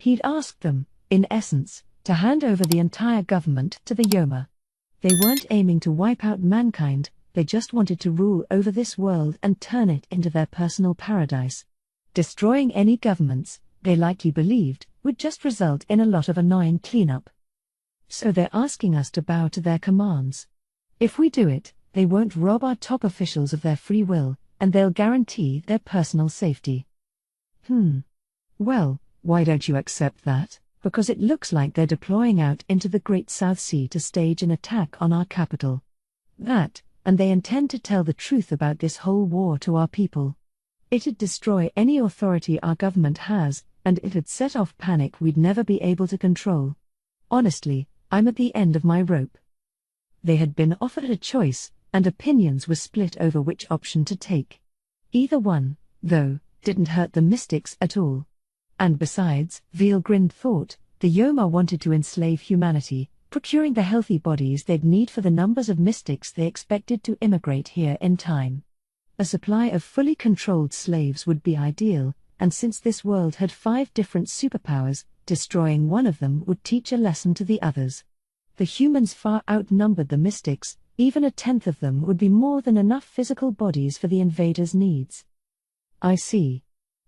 He'd asked them, in essence, to hand over the entire government to the Yoma. They weren't aiming to wipe out mankind, they just wanted to rule over this world and turn it into their personal paradise. Destroying any governments, they likely believed, would just result in a lot of annoying cleanup. So they're asking us to bow to their commands. If we do it, they won't rob our top officials of their free will, and they'll guarantee their personal safety. Well, why don't you accept that? Because it looks like they're deploying out into the Great South Sea to stage an attack on our capital. That, and they intend to tell the truth about this whole war to our people. It'd destroy any authority our government has, and it'd set off panic we'd never be able to control. Honestly, I'm at the end of my rope. They had been offered a choice, and opinions were split over which option to take. Either one, though, didn't hurt the mystics at all. And besides, Veelgrind thought, the Yoma wanted to enslave humanity, procuring the healthy bodies they'd need for the numbers of mystics they expected to immigrate here in time. A supply of fully controlled slaves would be ideal, and since this world had 5 different superpowers, destroying one of them would teach a lesson to the others. The humans far outnumbered the mystics, even a 10th of them would be more than enough physical bodies for the invaders' needs. I see.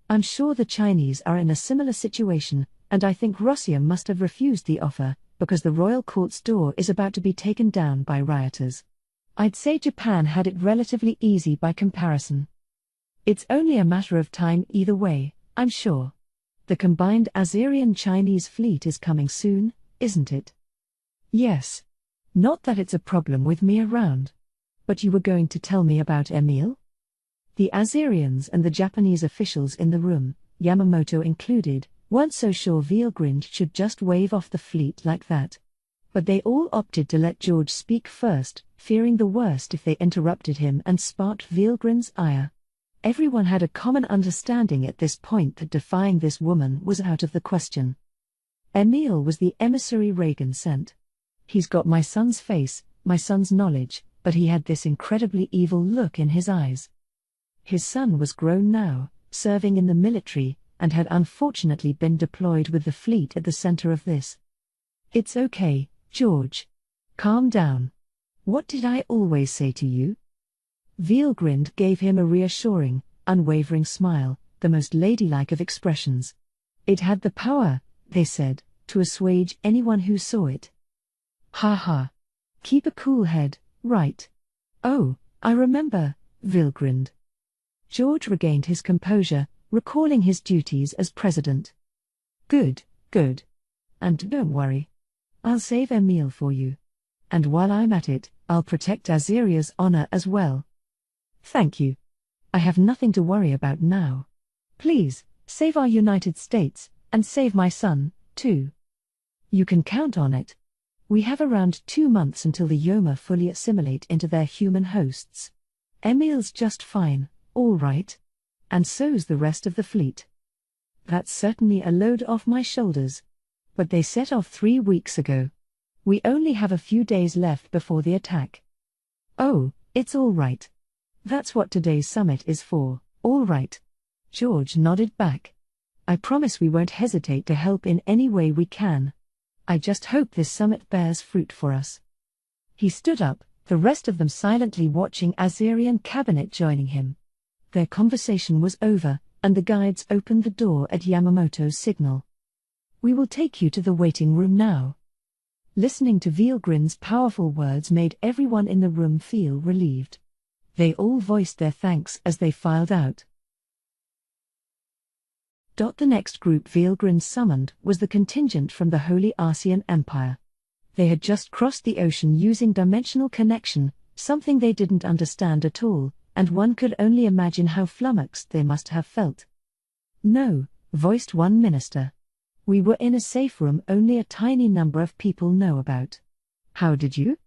I'm sure the Chinese are in a similar situation, and I think Russia must have refused the offer, because the royal court's door is about to be taken down by rioters. I'd say Japan had it relatively easy by comparison. It's only a matter of time either way, I'm sure. The combined Azerian-Chinese fleet is coming soon, isn't it? Yes. Not that it's a problem with me around. But you were going to tell me about Emil? The Azerians and the Japanese officials in the room, Yamamoto included, weren't so sure Veelgrind should just wave off the fleet like that. But they all opted to let George speak first, fearing the worst if they interrupted him and sparked Veelgrind's ire. Everyone had a common understanding at this point that defying this woman was out of the question. Emil was the emissary Reagan sent. He's got my son's face, my son's knowledge, but he had this incredibly evil look in his eyes. His son was grown now, serving in the military, and had unfortunately been deployed with the fleet at the center of this. It's okay, George. Calm down. What did I always say to you? Veelgrind gave him a reassuring, unwavering smile, the most ladylike of expressions. It had the power, they said, to assuage anyone who saw it. Ha ha. Keep a cool head, right? Oh, I remember, Veelgrind. George regained his composure, recalling his duties as president. Good, good. And don't worry. I'll save Emil for you. And while I'm at it, I'll protect Azeria's honor as well. Thank you. I have nothing to worry about now. Please, save our United States, and save my son, too. You can count on it. We have around 2 months until the Yoma fully assimilate into their human hosts. Emil's just fine, all right. And so's the rest of the fleet. That's certainly a load off my shoulders. But they set off 3 weeks ago. We only have a few days left before the attack. Oh, it's all right. That's what today's summit is for, all right. George nodded back. I promise we won't hesitate to help in any way we can. I just hope this summit bears fruit for us. He stood up, the rest of them silently watching Azerian cabinet joining him. Their conversation was over, and the guides opened the door at Yamamoto's signal. We will take you to the waiting room now. Listening to Veelgrind's powerful words made everyone in the room feel relieved. They all voiced their thanks as they filed out. The next group Veelgrind summoned was the contingent from the Holy Arcean Empire. They had just crossed the ocean using dimensional connection, something they didn't understand at all, and one could only imagine how flummoxed they must have felt. No, voiced one minister. We were in a safe room only a tiny number of people know about. How did you?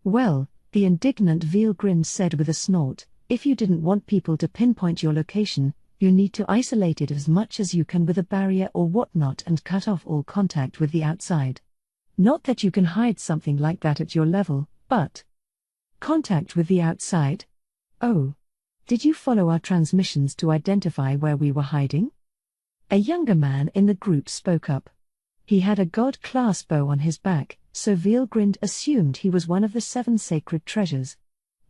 Well, the indignant Veelgrind said with a snort, if you didn't want people to pinpoint your location, you need to isolate it as much as you can with a barrier or whatnot and cut off all contact with the outside. Not that you can hide something like that at your level, but... Contact with the outside? Oh. Did you follow our transmissions to identify where we were hiding? A younger man in the group spoke up. He had a god-class bow on his back, so Veelgrind assumed he was one of the 7 sacred treasures.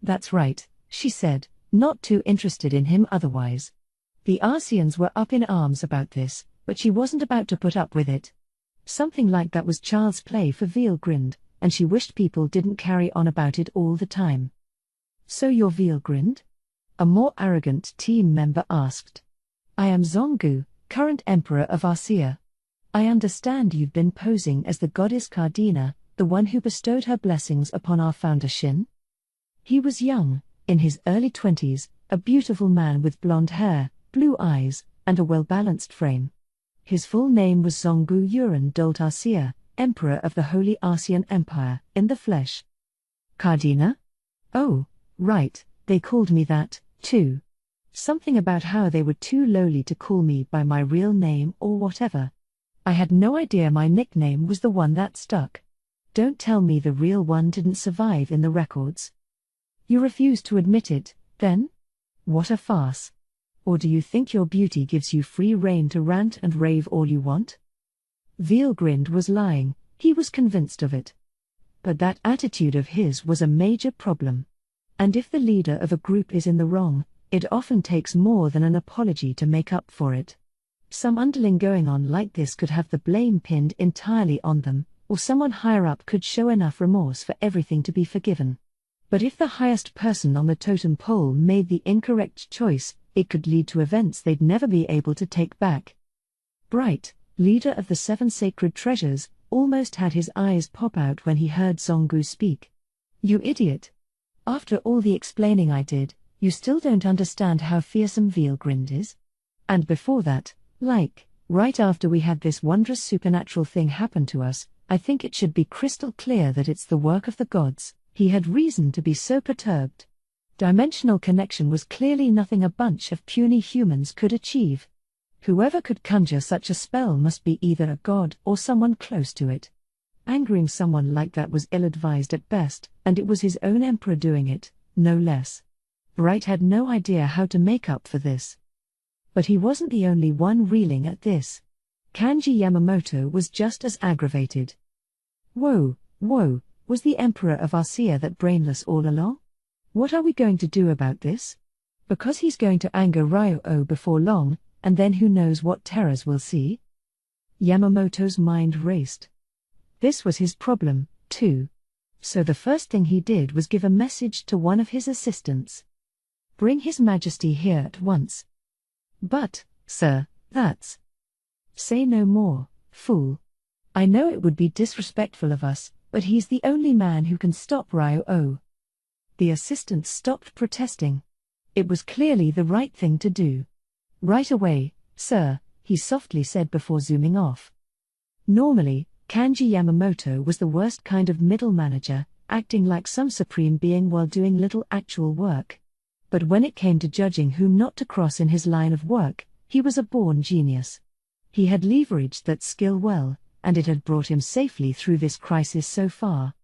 That's right, she said, not too interested in him otherwise. The Arceans were up in arms about this, but she wasn't about to put up with it. Something like that was child's play for Veelgrind, and she wished people didn't carry on about it all the time. So you're Veelgrind? A more arrogant team member asked. I am Zongu, current Emperor of Arcea. I understand you've been posing as the goddess Cardina, the one who bestowed her blessings upon our founder Shin? He was young, in his early 20s, a beautiful man with blonde hair, blue eyes, and a well-balanced frame. His full name was Zongu Uran Dolt Arcea, Emperor of the Holy Arcean Empire, in the flesh. Cardina? Oh, right, they called me that, too. Something about how they were too lowly to call me by my real name or whatever. I had no idea my nickname was the one that stuck. Don't tell me the real one didn't survive in the records. You refuse to admit it, then? What a farce. Or do you think your beauty gives you free rein to rant and rave all you want? Veelgrind was lying, he was convinced of it. But that attitude of his was a major problem. And if the leader of a group is in the wrong, it often takes more than an apology to make up for it. Some underling going on like this could have the blame pinned entirely on them, or someone higher up could show enough remorse for everything to be forgiven. But if the highest person on the totem pole made the incorrect choice, it could lead to events they'd never be able to take back. Bright, leader of the 7 sacred treasures, almost had his eyes pop out when he heard Zongu speak. You idiot! After all the explaining I did, you still don't understand how fearsome Veelgrind is? And before that, right after we had this wondrous supernatural thing happen to us, I think it should be crystal clear that it's the work of the gods. He had reason to be so perturbed. Dimensional connection was clearly nothing a bunch of puny humans could achieve. Whoever could conjure such a spell must be either a god or someone close to it. Angering someone like that was ill-advised at best, and it was his own emperor doing it, no less. Bright had no idea how to make up for this. But he wasn't the only one reeling at this. Kanji Yamamoto was just as aggravated. Whoa, was the Emperor of Arcea that brainless all along? What are we going to do about this? Because he's going to anger Ryo-Oh before long, and then who knows what terrors we'll see? Yamamoto's mind raced. This was his problem, too. So the first thing he did was give a message to one of his assistants. Bring His Majesty here at once. But, sir, that's... Say no more, fool. I know it would be disrespectful of us, but he's the only man who can stop Ryo-Oh. The assistant stopped protesting. It was clearly the right thing to do. Right away, sir, he softly said before zooming off. Normally, Kanji Yamamoto was the worst kind of middle manager, acting like some supreme being while doing little actual work. But when it came to judging whom not to cross in his line of work, he was a born genius. He had leveraged that skill well, and it had brought him safely through this crisis so far.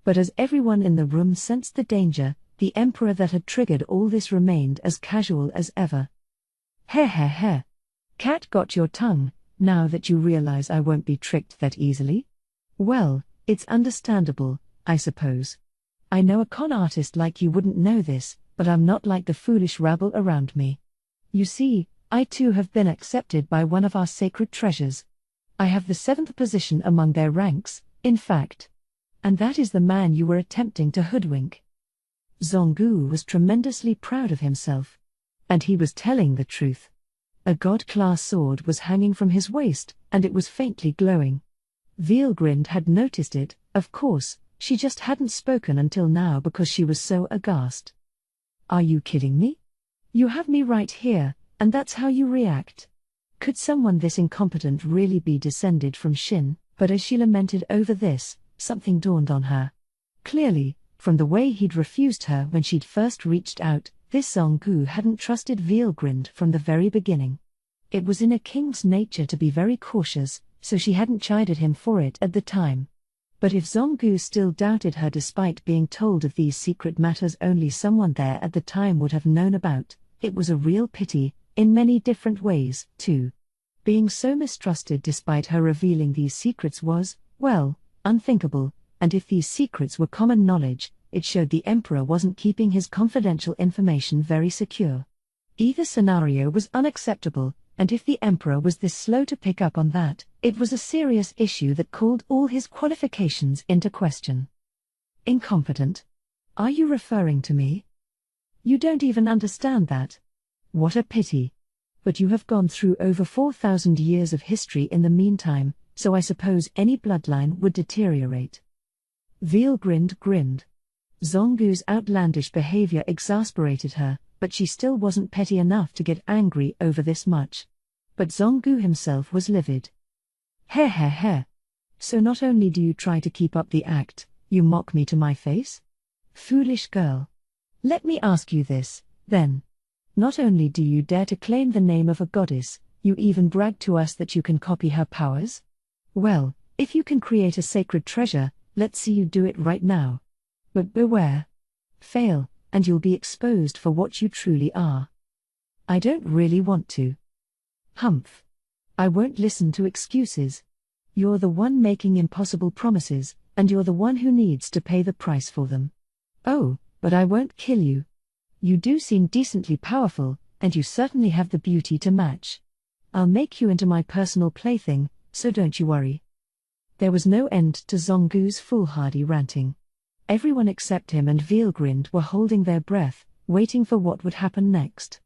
But as everyone in the room sensed the danger, the emperor that had triggered all this remained as casual as ever. Heh. Cat got your tongue, now that you realize I won't be tricked that easily? Well, it's understandable, I suppose. I know a con artist like you wouldn't know this, but I'm not like the foolish rabble around me. You see, I too have been accepted by one of our sacred treasures. I have the 7th position among their ranks, in fact. And that is the man you were attempting to hoodwink. Zongu was tremendously proud of himself. And he was telling the truth. A god-class sword was hanging from his waist, and it was faintly glowing. Veelgrind had noticed it, of course, she just hadn't spoken until now because she was so aghast. Are you kidding me? You have me right here, and that's how you react. Could someone this incompetent really be descended from Shin? But as she lamented over this, something dawned on her. Clearly, from the way he'd refused her when she'd first reached out, this Zongu hadn't trusted Veelgrind from the very beginning. It was in a king's nature to be very cautious, so she hadn't chided him for it at the time. But if Zongu still doubted her despite being told of these secret matters only someone there at the time would have known about, it was a real pity, in many different ways, too. Being so mistrusted despite her revealing these secrets was, well, unthinkable, and if these secrets were common knowledge, it showed the Emperor wasn't keeping his confidential information very secure. Either scenario was unacceptable, and if the Emperor was this slow to pick up on that, it was a serious issue that called all his qualifications into question. Incompetent? Are you referring to me? You don't even understand that. What a pity. But you have gone through over 4,000 years of history in the meantime, so I suppose any bloodline would deteriorate. Veal grinned. Zongu's outlandish behavior exasperated her, but she still wasn't petty enough to get angry over this much. But Zongu himself was livid. Heh. So not only do you try to keep up the act, you mock me to my face? Foolish girl. Let me ask you this, then. Not only do you dare to claim the name of a goddess, you even brag to us that you can copy her powers? Well, if you can create a sacred treasure, let's see you do it right now. But beware. Fail, and you'll be exposed for what you truly are. I don't really want to. Humph. I won't listen to excuses. You're the one making impossible promises, and you're the one who needs to pay the price for them. Oh, but I won't kill you. You do seem decently powerful, and you certainly have the beauty to match. I'll make you into my personal plaything, so don't you worry. There was no end to Zongu's foolhardy ranting. Everyone except him and Veelgrind were holding their breath, waiting for what would happen next.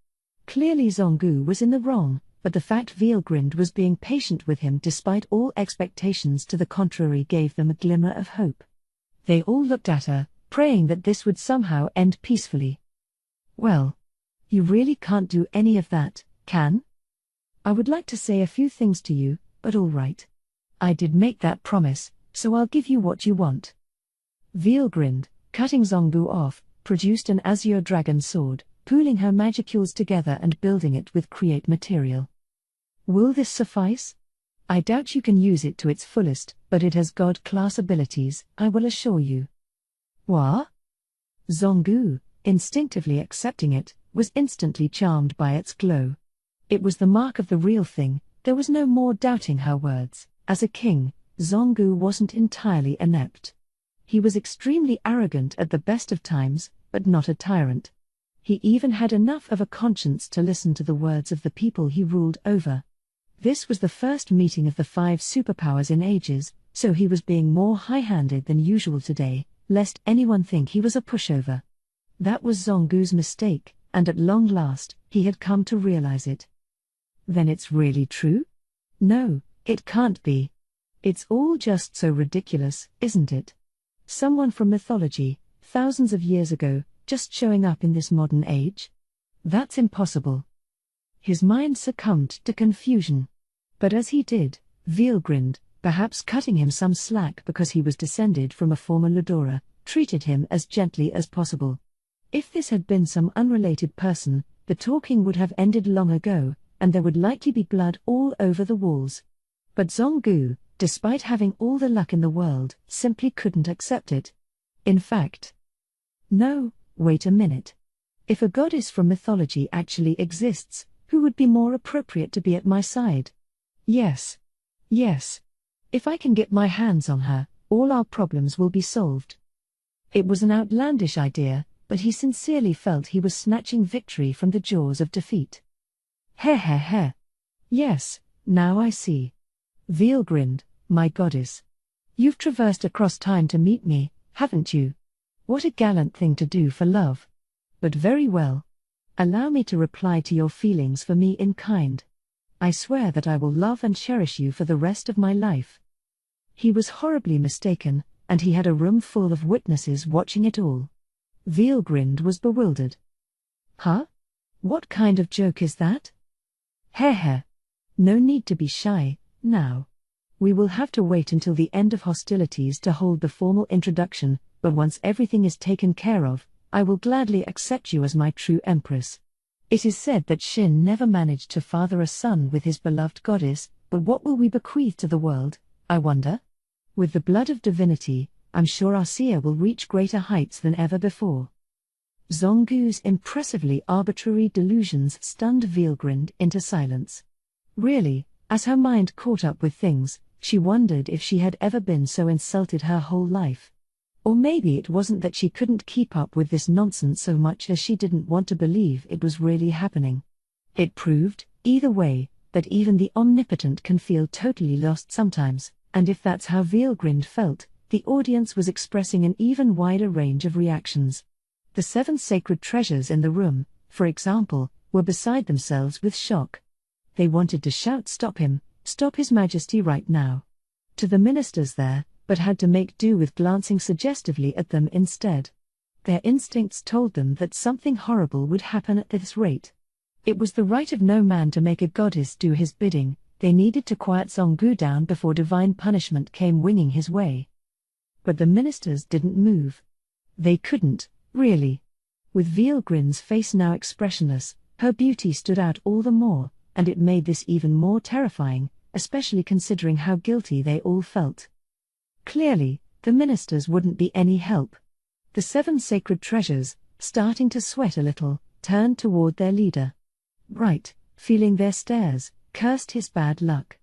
Clearly Zongu was in the wrong, but the fact Veelgrind was being patient with him despite all expectations to the contrary gave them a glimmer of hope. They all looked at her, praying that this would somehow end peacefully. Well, you really can't do any of that, can? I would like to say a few things to you, but all right. I did make that promise, so I'll give you what you want. Veelgrind, cutting Zongu off, produced an azure dragon sword, pooling her magicules together and building it with create material. Will this suffice? I doubt you can use it to its fullest, but it has god-class abilities, I will assure you. What? Zongu, instinctively accepting it, was instantly charmed by its glow. It was the mark of the real thing, there was no more doubting her words. As a king, Zongu wasn't entirely inept. He was extremely arrogant at the best of times, but not a tyrant. He even had enough of a conscience to listen to the words of the people he ruled over. This was the first meeting of the 5 superpowers in ages, so he was being more high-handed than usual today, lest anyone think he was a pushover. That was Zongu's mistake, and at long last, he had come to realize it. Then it's really true? No, it can't be. It's all just so ridiculous, isn't it? Someone from mythology, thousands of years ago, just showing up in this modern age? That's impossible. His mind succumbed to confusion. But as he did, Veelgrind, perhaps cutting him some slack because he was descended from a former Ludora, treated him as gently as possible. If this had been some unrelated person, the talking would have ended long ago, and there would likely be blood all over the walls. But Zongu, despite having all the luck in the world, simply couldn't accept it. In fact, no, wait a minute. If a goddess from mythology actually exists, who would be more appropriate to be at my side? Yes. If I can get my hands on her, all our problems will be solved. It was an outlandish idea, but he sincerely felt he was snatching victory from the jaws of defeat. Heh. Yes, now I see. Veelgrind, my goddess. You've traversed across time to meet me, haven't you? What a gallant thing to do for love. But very well. Allow me to reply to your feelings for me in kind. I swear that I will love and cherish you for the rest of my life. He was horribly mistaken, and he had a room full of witnesses watching it all. Veelgrind was bewildered. Huh? What kind of joke is that? Heh. No need to be shy, now. We will have to wait until the end of hostilities to hold the formal introduction, but once everything is taken care of, I will gladly accept you as my true empress. It is said that Shin never managed to father a son with his beloved goddess, but what will we bequeath to the world, I wonder? With the blood of divinity, I'm sure our seer will reach greater heights than ever before. Zongu's impressively arbitrary delusions stunned Veelgrind into silence. Really, As her mind caught up with things, she wondered if she had ever been so insulted her whole life. Or maybe it wasn't that she couldn't keep up with this nonsense so much as she didn't want to believe it was really happening. It proved, either way, that even the omnipotent can feel totally lost sometimes, and if that's how Veelgrind felt, the audience was expressing an even wider range of reactions. The 7 sacred treasures in the room, for example, were beside themselves with shock. They wanted to shout, "Stop him, stop His Majesty right now," to the ministers there, but had to make do with glancing suggestively at them instead. Their instincts told them that something horrible would happen at this rate. It was the right of no man to make a goddess do his bidding. They needed to quiet Zongu down before divine punishment came winging his way. But the ministers didn't move. They couldn't, really. With Veelgrind's face now expressionless, her beauty stood out all the more, and it made this even more terrifying, especially considering how guilty they all felt. Clearly, the ministers wouldn't be any help. The 7 sacred treasures, starting to sweat a little, turned toward their leader. Bright, feeling their stares, cursed his bad luck.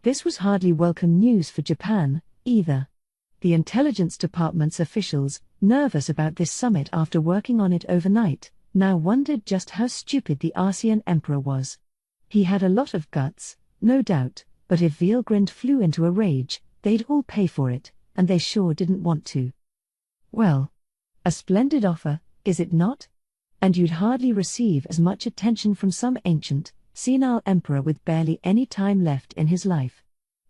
This was hardly welcome news for Japan, either. The intelligence department's officials, nervous about this summit after working on it overnight, now wondered just how stupid the Arcean Emperor was. He had a lot of guts, no doubt, but if Veelgrind flew into a rage, they'd all pay for it, and they sure didn't want to. Well, a splendid offer, is it not? And you'd hardly receive as much attention from some ancient, senile emperor with barely any time left in his life.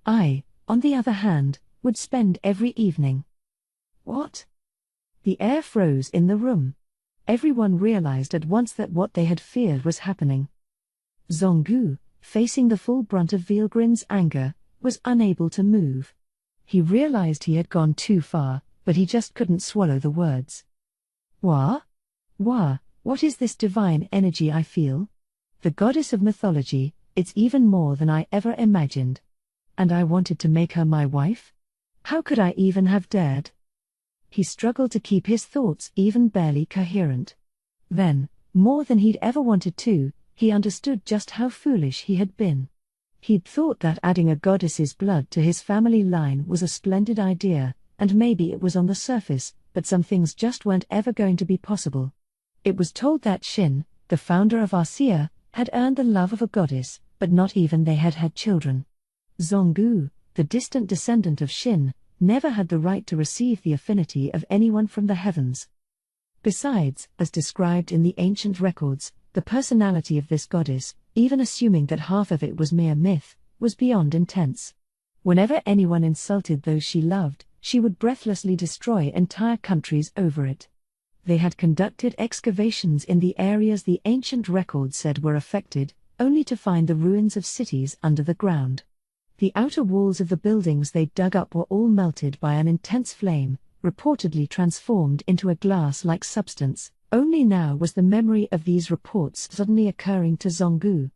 I, on the other hand, would spend every evening. What? The air froze in the room. Everyone realized at once that what they had feared was happening. Zongu, facing the full brunt of Veelgrind's anger, was unable to move. He realized he had gone too far, but he just couldn't swallow the words. Wah? What is this divine energy I feel? The goddess of mythology, it's even more than I ever imagined. And I wanted to make her my wife? How could I even have dared? He struggled to keep his thoughts even barely coherent. Then, more than he'd ever wanted to, he understood just how foolish he had been. He'd thought that adding a goddess's blood to his family line was a splendid idea, and maybe it was on the surface, but some things just weren't ever going to be possible. It was told that Shin, the founder of Arcea, had earned the love of a goddess, but not even they had had children. Zongu, the distant descendant of Shin, never had the right to receive the affinity of anyone from the heavens. Besides, as described in the ancient records, the personality of this goddess, even assuming that half of it was mere myth, was beyond intense. Whenever anyone insulted those she loved, she would breathlessly destroy entire countries over it. They had conducted excavations in the areas the ancient records said were affected, only to find the ruins of cities under the ground. The outer walls of the buildings they dug up were all melted by an intense flame, reportedly transformed into a glass-like substance. Only now was the memory of these reports suddenly occurring to Zongu.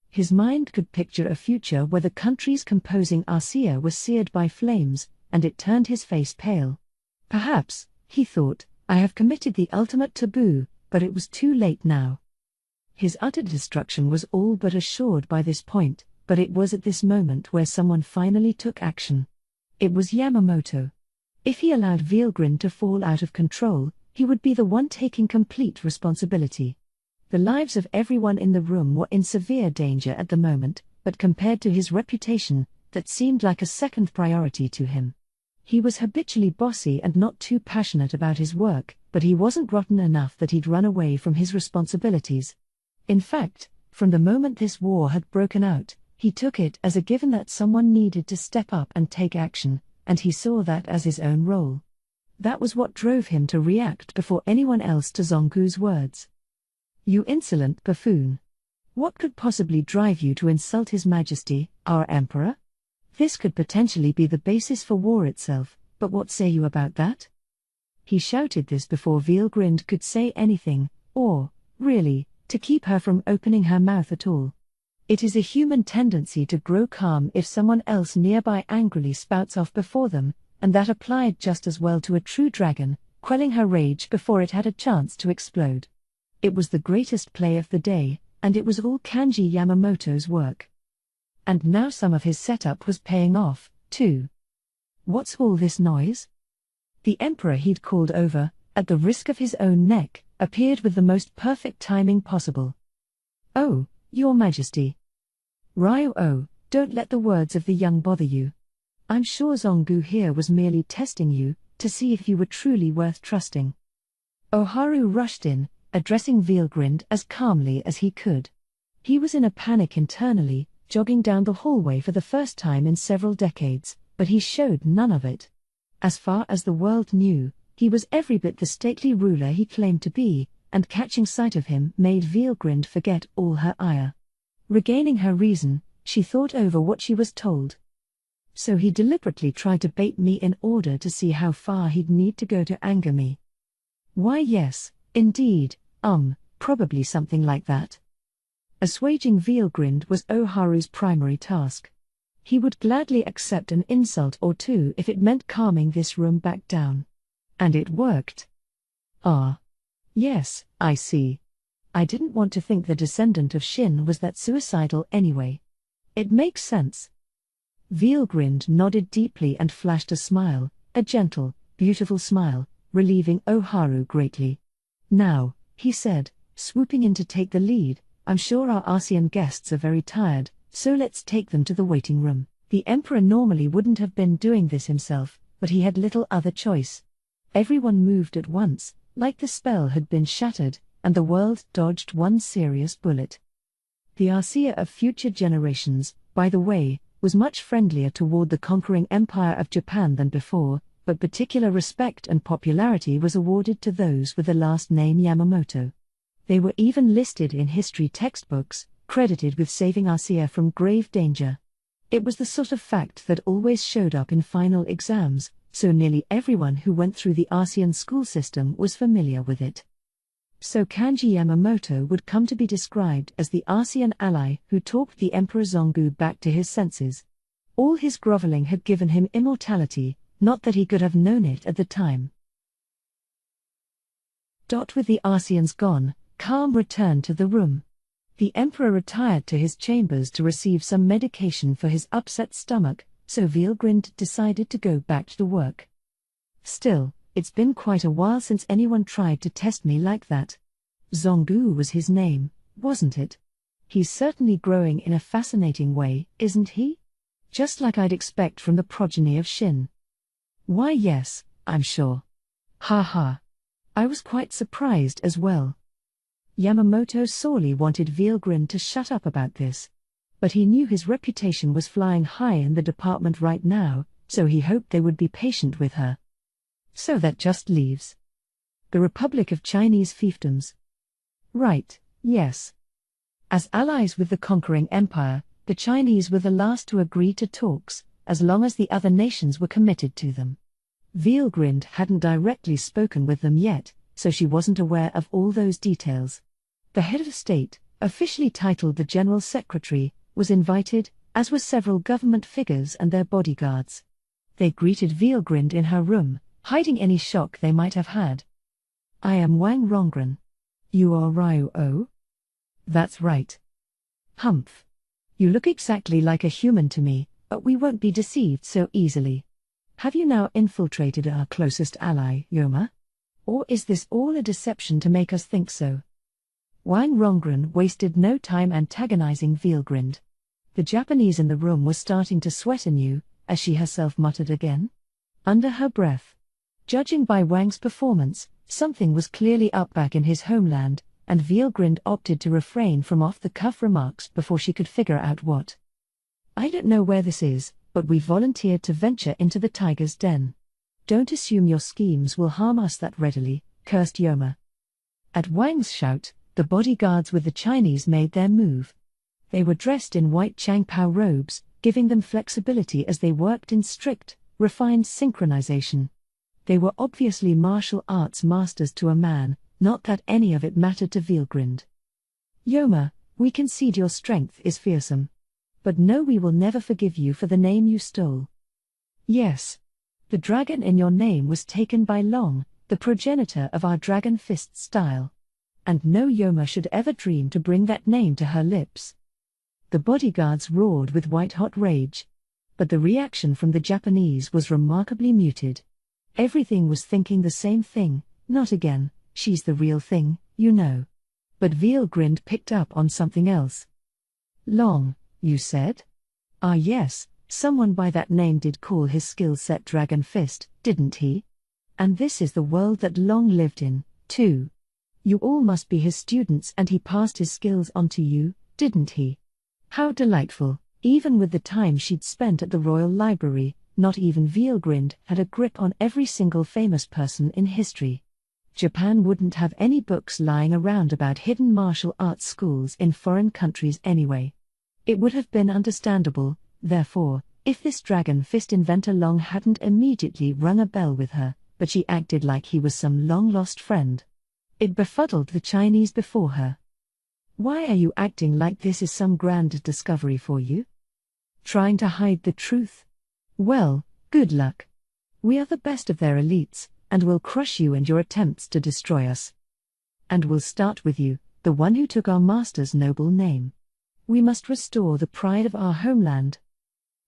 His mind could picture a future where the countries composing Arcea were seared by flames, and it turned his face pale. Perhaps, he thought, I have committed the ultimate taboo, but it was too late now. His utter destruction was all but assured by this point, but it was at this moment where someone finally took action. It was Yamamoto. If he allowed Veelgrind to fall out of control, he would be the one taking complete responsibility. The lives of everyone in the room were in severe danger at the moment, but compared to his reputation, that seemed like a second priority to him. He was habitually bossy and not too passionate about his work, but he wasn't rotten enough that he'd run away from his responsibilities. In fact, from the moment this war had broken out, he took it as a given that someone needed to step up and take action, and he saw that as his own role. That was what drove him to react before anyone else to Zongu's words. You insolent buffoon! What could possibly drive you to insult His Majesty, our Emperor? This could potentially be the basis for war itself, but what say you about that? He shouted this before Veelgrind could say anything, or, really, to keep her from opening her mouth at all. It is a human tendency to grow calm if someone else nearby angrily spouts off before them, and that applied just as well to a true dragon, quelling her rage before it had a chance to explode. It was the greatest play of the day, and it was all Kanji Yamamoto's work. And now some of his setup was paying off, too. What's all this noise? The emperor he'd called over, at the risk of his own neck, appeared with the most perfect timing possible. Oh, your majesty. Ryo, don't let the words of the young bother you. I'm sure Zongu here was merely testing you, to see if you were truly worth trusting. Oharu rushed in, addressing Veilgrind as calmly as he could. He was in a panic internally, jogging down the hallway for the first time in several decades, but he showed none of it. As far as the world knew, he was every bit the stately ruler he claimed to be, and catching sight of him made Veilgrind forget all her ire. Regaining her reason, she thought over what she was told. So he deliberately tried to bait me in order to see how far he'd need to go to anger me. Why yes, indeed, probably something like that. Assuaging Veilgrind was Oharu's primary task. He would gladly accept an insult or two if it meant calming this room back down. And it worked. Ah. Yes, I see. I didn't want to think the descendant of Shin was that suicidal anyway. It makes sense. Veilgrind nodded deeply and flashed a smile, a gentle, beautiful smile, relieving Oharu greatly. Now, he said, swooping in to take the lead, I'm sure our ASEAN guests are very tired, so let's take them to the waiting room. The emperor normally wouldn't have been doing this himself, but he had little other choice. Everyone moved at once, like the spell had been shattered, and the world dodged one serious bullet. The ASEA of future generations, by the way, was much friendlier toward the conquering empire of Japan than before, but particular respect and popularity was awarded to those with the last name Yamamoto. They were even listed in history textbooks, credited with saving ASEA from grave danger. It was the sort of fact that always showed up in final exams, so nearly everyone who went through the ASEAN school system was familiar with it. So Kanji Yamamoto would come to be described as the ASEAN ally who talked the Emperor Zongu back to his senses. All his groveling had given him immortality, not that he could have known it at the time. With the ASEANs gone, calm returned to the room. The Emperor retired to his chambers to receive some medication for his upset stomach, so Veilgrind decided to go back to work. Still, it's been quite a while since anyone tried to test me like that. Zongu was his name, wasn't it? He's certainly growing in a fascinating way, isn't he? Just like I'd expect from the progeny of Shin. Why yes, I'm sure. Ha ha. I was quite surprised as well. Yamamoto sorely wanted Veilgrind to shut up about this. But he knew his reputation was flying high in the department right now, so he hoped they would be patient with her. So that just leaves the Republic of Chinese Fiefdoms. Right, yes. As allies with the conquering empire, the Chinese were the last to agree to talks, as long as the other nations were committed to them. Veilgrind hadn't directly spoken with them yet, so she wasn't aware of all those details. The head of state, officially titled the General Secretary, was invited, as were several government figures and their bodyguards. They greeted Veilgrind in her room, hiding any shock they might have had. I am Wang Rongren. You are Ryo? That's right. Humph. You look exactly like a human to me, but we won't be deceived so easily. Have you now infiltrated our closest ally, Yoma? Or is this all a deception to make us think so? Wang Rongren wasted no time antagonizing Veilgrind. The Japanese in the room was starting to sweat anew, as she herself muttered again, under her breath. Judging by Wang's performance, something was clearly up back in his homeland, and Veilgrind opted to refrain from off-the-cuff remarks before she could figure out what. I don't know where this is, but we volunteered to venture into the tiger's den. Don't assume your schemes will harm us that readily, cursed Yoma. At Wang's shout, the bodyguards with the Chinese made their move. They were dressed in white Changpao robes, giving them flexibility as they worked in strict, refined synchronization. They were obviously martial arts masters to a man, not that any of it mattered to Veilgrind. Yoma, we concede your strength is fearsome. But no, we will never forgive you for the name you stole. Yes. The dragon in your name was taken by Long, the progenitor of our dragon fist style. And no Yoma should ever dream to bring that name to her lips. The bodyguards roared with white-hot rage. But the reaction from the Japanese was remarkably muted. Everything was thinking the same thing, not again, she's the real thing, you know. But Veelgrind picked up on something else. Long, you said? Ah yes, someone by that name did call his skill set Dragon Fist, didn't he? And this is the world that Long lived in, too. You all must be his students and he passed his skills on to you, didn't he? How delightful. Even with the time she'd spent at the Royal Library, not even Veelgrind had a grip on every single famous person in history. Japan wouldn't have any books lying around about hidden martial arts schools in foreign countries anyway. It would have been understandable, therefore, if this Dragon Fist inventor Long hadn't immediately rung a bell with her, but she acted like he was some long-lost friend. It befuddled the Chinese before her. Why are you acting like this is some grand discovery for you? Trying to hide the truth? Well, good luck. We are the best of their elites, and will crush you and your attempts to destroy us. And we'll start with you, the one who took our master's noble name. We must restore the pride of our homeland.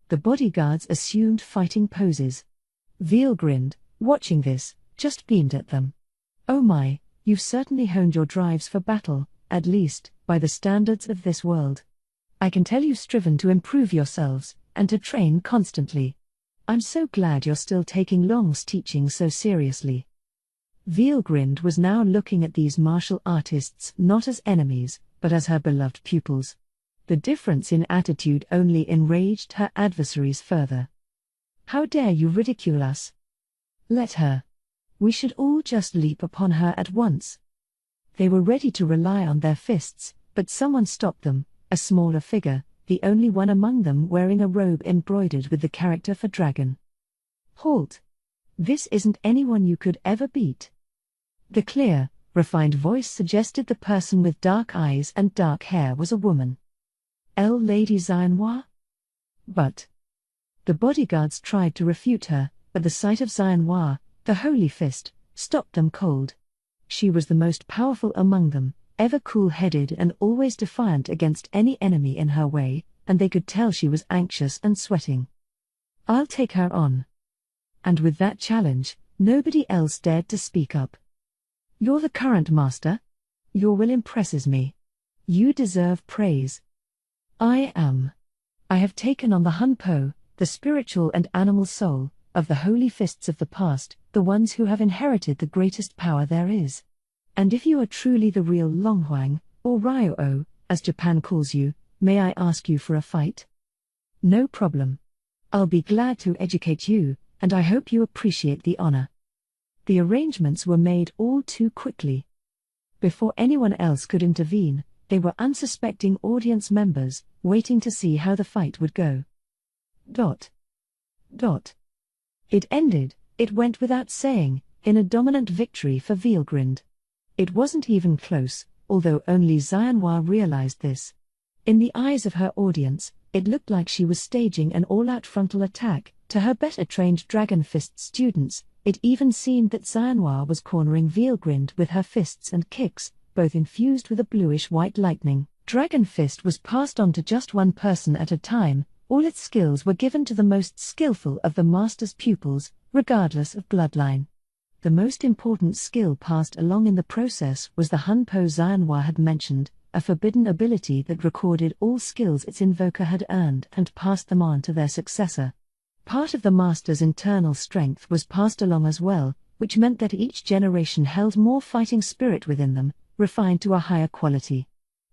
The bodyguards assumed fighting poses. Veelgrind, watching this, just beamed at them. Oh my, you've certainly honed your drives for battle, at least, by the standards of this world. I can tell you've striven to improve yourselves, and to train constantly. I'm so glad you're still taking Long's teaching so seriously. Veelgrind was now looking at these martial artists not as enemies, but as her beloved pupils. The difference in attitude only enraged her adversaries further. How dare you ridicule us? Let her. We should all just leap upon her at once. They were ready to rely on their fists, but someone stopped them, a smaller figure, the only one among them wearing a robe embroidered with the character for dragon. Halt! This isn't anyone you could ever beat. The clear, refined voice suggested the person with dark eyes and dark hair was a woman. Lady Xianhua? But the bodyguards tried to refute her, but the sight of Xianhua, the Holy Fist, stopped them cold. She was the most powerful among them, ever cool-headed and always defiant against any enemy in her way, and they could tell she was anxious and sweating. I'll take her on. And with that challenge, nobody else dared to speak up. You're the current master? Your will impresses me. You deserve praise. I have taken on the Hunpo, the spiritual and animal soul, of the holy fists of the past, the ones who have inherited the greatest power there is. And if you are truly the real Longhuang, or Ryo-O, as Japan calls you, may I ask you for a fight? No problem. I'll be glad to educate you, and I hope you appreciate the honor. The arrangements were made all too quickly. Before anyone else could intervene, they were unsuspecting audience members, waiting to see how the fight would go. It ended, it went without saying, in a dominant victory for Veelgrind. It wasn't even close, although only Xianhua realized this. In the eyes of her audience, it looked like she was staging an all-out frontal attack. To her better-trained Dragon Fist students, it even seemed that Xianhua was cornering Veelgrind with her fists and kicks, both infused with a bluish-white lightning. Dragon Fist was passed on to just one person at a time. All its skills were given to the most skillful of the master's pupils, regardless of bloodline. The most important skill passed along in the process was the Hunpo Xianhua had mentioned, a forbidden ability that recorded all skills its invoker had earned and passed them on to their successor. Part of the master's internal strength was passed along as well, which meant that each generation held more fighting spirit within them, refined to a higher quality.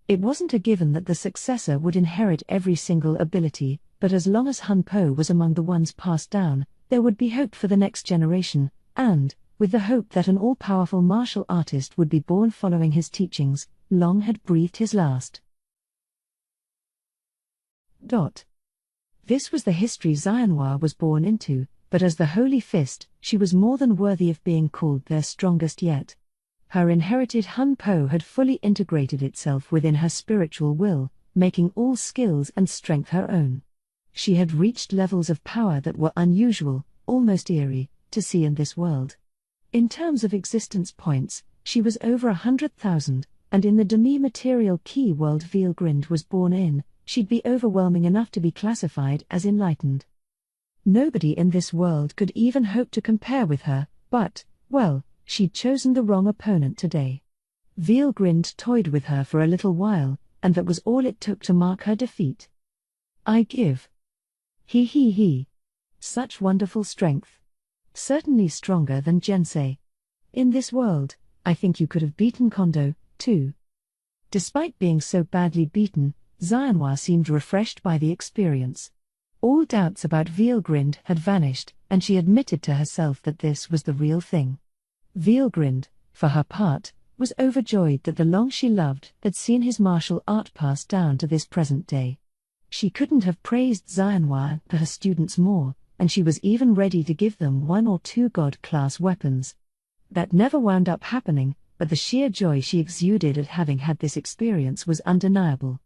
It wasn't a given that the successor would inherit every single ability, but as long as Hunpo was among the ones passed down, there would be hope for the next generation, and, with the hope that an all-powerful martial artist would be born following his teachings, Long had breathed his last. This was the history Xianhua was born into, but as the Holy Fist, she was more than worthy of being called their strongest yet. Her inherited Hunpo had fully integrated itself within her spiritual will, making all skills and strength her own. She had reached levels of power that were unusual, almost eerie, to see in this world. In terms of existence points, she was over 100,000, and in the demi-material key world Veelgrind was born in, she'd be overwhelming enough to be classified as enlightened. Nobody in this world could even hope to compare with her, but, well, she'd chosen the wrong opponent today. Veelgrind toyed with her for a little while, and that was all it took to mark her defeat. I give. He. Such wonderful strength. Certainly stronger than Jensei. In this world, I think you could have beaten Kondo, too. Despite being so badly beaten, Xianhua seemed refreshed by the experience. All doubts about Veelgrind had vanished, and she admitted to herself that this was the real thing. Veelgrind, for her part, was overjoyed that the long she loved had seen his martial art passed down to this present day. She couldn't have praised Xianhua and her students more, and she was even ready to give them 1 or 2 god-class weapons. That never wound up happening, but the sheer joy she exuded at having had this experience was undeniable.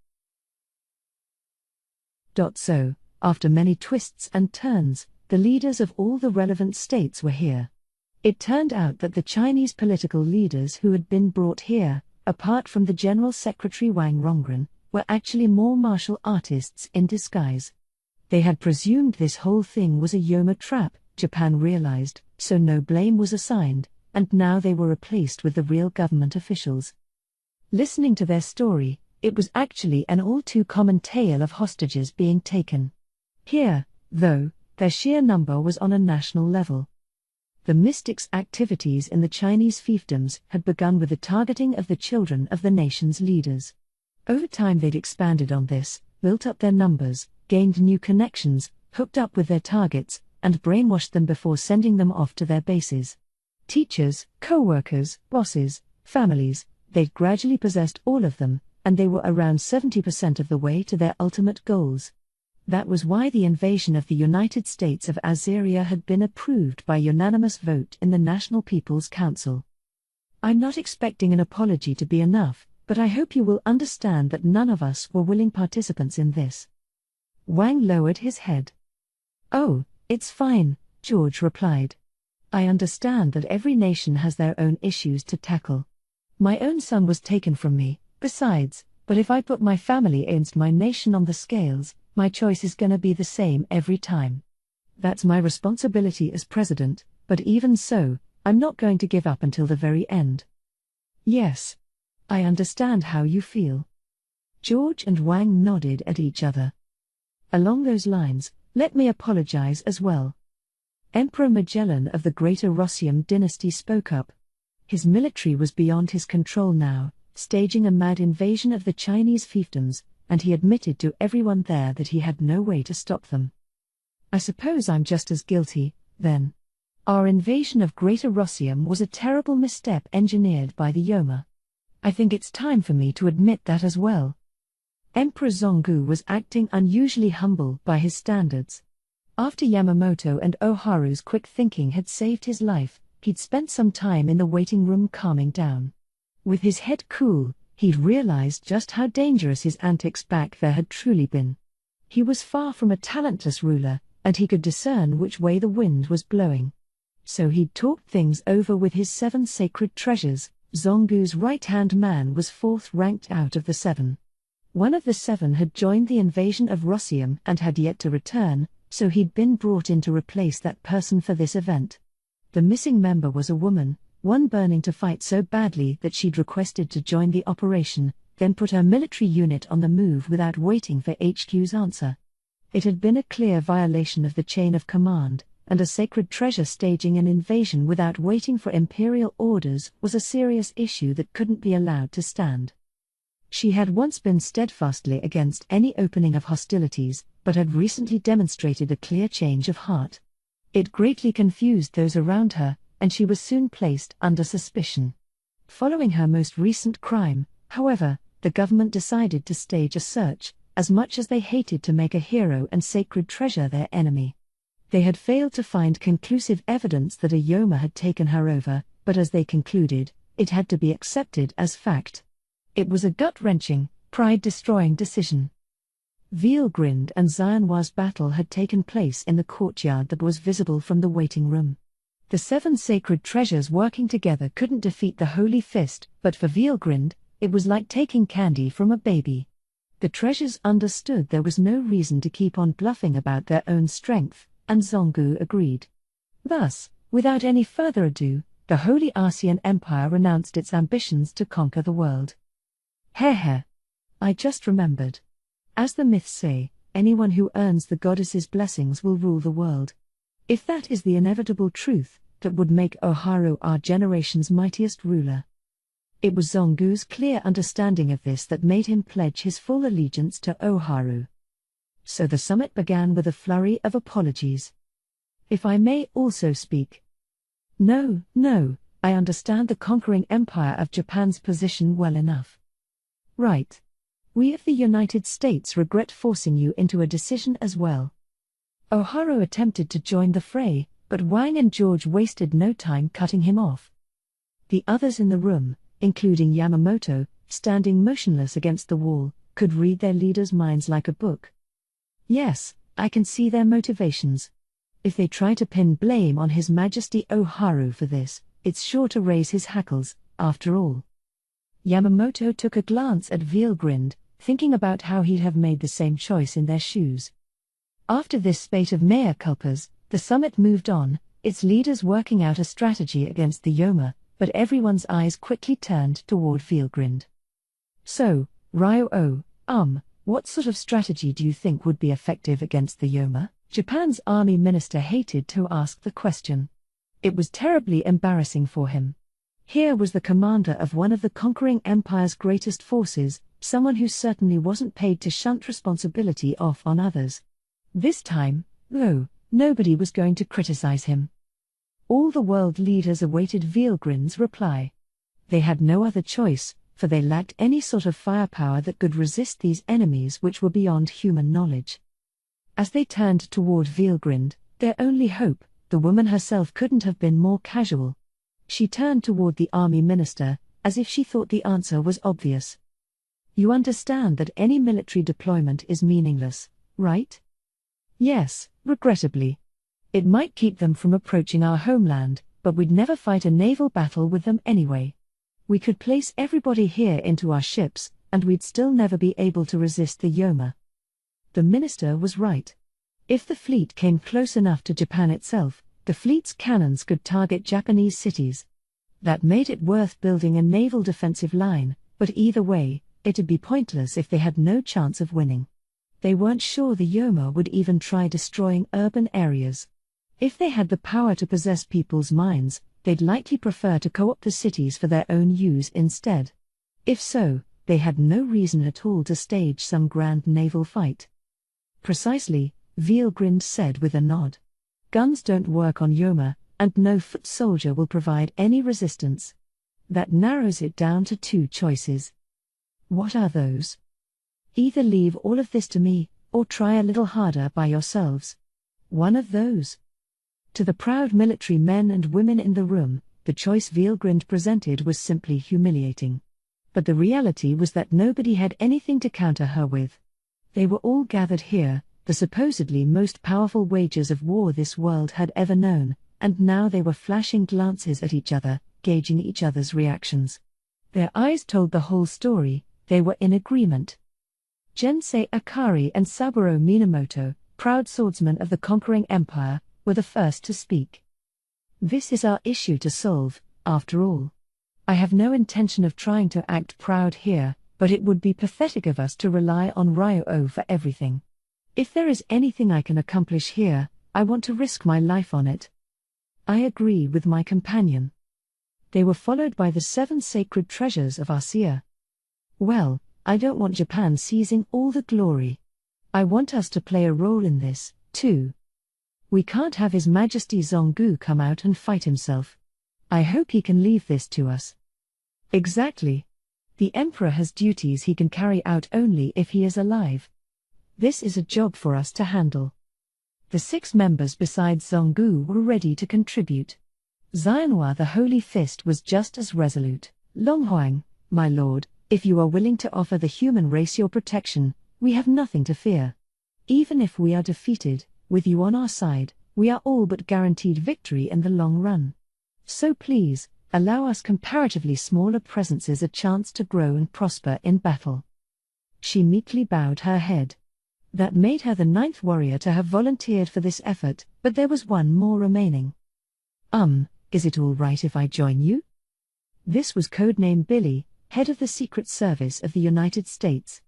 So, after many twists and turns, the leaders of all the relevant states were here. It turned out that the Chinese political leaders who had been brought here, apart from the General Secretary Wang Rongren, were actually more martial artists in disguise. They had presumed this whole thing was a Yoma trap, Japan realized, so no blame was assigned, and now they were replaced with the real government officials. Listening to their story, it was actually an all too common tale of hostages being taken. Here, though, their sheer number was on a national level. The mystics' activities in the Chinese fiefdoms had begun with the targeting of the children of the nation's leaders. Over time they'd expanded on this, built up their numbers, gained new connections, hooked up with their targets, and brainwashed them before sending them off to their bases. Teachers, co-workers, bosses, families, they'd gradually possessed all of them, and they were around 70% of the way to their ultimate goals. That was why the invasion of the United States of Azeria had been approved by unanimous vote in the National People's Council. I'm not expecting an apology to be enough, but I hope you will understand that none of us were willing participants in this. Wang lowered his head. Oh, it's fine, George replied. I understand that every nation has their own issues to tackle. My own son was taken from me, besides, but if I put my family against my nation on the scales, my choice is gonna be the same every time. That's my responsibility as president, but even so, I'm not going to give up until the very end. Yes. I understand how you feel. George and Wang nodded at each other. Along those lines, let me apologize as well. Emperor Magellan of the Greater Rossium dynasty spoke up. His military was beyond his control now, staging a mad invasion of the Chinese fiefdoms, and he admitted to everyone there that he had no way to stop them. I suppose I'm just as guilty, then. Our invasion of Greater Rossium was a terrible misstep engineered by the Yoma. I think it's time for me to admit that as well. Emperor Zongu was acting unusually humble by his standards. After Yamamoto and Oharu's quick thinking had saved his life, he'd spent some time in the waiting room calming down. With his head cool, he'd realized just how dangerous his antics back there had truly been. He was far from a talentless ruler, and he could discern which way the wind was blowing. So he'd talked things over with his 7 sacred treasures. Zongu's right-hand man was 4th ranked out of the 7. One of the 7 had joined the invasion of Rossium and had yet to return, so he'd been brought in to replace that person for this event. The missing member was a woman, one burning to fight so badly that she'd requested to join the operation, then put her military unit on the move without waiting for HQ's answer. It had been a clear violation of the chain of command, and a sacred treasure staging an invasion without waiting for imperial orders was a serious issue that couldn't be allowed to stand. She had once been steadfastly against any opening of hostilities, but had recently demonstrated a clear change of heart. It greatly confused those around her, and she was soon placed under suspicion. Following her most recent crime, however, the government decided to stage a search, as much as they hated to make a hero and sacred treasure their enemy. They had failed to find conclusive evidence that a Yoma had taken her over, but as they concluded, it had to be accepted as fact. It was a gut-wrenching, pride-destroying decision. Veelgrind and Xianhua's battle had taken place in the courtyard that was visible from the waiting room. The 7 sacred treasures working together couldn't defeat the Holy Fist, but for Veelgrind, it was like taking candy from a baby. The treasures understood there was no reason to keep on bluffing about their own strength, and Zongu agreed. Thus, without any further ado, the Holy Arcean Empire renounced its ambitions to conquer the world. Heh. I just remembered. As the myths say, anyone who earns the goddess's blessings will rule the world. If that is the inevitable truth, that would make Oharu our generation's mightiest ruler. It was Zongu's clear understanding of this that made him pledge his full allegiance to Oharu. So the summit began with a flurry of apologies. If I may also speak. No, I understand the conquering empire of Japan's position well enough. Right. We of the United States regret forcing you into a decision as well. Oharu attempted to join the fray, but Wang and George wasted no time cutting him off. The others in the room, including Yamamoto, standing motionless against the wall, could read their leaders' minds like a book. Yes, I can see their motivations. If they try to pin blame on His Majesty Oharu for this, it's sure to raise his hackles, after all. Yamamoto took a glance at Vielgrind, thinking about how he'd have made the same choice in their shoes. After this spate of mea culpas, the summit moved on, its leaders working out a strategy against the Yoma, but everyone's eyes quickly turned toward Vielgrind. So, Ryo, what sort of strategy do you think would be effective against the Yoma? Japan's army minister hated to ask the question. It was terribly embarrassing for him. Here was the commander of one of the conquering empire's greatest forces, someone who certainly wasn't paid to shunt responsibility off on others. This time, though, nobody was going to criticize him. All the world leaders awaited Vielgrind's reply. They had no other choice, for they lacked any sort of firepower that could resist these enemies which were beyond human knowledge. As they turned toward Vielgrind, their only hope, the woman herself couldn't have been more casual. She turned toward the army minister, as if she thought the answer was obvious. You understand that any military deployment is meaningless, right? Yes, regrettably. It might keep them from approaching our homeland, but we'd never fight a naval battle with them anyway. We could place everybody here into our ships, and we'd still never be able to resist the Yoma. The minister was right. If the fleet came close enough to Japan itself, the fleet's cannons could target Japanese cities. That made it worth building a naval defensive line, but either way, it'd be pointless if they had no chance of winning. They weren't sure the Yoma would even try destroying urban areas. If they had the power to possess people's minds, they'd likely prefer to co-opt the cities for their own use instead. If so, they had no reason at all to stage some grand naval fight. Precisely, Vielgrind said with a nod. Guns don't work on Yoma, and no foot soldier will provide any resistance. That narrows it down to two choices. What are those? Either leave all of this to me, or try a little harder by yourselves. One of those. To the proud military men and women in the room, the choice Vielgrind presented was simply humiliating. But the reality was that nobody had anything to counter her with. They were all gathered here, the supposedly most powerful wagers of war this world had ever known, and now they were flashing glances at each other, gauging each other's reactions. Their eyes told the whole story, they were in agreement. Gensei Akari and Saburo Minamoto, proud swordsmen of the conquering empire, were the first to speak. This is our issue to solve, after all. I have no intention of trying to act proud here, but it would be pathetic of us to rely on Ryo for everything. If there is anything I can accomplish here, I want to risk my life on it. I agree with my companion. They were followed by the 7 sacred treasures of Arcea. Well, I don't want Japan seizing all the glory. I want us to play a role in this, too. We can't have His Majesty Zongu come out and fight himself. I hope he can leave this to us. Exactly. The Emperor has duties he can carry out only if he is alive. This is a job for us to handle. The 6 members besides Zongu were ready to contribute. Xianhua the Holy Fist was just as resolute. Longhuang, my lord, if you are willing to offer the human race your protection, we have nothing to fear. Even if we are defeated, with you on our side, we are all but guaranteed victory in the long run. So please, allow us comparatively smaller presences a chance to grow and prosper in battle. She meekly bowed her head. That made her the 9th warrior to have volunteered for this effort, but there was one more remaining. Is it all right if I join you? This was codename Billy, head of the Secret Service of the United States.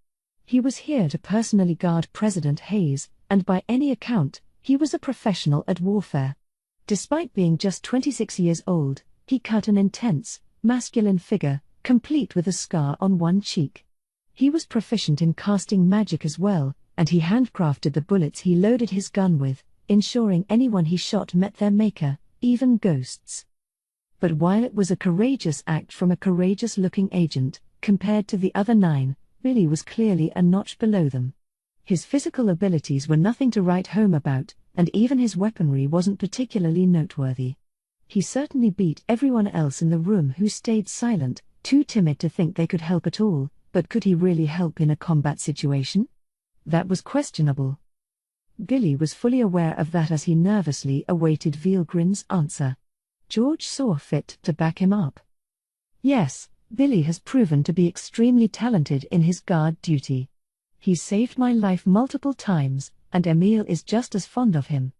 He was here to personally guard President Hayes, and by any account, he was a professional at warfare. Despite being just 26 years old, he cut an intense, masculine figure, complete with a scar on one cheek. He was proficient in casting magic as well, and he handcrafted the bullets he loaded his gun with, ensuring anyone he shot met their maker, even ghosts. But while it was a courageous act from a courageous-looking agent, compared to the other 9, Billy was clearly a notch below them. His physical abilities were nothing to write home about, and even his weaponry wasn't particularly noteworthy. He certainly beat everyone else in the room who stayed silent, too timid to think they could help at all, but could he really help in a combat situation? That was questionable. Billy was fully aware of that as he nervously awaited Veilgrin's answer. George saw fit to back him up. Yes, Billy has proven to be extremely talented in his guard duty. He's saved my life multiple times, and Emil is just as fond of him.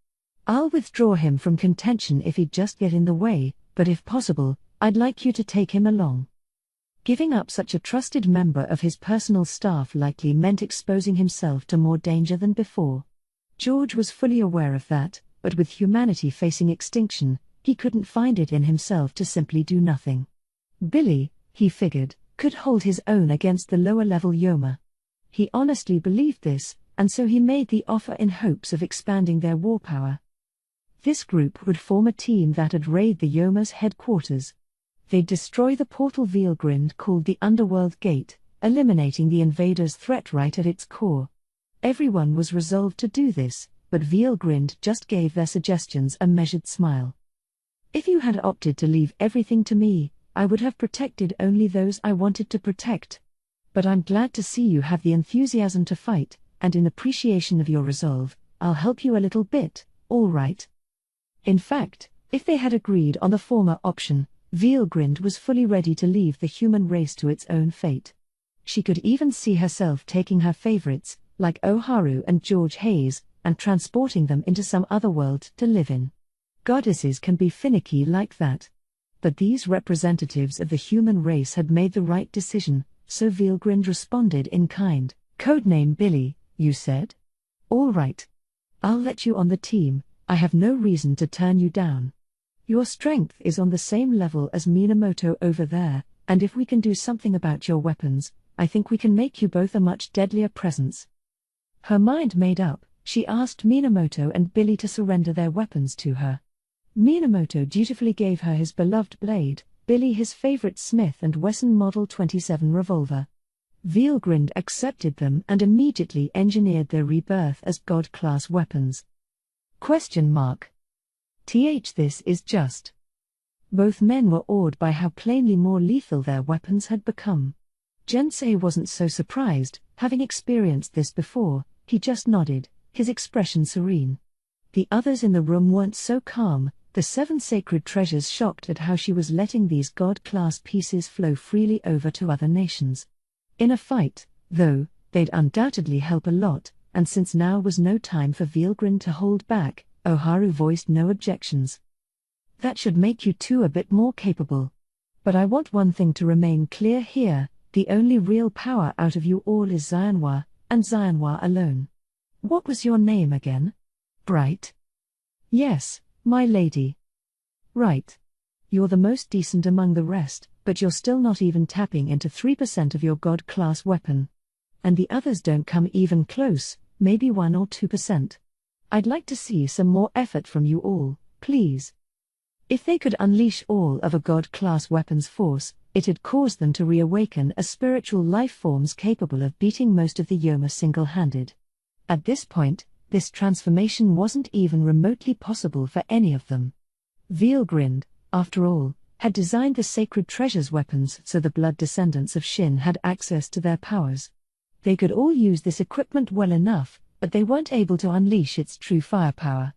I'll withdraw him from contention if he'd just get in the way, but if possible, I'd like you to take him along. Giving up such a trusted member of his personal staff likely meant exposing himself to more danger than before. George was fully aware of that, but with humanity facing extinction, he couldn't find it in himself to simply do nothing. Billy, he figured, could hold his own against the lower-level Yoma. He honestly believed this, and so he made the offer in hopes of expanding their war power. This group would form a team that'd raid the Yoma's headquarters. They'd destroy the portal Veilgrind called the Underworld Gate, eliminating the invaders' threat right at its core. Everyone was resolved to do this, but Veilgrind just gave their suggestions a measured smile. If you had opted to leave everything to me, I would have protected only those I wanted to protect. But I'm glad to see you have the enthusiasm to fight, and in appreciation of your resolve, I'll help you a little bit, all right? In fact, if they had agreed on the former option, Veilgrind was fully ready to leave the human race to its own fate. She could even see herself taking her favorites, like Oharu and George Hayes, and transporting them into some other world to live in. Goddesses can be finicky like that. But these representatives of the human race had made the right decision, so Veilgrind responded in kind. Codename Billy, you said? All right. I'll let you on the team, I have no reason to turn you down. Your strength is on the same level as Minamoto over there, and if we can do something about your weapons, I think we can make you both a much deadlier presence. Her mind made up, she asked Minamoto and Billy to surrender their weapons to her. Minamoto dutifully gave her his beloved blade, Billy his favorite Smith & Wesson Model 27 revolver. Veilgrind accepted them and immediately engineered their rebirth as God-class weapons. This is just. Both men were awed by how plainly more lethal their weapons had become. Jensei wasn't so surprised, having experienced this before, he just nodded, his expression serene. The others in the room weren't so calm, the 7 sacred treasures shocked at how she was letting these God-class pieces flow freely over to other nations. In a fight, though, they'd undoubtedly help a lot, and since now was no time for Veilgrind to hold back, Oharu voiced no objections. That should make you two a bit more capable. But I want one thing to remain clear here, the only real power out of you all is Xianhua, and Xianhua alone. What was your name again? Bright? Yes, my lady. Right. You're the most decent among the rest, but you're still not even tapping into 3% of your God-class weapon. And the others don't come even close, maybe 1 or 2%. I'd like to see some more effort from you all, please. If they could unleash all of a God-class weapons force, it'd cause them to reawaken as spiritual life forms capable of beating most of the Yoma single-handed. At this point, this transformation wasn't even remotely possible for any of them. Veilgrind, after all, had designed the sacred treasures weapons so the blood descendants of Shin had access to their powers. They could all use this equipment well enough, but they weren't able to unleash its true firepower.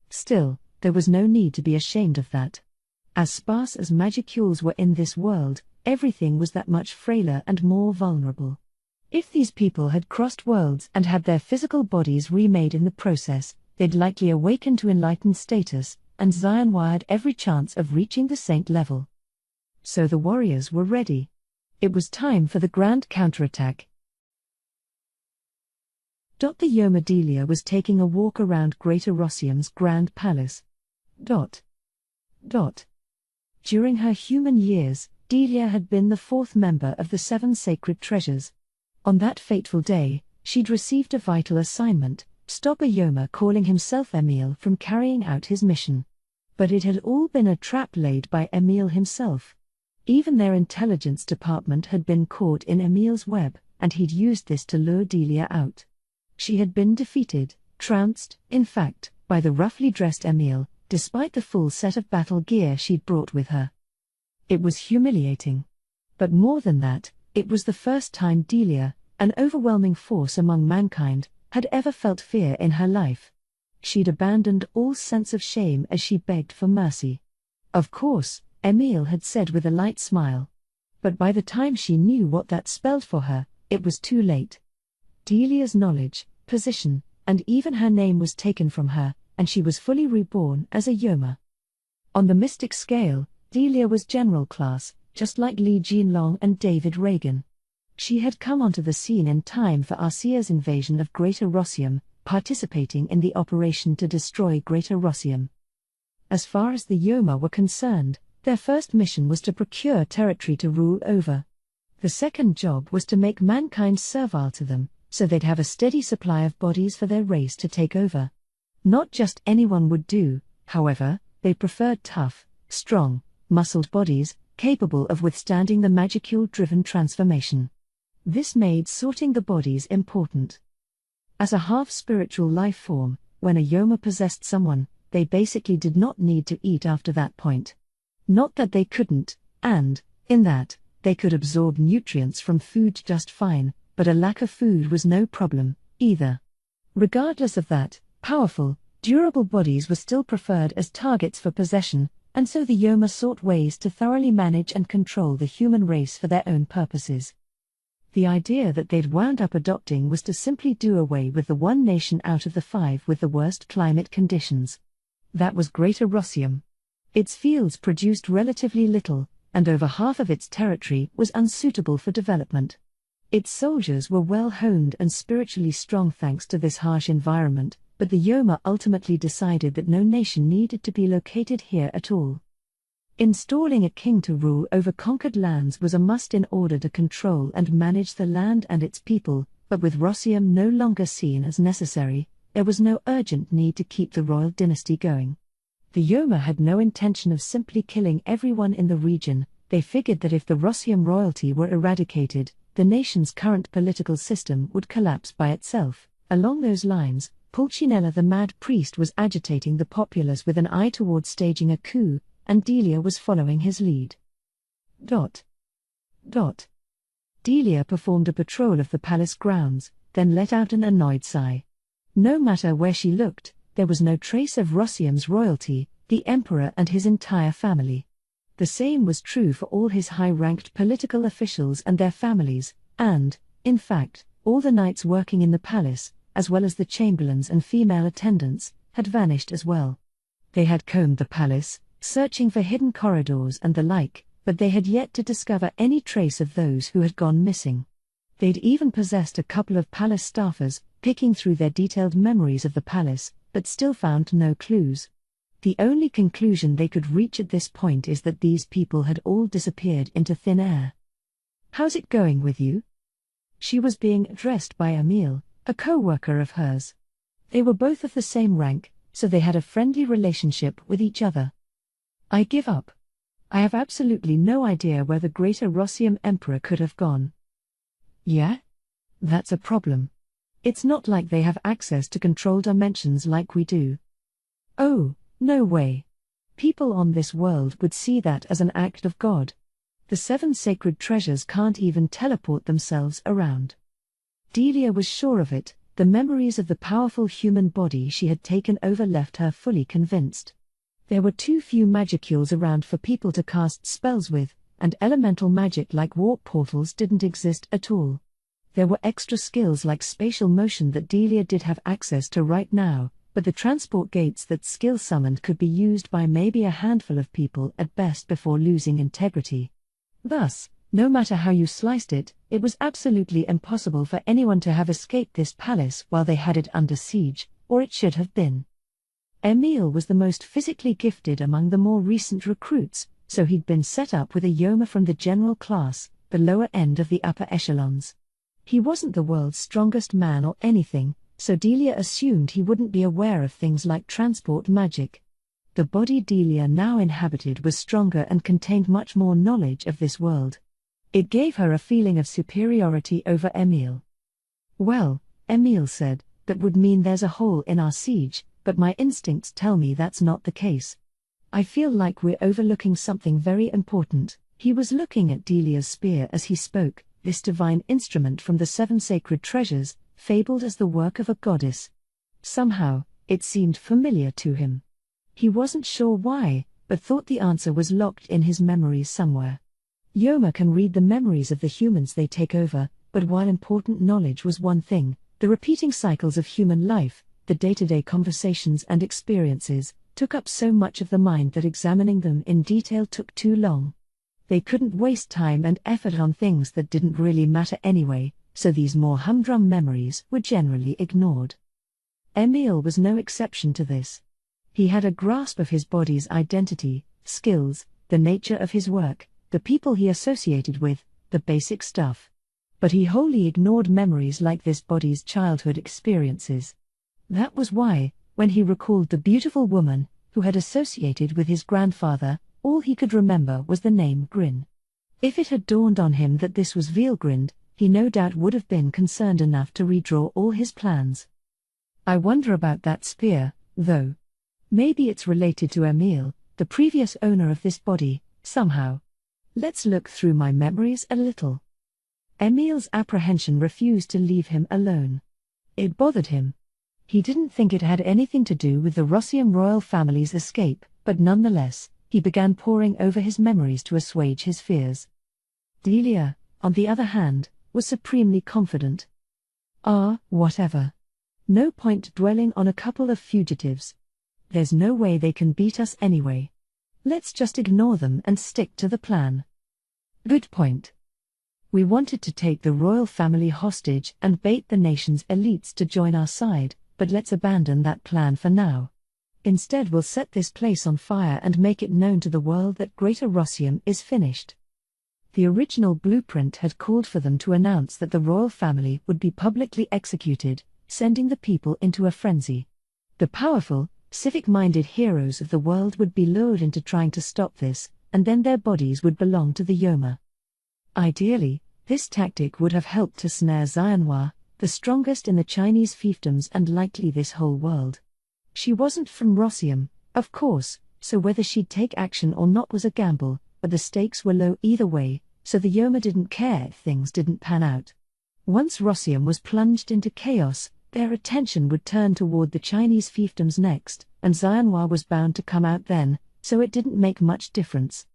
Still, there was no need to be ashamed of that. As sparse as magicules were in this world, everything was that much frailer and more vulnerable. If these people had crossed worlds and had their physical bodies remade in the process, they'd likely awaken to enlightened status, and Zion wired every chance of reaching the saint level. So the warriors were ready. It was time for the grand counterattack. The Yoma Delia was taking a walk around Greater Rossium's grand palace. During her human years, Delia had been the fourth member of the 7 sacred treasures. On that fateful day, she'd received a vital assignment: stop a Yoma calling himself Emil from carrying out his mission. But it had all been a trap laid by Emil himself. Even their intelligence department had been caught in Emil's web, and he'd used this to lure Delia out. She had been defeated, trounced, in fact, by the roughly dressed Emil, despite the full set of battle gear she'd brought with her. It was humiliating. But more than that, it was the first time Delia, an overwhelming force among mankind, had ever felt fear in her life. She'd abandoned all sense of shame as she begged for mercy. Of course, Emil had said with a light smile. But by the time she knew what that spelled for her, it was too late. Delia's knowledge, position, and even her name was taken from her, and she was fully reborn as a Yoma. On the mystic scale, Delia was general class, just like Li Jinlong and David Reagan. She had come onto the scene in time for Arcea's invasion of Greater Rossium, participating in the operation to destroy Greater Rossium. As far as the Yoma were concerned, their first mission was to procure territory to rule over. The second job was to make mankind servile to them, so they'd have a steady supply of bodies for their race to take over. Not just anyone would do, however; they preferred tough, strong, muscled bodies, capable of withstanding the magicule-driven transformation. This made sorting the bodies important. As a half-spiritual life form, when a Yoma possessed someone, they basically did not need to eat after that point. Not that they couldn't, and, in that, they could absorb nutrients from food just fine, but a lack of food was no problem, either. Regardless of that, powerful, durable bodies were still preferred as targets for possession, and so the Yoma sought ways to thoroughly manage and control the human race for their own purposes. The idea that they'd wound up adopting was to simply do away with the one nation out of the 5 with the worst climate conditions. That was Greater Rossium. Its fields produced relatively little, and over half of its territory was unsuitable for development. Its soldiers were well honed and spiritually strong thanks to this harsh environment, but the Yoma ultimately decided that no nation needed to be located here at all. Installing a king to rule over conquered lands was a must in order to control and manage the land and its people, but with Rossium no longer seen as necessary, there was no urgent need to keep the royal dynasty going. The Yoma had no intention of simply killing everyone in the region. They figured that if the Rossium royalty were eradicated, the nation's current political system would collapse by itself. Along those lines, Pulcinella the Mad Priest was agitating the populace with an eye towards staging a coup, and Delia was following his lead. Delia performed a patrol of the palace grounds, then let out an annoyed sigh. No matter where she looked, there was no trace of Rossium's royalty, the emperor and his entire family. The same was true for all his high-ranked political officials and their families, and, in fact, all the knights working in the palace, as well as the chamberlains and female attendants, had vanished as well. They had combed the palace, searching for hidden corridors and the like, but they had yet to discover any trace of those who had gone missing. They'd even possessed a couple of palace staffers, picking through their detailed memories of the palace, but still found no clues. The only conclusion they could reach at this point is that these people had all disappeared into thin air. "How's it going with you?" She was being addressed by Emil, a co-worker of hers. They were both of the same rank, so they had a friendly relationship with each other. "I give up. I have absolutely no idea where the Greater Rossium Emperor could have gone." "Yeah? That's a problem. It's not like they have access to control dimensions like we do." "Oh, no way. People on this world would see that as an act of God. The 7 sacred treasures can't even teleport themselves around." Delia was sure of it. The memories of the powerful human body she had taken over left her fully convinced. There were too few magicules around for people to cast spells with, and elemental magic like warp portals didn't exist at all. There were extra skills like spatial motion that Delia did have access to right now, but the transport gates that skill summoned could be used by maybe a handful of people at best before losing integrity. Thus, no matter how you sliced it, it was absolutely impossible for anyone to have escaped this palace while they had it under siege, or it should have been. Emil was the most physically gifted among the more recent recruits, so he'd been set up with a Yoma from the general class, the lower end of the upper echelons. He wasn't the world's strongest man or anything, so Delia assumed he wouldn't be aware of things like transport magic. The body Delia now inhabited was stronger and contained much more knowledge of this world. It gave her a feeling of superiority over Emil. "Well," Emil said, "that would mean there's a hole in our siege, but my instincts tell me that's not the case. I feel like we're overlooking something very important." He was looking at Delia's spear as he spoke, this divine instrument from the 7 sacred treasures, fabled as the work of a goddess. Somehow, it seemed familiar to him. He wasn't sure why, but thought the answer was locked in his memories somewhere. Yoma can read the memories of the humans they take over, but while important knowledge was one thing, the repeating cycles of human life, the day-to-day conversations and experiences, took up so much of the mind that examining them in detail took too long. They couldn't waste time and effort on things that didn't really matter anyway, so these more humdrum memories were generally ignored. Emil was no exception to this. He had a grasp of his body's identity, skills, the nature of his work, the people he associated with, the basic stuff. But he wholly ignored memories like this body's childhood experiences. That was why, when he recalled the beautiful woman, who had associated with his grandfather, all he could remember was the name Grin. If it had dawned on him that this was Veilgrind, he no doubt would have been concerned enough to redraw all his plans. I wonder about that spear, though. Maybe it's related to Emil, the previous owner of this body, somehow. Let's look through my memories a little. Emil's apprehension refused to leave him alone. It bothered him. He didn't think it had anything to do with the Rossium royal family's escape, but nonetheless, he began poring over his memories to assuage his fears. Delia, on the other hand, was supremely confident. Whatever. No point dwelling on a couple of fugitives. There's no way they can beat us anyway. Let's just ignore them and stick to the plan. Good point. We wanted to take the royal family hostage and bait the nation's elites to join our side, but let's abandon that plan for now. Instead we'll set this place on fire and make it known to the world that Greater Rossium is finished. The original blueprint had called for them to announce that the royal family would be publicly executed, sending the people into a frenzy. The powerful, civic-minded heroes of the world would be lured into trying to stop this, and then their bodies would belong to the Yoma. Ideally, this tactic would have helped to snare Xianhua, the strongest in the Chinese fiefdoms and likely this whole world. She wasn't from Rossium, of course, so whether she'd take action or not was a gamble, but the stakes were low either way, so the Yoma didn't care if things didn't pan out. Once Rossium was plunged into chaos, their attention would turn toward the Chinese fiefdoms next, and Xianhua was bound to come out then, so it didn't make much difference.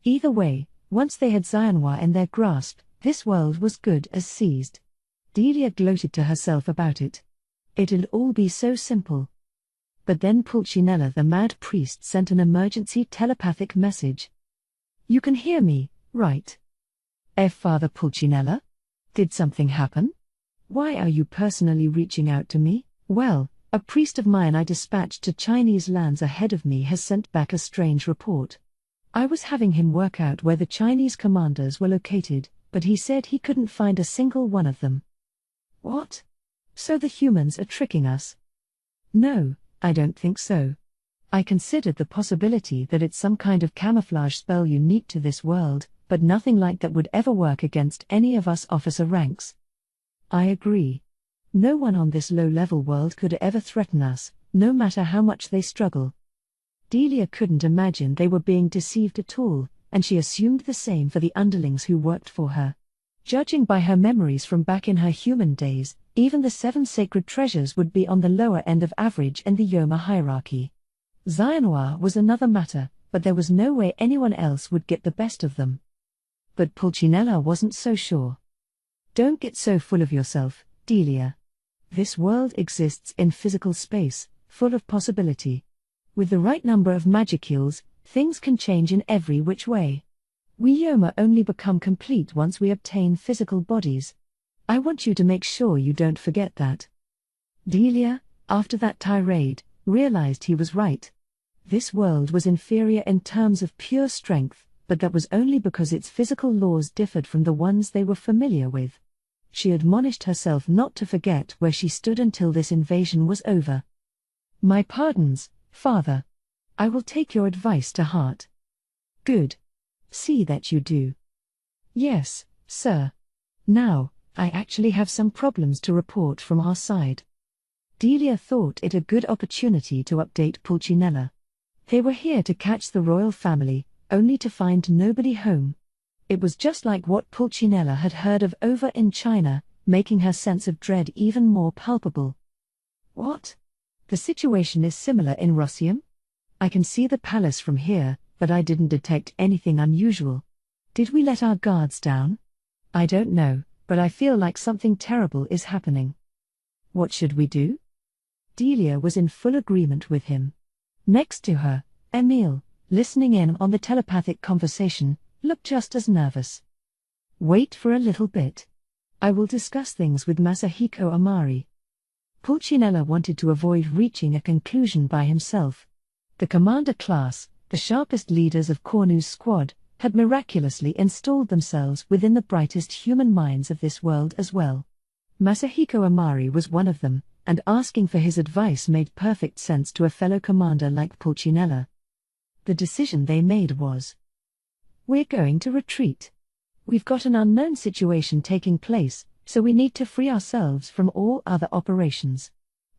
Either way, once they had Xianhua in their grasp, this world was good as seized. Delia gloated to herself about it. It'd all be so simple. But then Pulcinella the mad priest sent an emergency telepathic message. "You can hear me, right? Father Pulcinella? Did something happen? Why are you personally reaching out to me?" "Well, a priest of mine I dispatched to Chinese lands ahead of me has sent back a strange report. I was having him work out where the Chinese commanders were located, but he said he couldn't find a single one of them." "What? So the humans are tricking us?" "No, I don't think so. I considered the possibility that it's some kind of camouflage spell unique to this world, but nothing like that would ever work against any of us officer ranks." "I agree. No one on this low-level world could ever threaten us, no matter how much they struggle." Delia couldn't imagine they were being deceived at all, and she assumed the same for the underlings who worked for her. Judging by her memories from back in her human days, even the 7 sacred treasures would be on the lower end of average in the Yoma hierarchy. Xianhua was another matter, but there was no way anyone else would get the best of them. But Pulcinella wasn't so sure. Don't get so full of yourself, Delia. This world exists in physical space, full of possibility. With the right number of magicules, things can change in every which way. We Yoma only become complete once we obtain physical bodies. I want you to make sure you don't forget that. Delia, after that tirade, realized he was right. This world was inferior in terms of pure strength, but that was only because its physical laws differed from the ones they were familiar with. She admonished herself not to forget where she stood until this invasion was over. My pardons, Father. I will take your advice to heart. Good. See that you do. Yes, sir. Now, I actually have some problems to report from our side. Delia thought it a good opportunity to update Pulcinella. They were here to catch the royal family, only to find nobody home. It was just like what Pulcinella had heard of over in China, making her sense of dread even more palpable. What? The situation is similar in Rossium? I can see the palace from here, but I didn't detect anything unusual. Did we let our guards down? I don't know, but I feel like something terrible is happening. What should we do? Delia was in full agreement with him. Next to her, Emile, listening in on the telepathic conversation, looked just as nervous. Wait for a little bit. I will discuss things with Masahiko Amari. Pulcinella wanted to avoid reaching a conclusion by himself. The commander class, the sharpest leaders of Cornu's squad, had miraculously installed themselves within the brightest human minds of this world as well. Masahiko Amari was one of them, and asking for his advice made perfect sense to a fellow commander like Pulcinella. The decision they made was, we're going to retreat. We've got an unknown situation taking place, so we need to free ourselves from all other operations.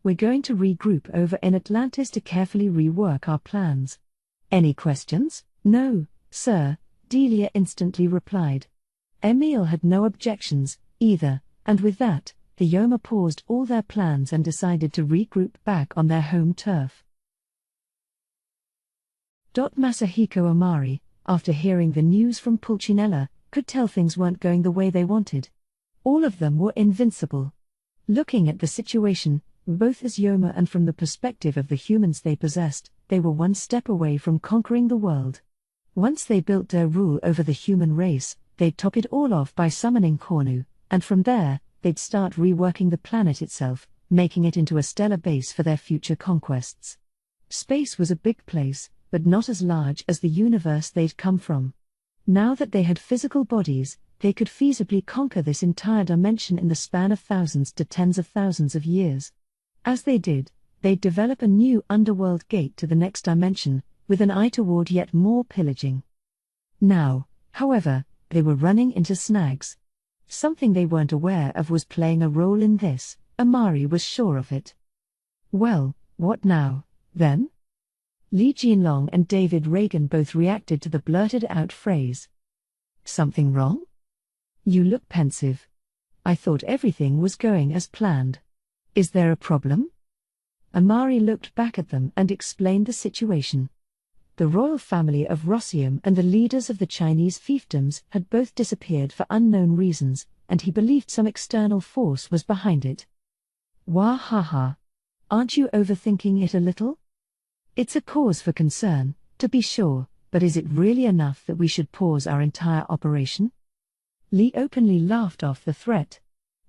We're going to regroup over in Atlantis to carefully rework our plans. Any questions? No, sir, Delia instantly replied. Emile had no objections, either, and with that, the Yoma paused all their plans and decided to regroup back on their home turf. Masahiko Amari, after hearing the news from Pulcinella, could tell things weren't going the way they wanted. All of them were invincible. Looking at the situation, both as Yoma and from the perspective of the humans they possessed, they were one step away from conquering the world. Once they built their rule over the human race, they'd top it all off by summoning Cornu, and from there, they'd start reworking the planet itself, making it into a stellar base for their future conquests. Space was a big place, but not as large as the universe they'd come from. Now that they had physical bodies, they could feasibly conquer this entire dimension in the span of thousands to tens of thousands of years. As they did, they'd develop a new underworld gate to the next dimension, with an eye toward yet more pillaging. Now, however, they were running into snags. Something they weren't aware of was playing a role in this. Amari was sure of it. Well, what now, then? Li Jinlong and David Reagan both reacted to the blurted-out phrase. Something wrong? You look pensive. I thought everything was going as planned. Is there a problem? Amari looked back at them and explained the situation. The royal family of Rossium and the leaders of the Chinese fiefdoms had both disappeared for unknown reasons, and he believed some external force was behind it. Wah ha ha. Aren't you overthinking it a little? It's a cause for concern, to be sure, but is it really enough that we should pause our entire operation? Li openly laughed off the threat.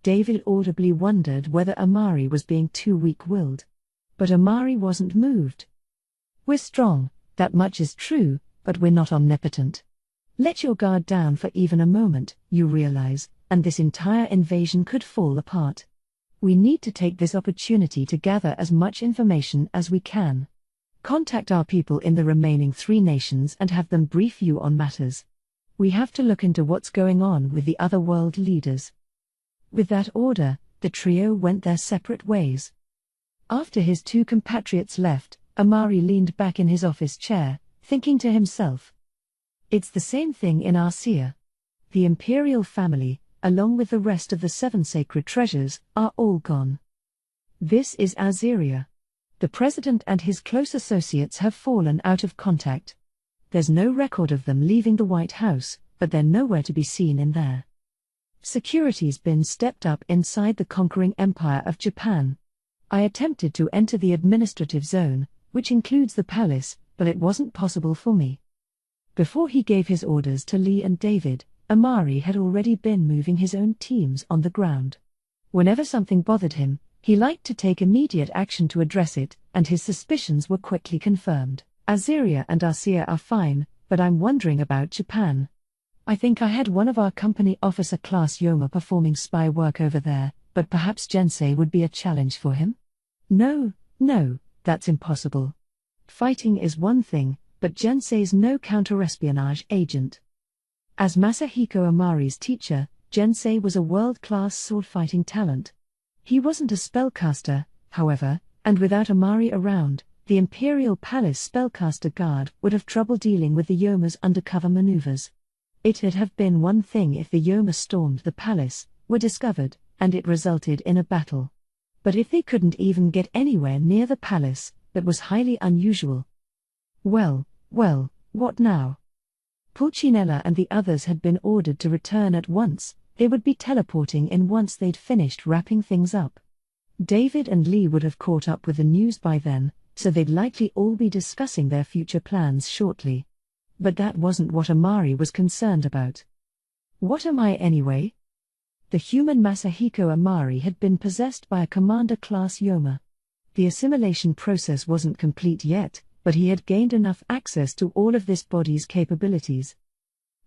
David audibly wondered whether Amari was being too weak-willed. But Amari wasn't moved. We're strong, that much is true, but we're not omnipotent. Let your guard down for even a moment, you realize, and this entire invasion could fall apart. We need to take this opportunity to gather as much information as we can. Contact our people in the remaining 3 nations and have them brief you on matters. We have to look into what's going on with the other world leaders. With that order, the trio went their separate ways. After his 2 compatriots left, Amari leaned back in his office chair, thinking to himself. It's the same thing in Arcia. The imperial family, along with the rest of the 7 sacred treasures, are all gone. This is Aziria. The president and his close associates have fallen out of contact. There's no record of them leaving the White House, but they're nowhere to be seen in there. Security's been stepped up inside the conquering empire of Japan. I attempted to enter the administrative zone, which includes the palace, but it wasn't possible for me. Before he gave his orders to Lee and David, Amari had already been moving his own teams on the ground. Whenever something bothered him, he liked to take immediate action to address it, and his suspicions were quickly confirmed. Aziria and Arcia are fine, but I'm wondering about Japan. I think I had one of our company officer class Yoma performing spy work over there, but perhaps Jensei would be a challenge for him? No, that's impossible. Fighting is one thing, but Jensei's no counter-espionage agent. As Masahiko Amari's teacher, Jensei was a world-class sword-fighting talent. He wasn't a spellcaster, however, and without Amari around, the Imperial Palace spellcaster guard would have trouble dealing with the Yoma's undercover maneuvers. It'd have been one thing if the Yoma stormed the palace, were discovered, and it resulted in a battle. But if they couldn't even get anywhere near the palace, that was highly unusual. Well, what now? Pulcinella and the others had been ordered to return at once. They would be teleporting in once they'd finished wrapping things up. David and Lee would have caught up with the news by then, so they'd likely all be discussing their future plans shortly. But that wasn't what Amari was concerned about. What am I anyway? The human Masahiko Amari had been possessed by a commander-class Yoma. The assimilation process wasn't complete yet, but he had gained enough access to all of this body's capabilities.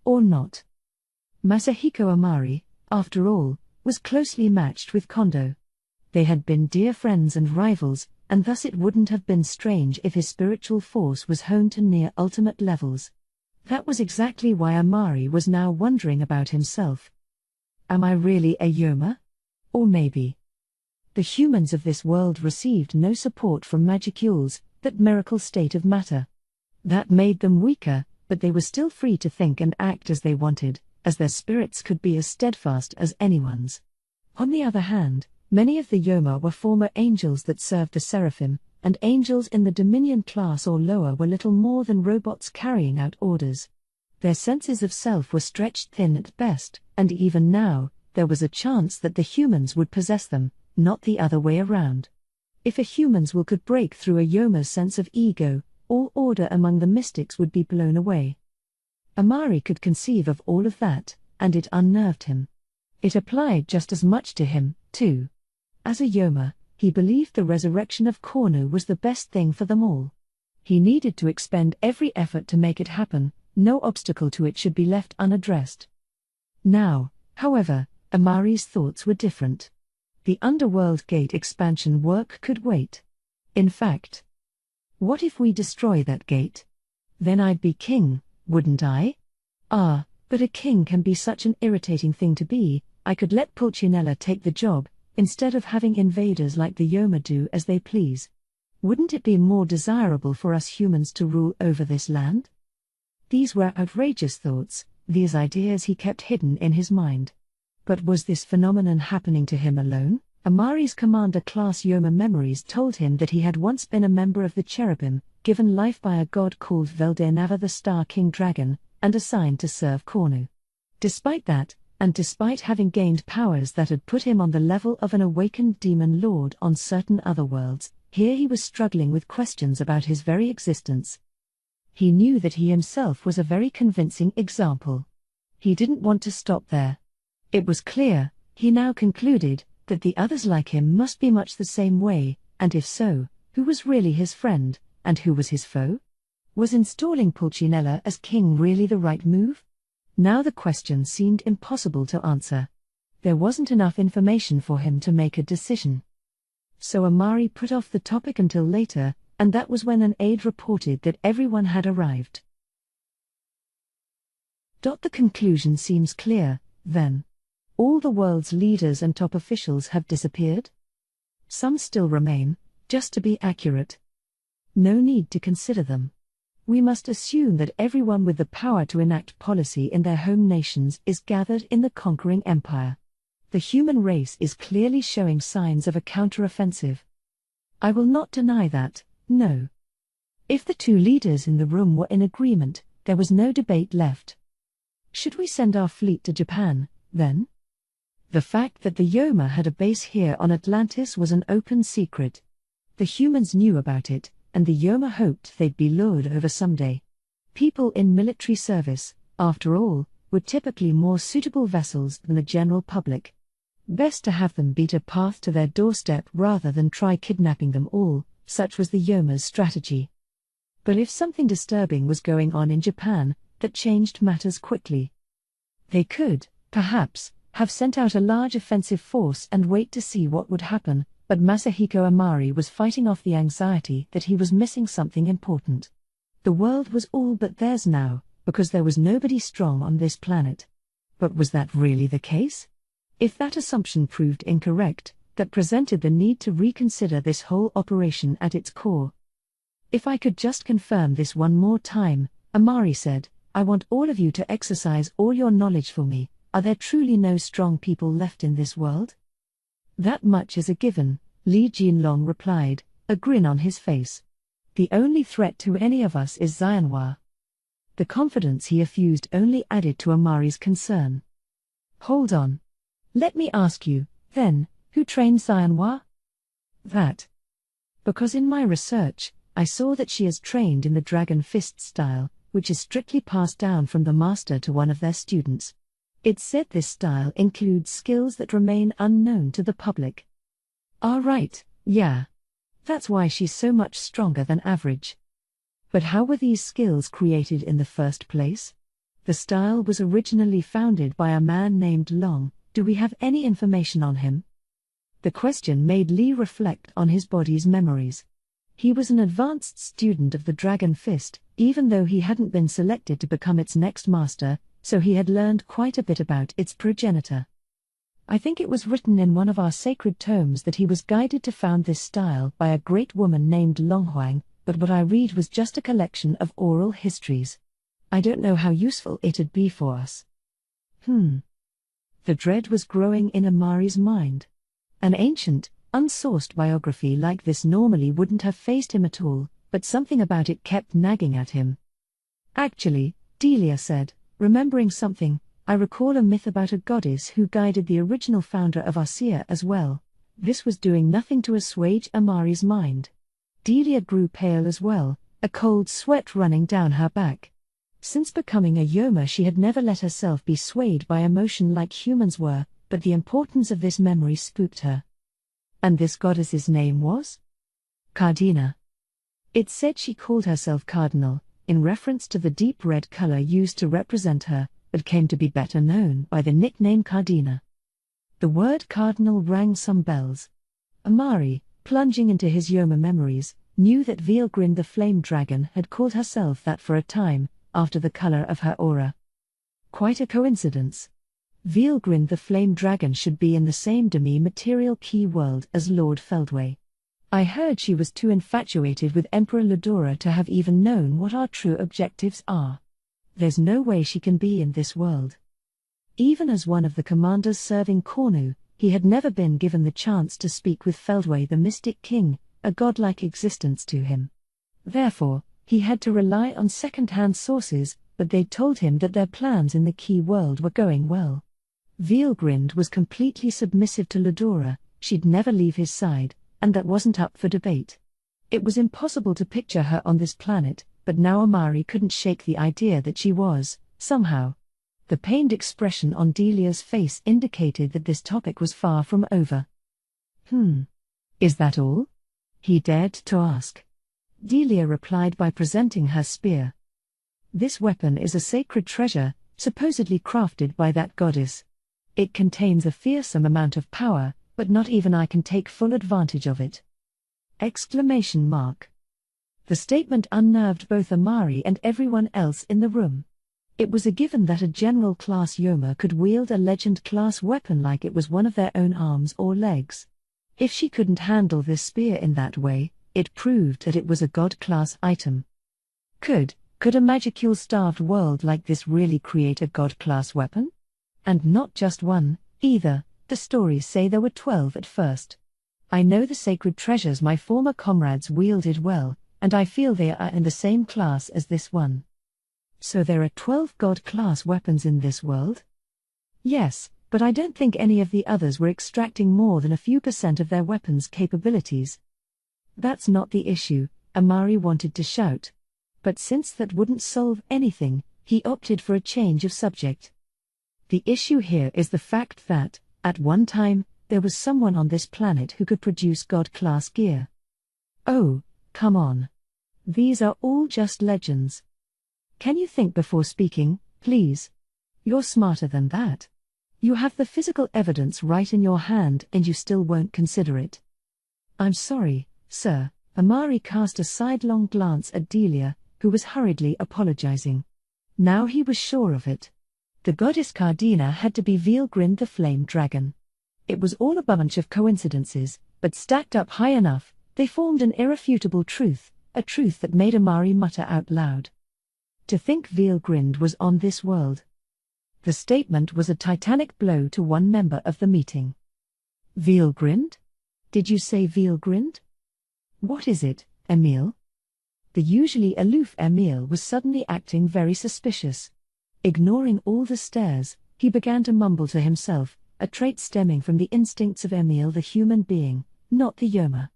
Or not. Masahiko Amari, after all, was closely matched with Kondo. They had been dear friends and rivals, and thus it wouldn't have been strange if his spiritual force was honed to near ultimate levels. That was exactly why Amari was now wondering about himself. Am I really a Yoma? Or maybe the humans of this world received no support from magicules, that miracle state of matter. That made them weaker, but they were still free to think and act as they wanted, as their spirits could be as steadfast as anyone's. On the other hand, many of the Yoma were former angels that served the Seraphim, and angels in the Dominion class or lower were little more than robots carrying out orders. Their senses of self were stretched thin at best, and even now, there was a chance that the humans would possess them, not the other way around. If a human's will could break through a Yoma's sense of ego, all order among the mystics would be blown away. Amari could conceive of all of that, and it unnerved him. It applied just as much to him, too. As a Yoma, he believed the resurrection of Kornu was the best thing for them all. He needed to expend every effort to make it happen, no obstacle to it should be left unaddressed. Now, however, Amari's thoughts were different. The Underworld Gate expansion work could wait. In fact, what if we destroy that gate? Then I'd be king, wouldn't I? But a king can be such an irritating thing to be. I could let Pulcinella take the job, instead of having invaders like the Yoma do as they please. Wouldn't it be more desirable for us humans to rule over this land? These were outrageous thoughts, these ideas he kept hidden in his mind. But was this phenomenon happening to him alone? Amari's commander-class Yoma memories told him that he had once been a member of the Cherubim, given life by a god called Veldenava the Star King Dragon, and assigned to serve Kornu. Despite that, and despite having gained powers that had put him on the level of an awakened demon lord on certain other worlds, here he was struggling with questions about his very existence. He knew that he himself was a very convincing example. He didn't want to stop there. It was clear, he now concluded, that the others like him must be much the same way, and if so, who was really his friend, and who was his foe? Was installing Pulcinella as king really the right move? Now the question seemed impossible to answer. There wasn't enough information for him to make a decision. So Amari put off the topic until later, and that was when an aide reported that everyone had arrived. The conclusion seems clear, then. All the world's leaders and top officials have disappeared? Some still remain, just to be accurate. No need to consider them. We must assume that everyone with the power to enact policy in their home nations is gathered in the conquering empire. The human race is clearly showing signs of a counteroffensive. I will not deny that, no. If the two leaders in the room were in agreement, there was no debate left. Should we send our fleet to Japan, then? The fact that the Yoma had a base here on Atlantis was an open secret. The humans knew about it, and the Yoma hoped they'd be lured over someday. People in military service, after all, were typically more suitable vessels than the general public. Best to have them beat a path to their doorstep rather than try kidnapping them all, such was the Yoma's strategy. But if something disturbing was going on in Japan, that changed matters quickly. They could, perhaps, have sent out a large offensive force and wait to see what would happen, but Masahiko Amari was fighting off the anxiety that he was missing something important. The world was all but theirs now, because there was nobody strong on this planet. But was that really the case? If that assumption proved incorrect, that presented the need to reconsider this whole operation at its core. If I could just confirm this one more time, Amari said, I want all of you to exercise all your knowledge for me. Are there truly no strong people left in this world? That much is a given, Li Jinlong replied, a grin on his face. The only threat to any of us is Xianhua. The confidence he effused only added to Amari's concern. Hold on. Let me ask you, then, who trained Xianhua? That. Because in my research, I saw that she is trained in the Dragon Fist style, which is strictly passed down from the master to one of their students. It said this style includes skills that remain unknown to the public. Ah, right, yeah. That's why she's so much stronger than average. But how were these skills created in the first place? The style was originally founded by a man named Long. Do we have any information on him? The question made Li reflect on his body's memories. He was an advanced student of the Dragon Fist, even though he hadn't been selected to become its next master, so he had learned quite a bit about its progenitor. I think it was written in one of our sacred tomes that he was guided to found this style by a great woman named Longhuang, but what I read was just a collection of oral histories. I don't know how useful it'd be for us. The dread was growing in Amari's mind. An ancient, unsourced biography like this normally wouldn't have fazed him at all, but something about it kept nagging at him. Actually, Delia said, remembering something, I recall a myth about a goddess who guided the original founder of Arcia as well. This was doing nothing to assuage Amari's mind. Delia grew pale as well, a cold sweat running down her back. Since becoming a Yoma, she had never let herself be swayed by emotion like humans were, but the importance of this memory spooked her. And this goddess's name was? Cardina. It said she called herself Cardinal, in reference to the deep red color used to represent her, but came to be better known by the nickname Cardina. The word cardinal rang some bells. Amari, plunging into his Yoma memories, knew that Veilgrind the Flame Dragon had called herself that for a time, after the color of her aura. Quite a coincidence. Veilgrind the Flame Dragon should be in the same demi-material key world as Lord Feldway. I heard she was too infatuated with Emperor Ludora to have even known what our true objectives are. There's no way she can be in this world. Even as one of the commanders serving Cornu, he had never been given the chance to speak with Feldway the Mystic King, a godlike existence to him. Therefore, he had to rely on second-hand sources, but they'd told him that their plans in the key world were going well. Veilgrind was completely submissive to Ludora, she'd never leave his side, and that wasn't up for debate. It was impossible to picture her on this planet, but now Amari couldn't shake the idea that she was, somehow. The pained expression on Delia's face indicated that this topic was far from over. Is that all? He dared to ask. Delia replied by presenting her spear. This weapon is a sacred treasure, supposedly crafted by that goddess. It contains a fearsome amount of power, but not even I can take full advantage of it. Exclamation mark. The statement unnerved both Amari and everyone else in the room. It was a given that a general-class Yoma could wield a legend-class weapon like it was one of their own arms or legs. If she couldn't handle this spear in that way, it proved that it was a god-class item. Could a magicule-starved world like this really create a god-class weapon? And not just one, either. The stories say there were 12 at first. I know the sacred treasures my former comrades wielded well, and I feel they are in the same class as this one. So there are 12 god-class weapons in this world? Yes, but I don't think any of the others were extracting more than a few % of their weapons' capabilities. That's not the issue, Amari wanted to shout. But since that wouldn't solve anything, he opted for a change of subject. The issue here is the fact that, at one time, there was someone on this planet who could produce God-class gear. Oh, come on. These are all just legends. Can you think before speaking, please? You're smarter than that. You have the physical evidence right in your hand and you still won't consider it. I'm sorry, sir. Amari cast a sidelong glance at Delia, who was hurriedly apologizing. Now he was sure of it. The goddess Cardina had to be Veilgrind the Flame Dragon. It was all a bunch of coincidences, but stacked up high enough, they formed an irrefutable truth, a truth that made Amari mutter out loud. To think Veilgrind was on this world. The statement was a titanic blow to one member of the meeting. Veilgrind? Did you say Veilgrind? What is it, Emil? The usually aloof Emil was suddenly acting very suspicious. Ignoring all the stares, he began to mumble to himself, a trait stemming from the instincts of Emil the human being, not the Yoma.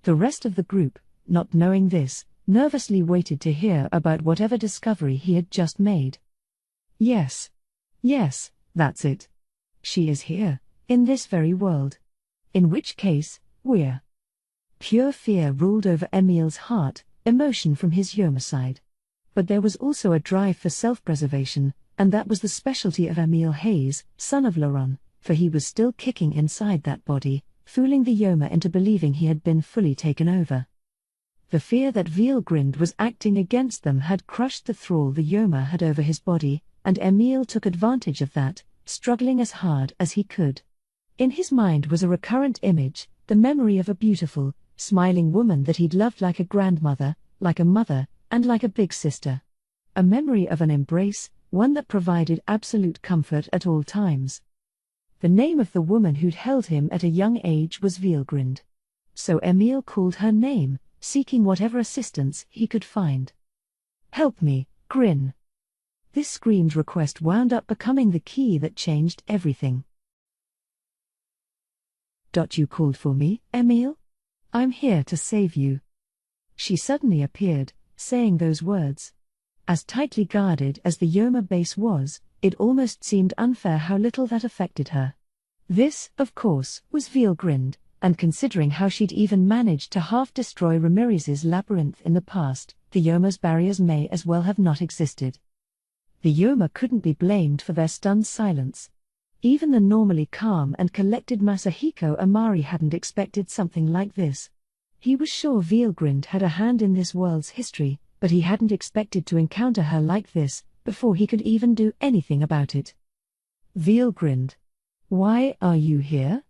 The rest of the group, not knowing this, nervously waited to hear about whatever discovery he had just made. Yes, that's it. She is here, in this very world. In which case, we're... Pure fear ruled over Emil's heart, emotion from his Yoma side. But there was also a drive for self-preservation, and that was the specialty of Emil Hayes, son of Laron, for he was still kicking inside that body, fooling the Yoma into believing he had been fully taken over. The fear that Veilgrind was acting against them had crushed the thrall the Yoma had over his body, and Emil took advantage of that, struggling as hard as he could. In his mind was a recurrent image, the memory of a beautiful, smiling woman that he'd loved like a grandmother, like a mother, and like a big sister. A memory of an embrace, one that provided absolute comfort at all times. The name of the woman who'd held him at a young age was Veilgrind. So Emil called her name, seeking whatever assistance he could find. Help me, Grin. This screamed request wound up becoming the key that changed everything. You called for me, Emil? I'm here to save you. She suddenly appeared, saying those words. As tightly guarded as the Yoma base was, it almost seemed unfair how little that affected her. This, of course, was Veilgrind, and considering how she'd even managed to half-destroy Ramirez's labyrinth in the past, the Yoma's barriers may as well have not existed. The Yoma couldn't be blamed for their stunned silence. Even the normally calm and collected Masahiko Amari hadn't expected something like this. He was sure Veilgrind had a hand in this world's history, but he hadn't expected to encounter her like this, before he could even do anything about it. Veilgrind. Why are you here?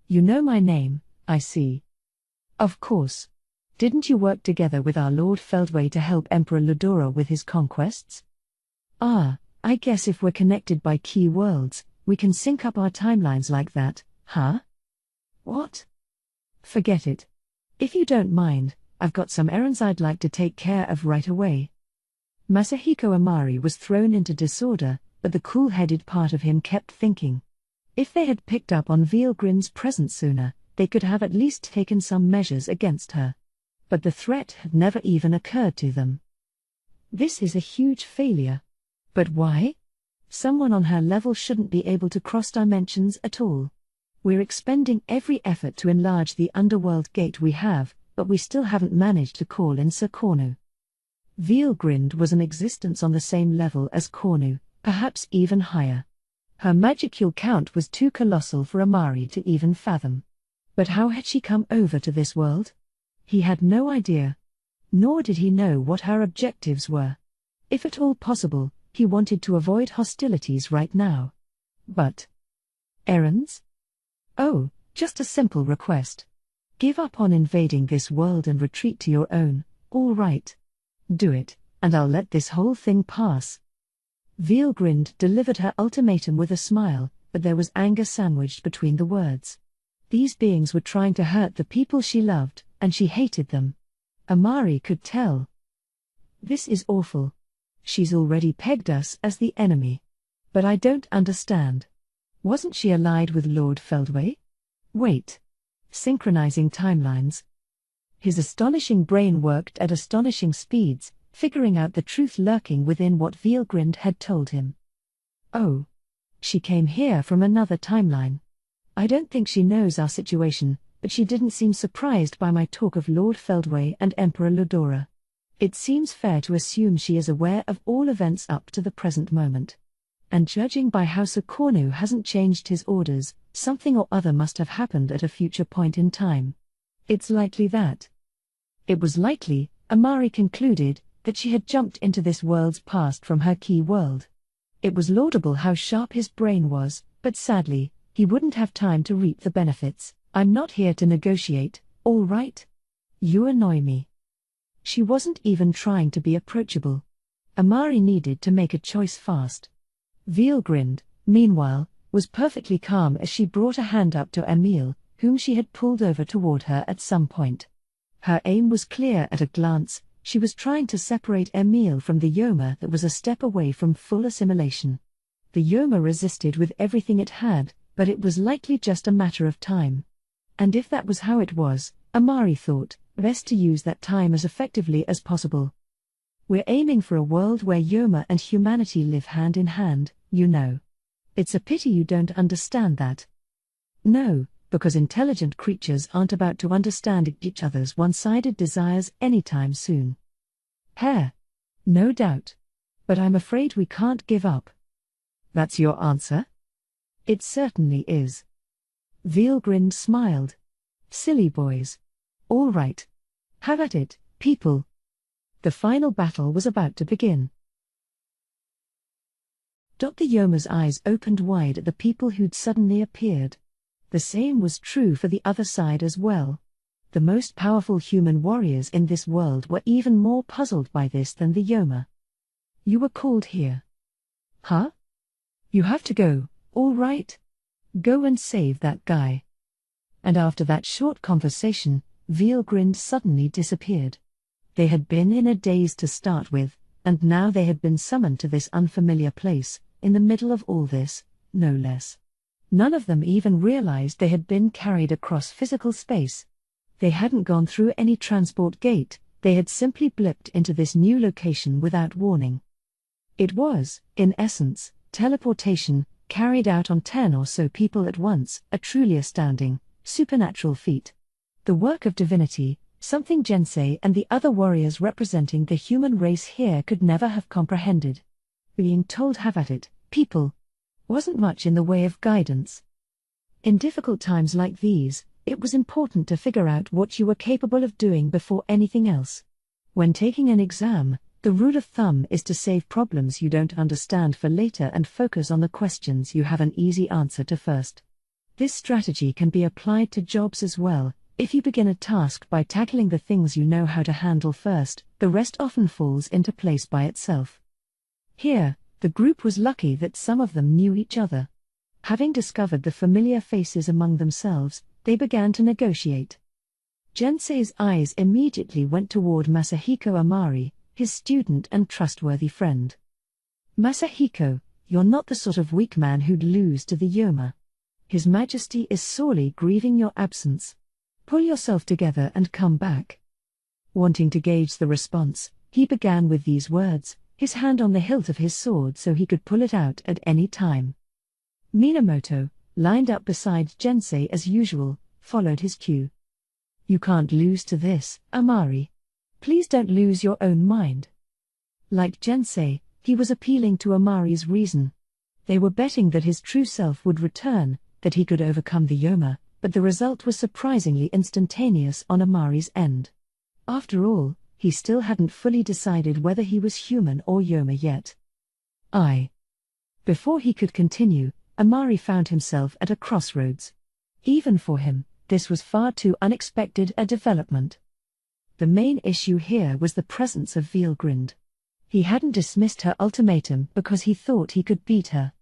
You know my name, I see. Of course. Didn't you work together with our Lord Feldway to help Emperor Ludora with his conquests? I guess if we're connected by key worlds, we can sync up our timelines like that, huh? What? Forget it. If you don't mind, I've got some errands I'd like to take care of right away. Masahiko Amari was thrown into disorder, but the cool-headed part of him kept thinking. If they had picked up on Veilgrind's presence sooner, they could have at least taken some measures against her. But the threat had never even occurred to them. This is a huge failure. But why? Someone on her level shouldn't be able to cross dimensions at all. We're expending every effort to enlarge the underworld gate we have, but we still haven't managed to call in Sir Cornu. Veilgrind was an existence on the same level as Cornu, perhaps even higher. Her magicule count was too colossal for Amari to even fathom. But how had she come over to this world? He had no idea. Nor did he know what her objectives were. If at all possible, he wanted to avoid hostilities right now. But errands? Oh, just a simple request. Give up on invading this world and retreat to your own, all right. Do it, and I'll let this whole thing pass. Veilgrind delivered her ultimatum with a smile, but there was anger sandwiched between the words. These beings were trying to hurt the people she loved, and she hated them. Amari could tell. This is awful. She's already pegged us as the enemy. But I don't understand. Wasn't she allied with Lord Feldway? Wait. Synchronizing timelines. His astonishing brain worked at astonishing speeds, figuring out the truth lurking within what Veelgrind had told him. Oh. She came here from another timeline. I don't think she knows our situation, but she didn't seem surprised by my talk of Lord Feldway and Emperor Ludora. It seems fair to assume she is aware of all events up to the present moment. And judging by how Sukornu hasn't changed his orders, something or other must have happened at a future point in time. It's likely that. It was likely, Amari concluded, that she had jumped into this world's past from her key world. It was laudable how sharp his brain was, but sadly, he wouldn't have time to reap the benefits. I'm not here to negotiate, all right? You annoy me. She wasn't even trying to be approachable. Amari needed to make a choice fast. Veelgrind, meanwhile, was perfectly calm as she brought a hand up to Emil, whom she had pulled over toward her at some point. Her aim was clear at a glance. She was trying to separate Emil from the Yoma that was a step away from full assimilation. The Yoma resisted with everything it had, but it was likely just a matter of time. And if that was how it was, Amari thought, best to use that time as effectively as possible. We're aiming for a world where Yoma and humanity live hand in hand, you know. It's a pity you don't understand that. No, because intelligent creatures aren't about to understand each other's one-sided desires anytime soon. No doubt. But I'm afraid we can't give up. That's your answer? It certainly is. Veelgrind smiled. Silly boys. All right. Have at it, people. The final battle was about to begin. The Yoma's eyes opened wide at the people who'd suddenly appeared. The same was true for the other side as well. The most powerful human warriors in this world were even more puzzled by this than the Yoma. You were called here. Huh? You have to go, all right? Go and save that guy. And after that short conversation, Veelgrind suddenly disappeared. They had been in a daze to start with, and now they had been summoned to this unfamiliar place, in the middle of all this, no less. None of them even realized they had been carried across physical space. They hadn't gone through any transport gate, they had simply blipped into this new location without warning. It was, in essence, teleportation, carried out on 10 or so people at once, a truly astounding, supernatural feat. The work of divinity, something Jensei and the other warriors representing the human race here could never have comprehended. Being told have at it, people, wasn't much in the way of guidance. In difficult times like these, it was important to figure out what you were capable of doing before anything else. When taking an exam, the rule of thumb is to save problems you don't understand for later and focus on the questions you have an easy answer to first. This strategy can be applied to jobs as well. If you begin a task by tackling the things you know how to handle first, the rest often falls into place by itself. Here, the group was lucky that some of them knew each other. Having discovered the familiar faces among themselves, they began to negotiate. Jensei's eyes immediately went toward Masahiko Amari, his student and trustworthy friend. Masahiko, you're not the sort of weak man who'd lose to the Yoma. His Majesty is sorely grieving your absence. Pull yourself together and come back. Wanting to gauge the response, he began with these words, his hand on the hilt of his sword so he could pull it out at any time. Minamoto, lined up beside Jensei as usual, followed his cue. You can't lose to this, Amari. Please don't lose your own mind. Like Jensei, he was appealing to Amari's reason. They were betting that his true self would return, that he could overcome the Yoma, but the result was surprisingly instantaneous on Amari's end. After all, he still hadn't fully decided whether he was human or Yoma yet. Before he could continue, Amari found himself at a crossroads. Even for him, this was far too unexpected a development. The main issue here was the presence of Veelgrind. He hadn't dismissed her ultimatum because he thought he could beat her.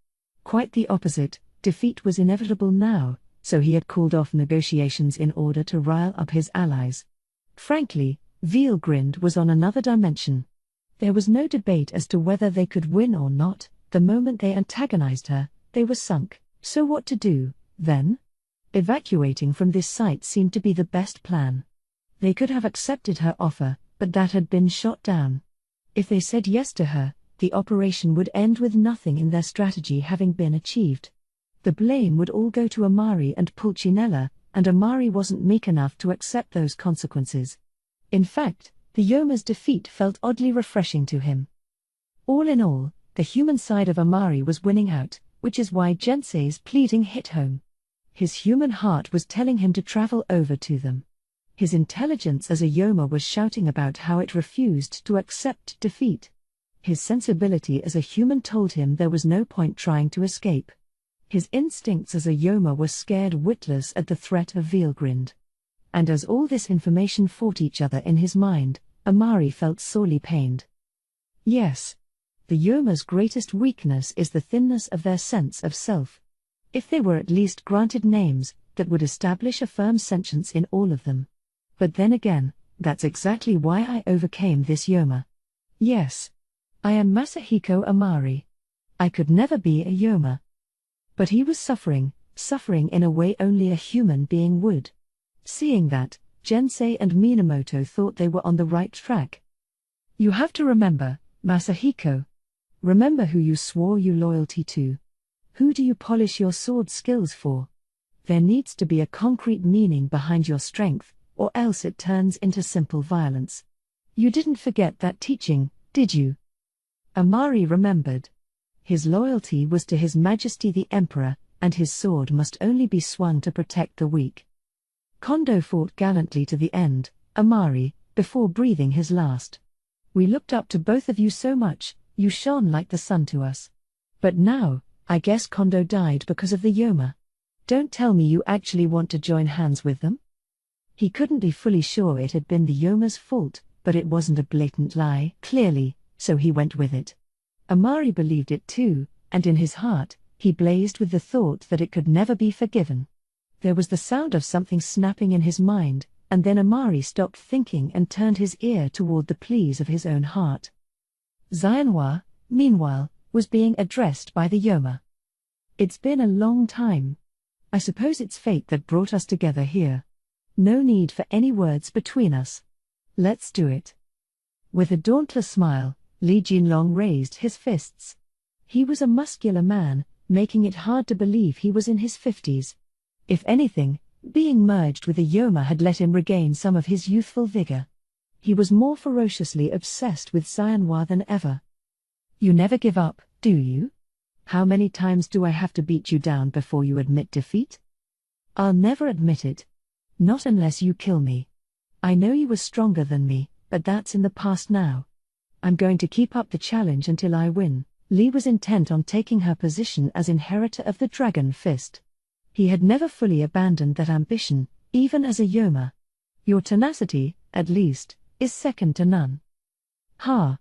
Quite the opposite, defeat was inevitable now, so he had called off negotiations in order to rile up his allies. Frankly, Veelgrind was on another dimension. There was no debate as to whether they could win or not. The moment they antagonized her, they were sunk. So what to do, then? Evacuating from this site seemed to be the best plan. They could have accepted her offer, but that had been shot down. If they said yes to her, the operation would end with nothing in their strategy having been achieved. The blame would all go to Amari and Pulcinella, and Amari wasn't meek enough to accept those consequences. In fact, the Yoma's defeat felt oddly refreshing to him. All in all, the human side of Amari was winning out, which is why Jensei's pleading hit home. His human heart was telling him to travel over to them. His intelligence as a Yoma was shouting about how it refused to accept defeat. His sensibility as a human told him there was no point trying to escape. His instincts as a Yoma were scared witless at the threat of Veilgrind. And as all this information fought each other in his mind, Amari felt sorely pained. Yes. The Yoma's greatest weakness is the thinness of their sense of self. If they were at least granted names, that would establish a firm sentience in all of them. But then again, that's exactly why I overcame this Yoma. Yes. I am Masahiko Amari. I could never be a Yoma. But he was suffering in a way only a human being would. Seeing that, Jensei and Minamoto thought they were on the right track. You have to remember, Masahiko. Remember who you swore your loyalty to. Who do you polish your sword skills for? There needs to be a concrete meaning behind your strength, or else it turns into simple violence. You didn't forget that teaching, did you? Amari remembered. His loyalty was to His Majesty the Emperor, and his sword must only be swung to protect the weak. Kondo fought gallantly to the end, Amari, before breathing his last. We looked up to both of you so much, you shone like the sun to us. But now, I guess Kondo died because of the Yoma. Don't tell me you actually want to join hands with them? He couldn't be fully sure it had been the Yoma's fault, but it wasn't a blatant lie, clearly, so he went with it. Amari believed it too, and in his heart, he blazed with the thought that it could never be forgiven. There was the sound of something snapping in his mind, and then Amari stopped thinking and turned his ear toward the pleas of his own heart. Xianhua, meanwhile, was being addressed by the Yoma. It's been a long time. I suppose it's fate that brought us together here. No need for any words between us. Let's do it. With a dauntless smile, Li Jinlong raised his fists. He was a muscular man, making it hard to believe he was in his 50s. If anything, being merged with a Yoma had let him regain some of his youthful vigor. He was more ferociously obsessed with Xianhua than ever. You never give up, do you? How many times do I have to beat you down before you admit defeat? I'll never admit it. Not unless you kill me. I know you were stronger than me, but that's in the past now. I'm going to keep up the challenge until I win. Li was intent on taking her position as inheritor of the Dragon Fist. He had never fully abandoned that ambition, even as a Yoma. Your tenacity, at least, is second to none. Ha!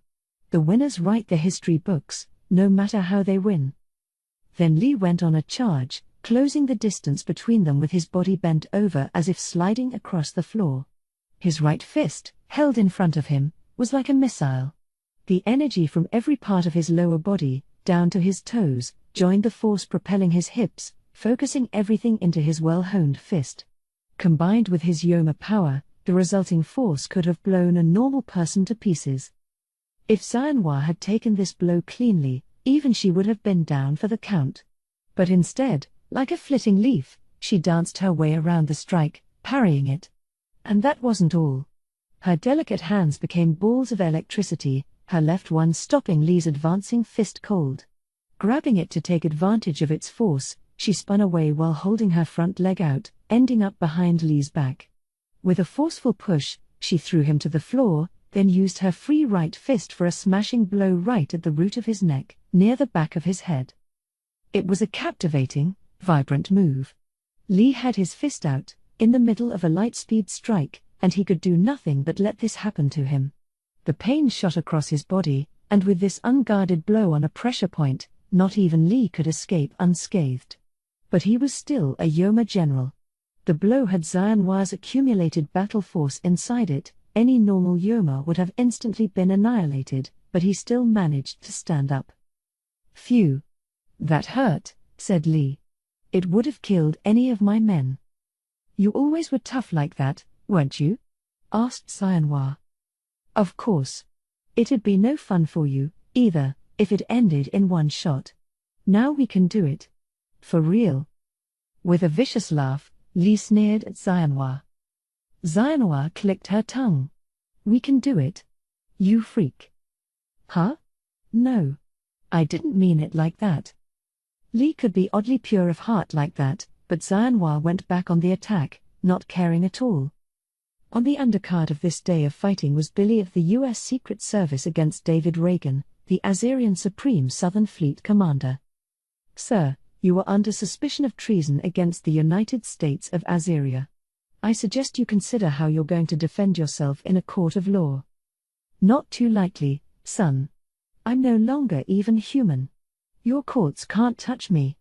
The winners write the history books, no matter how they win. Then Li went on a charge, closing the distance between them with his body bent over as if sliding across the floor. His right fist, held in front of him, was like a missile. The energy from every part of his lower body, down to his toes, joined the force propelling his hips, focusing everything into his well-honed fist. Combined with his Yoma power, the resulting force could have blown a normal person to pieces. If Xianhua had taken this blow cleanly, even she would have been down for the count. But instead, like a flitting leaf, she danced her way around the strike, parrying it. And that wasn't all. Her delicate hands became balls of electricity, her left one stopping Li's advancing fist cold. Grabbing it to take advantage of its force, she spun away while holding her front leg out, ending up behind Li's back. With a forceful push, she threw him to the floor, then used her free right fist for a smashing blow right at the root of his neck, near the back of his head. It was a captivating, vibrant move. Li had his fist out, in the middle of a light-speed strike, and he could do nothing but let this happen to him. The pain shot across his body, and with this unguarded blow on a pressure point, not even Li could escape unscathed. But he was still a Yoma general. The blow had Xianhua's accumulated battle force inside it. Any normal Yoma would have instantly been annihilated, but he still managed to stand up. Phew. That hurt, said Li. It would have killed any of my men. You always were tough like that, weren't you? Asked Xianhua. Of course. It'd be no fun for you, either, if it ended in one shot. Now we can do it. For real. With a vicious laugh, Li sneered at Xianhua. Xianhua clicked her tongue. We can do it. You freak. Huh? No. I didn't mean it like that. Li could be oddly pure of heart like that, but Xianhua went back on the attack, not caring at all. On the undercard of this day of fighting was Billy of the U.S. Secret Service against David Reagan, the Azerian Supreme Southern Fleet Commander. Sir, you are under suspicion of treason against the United States of Azeria. I suggest you consider how you're going to defend yourself in a court of law. Not too likely, son. I'm no longer even human. Your courts can't touch me.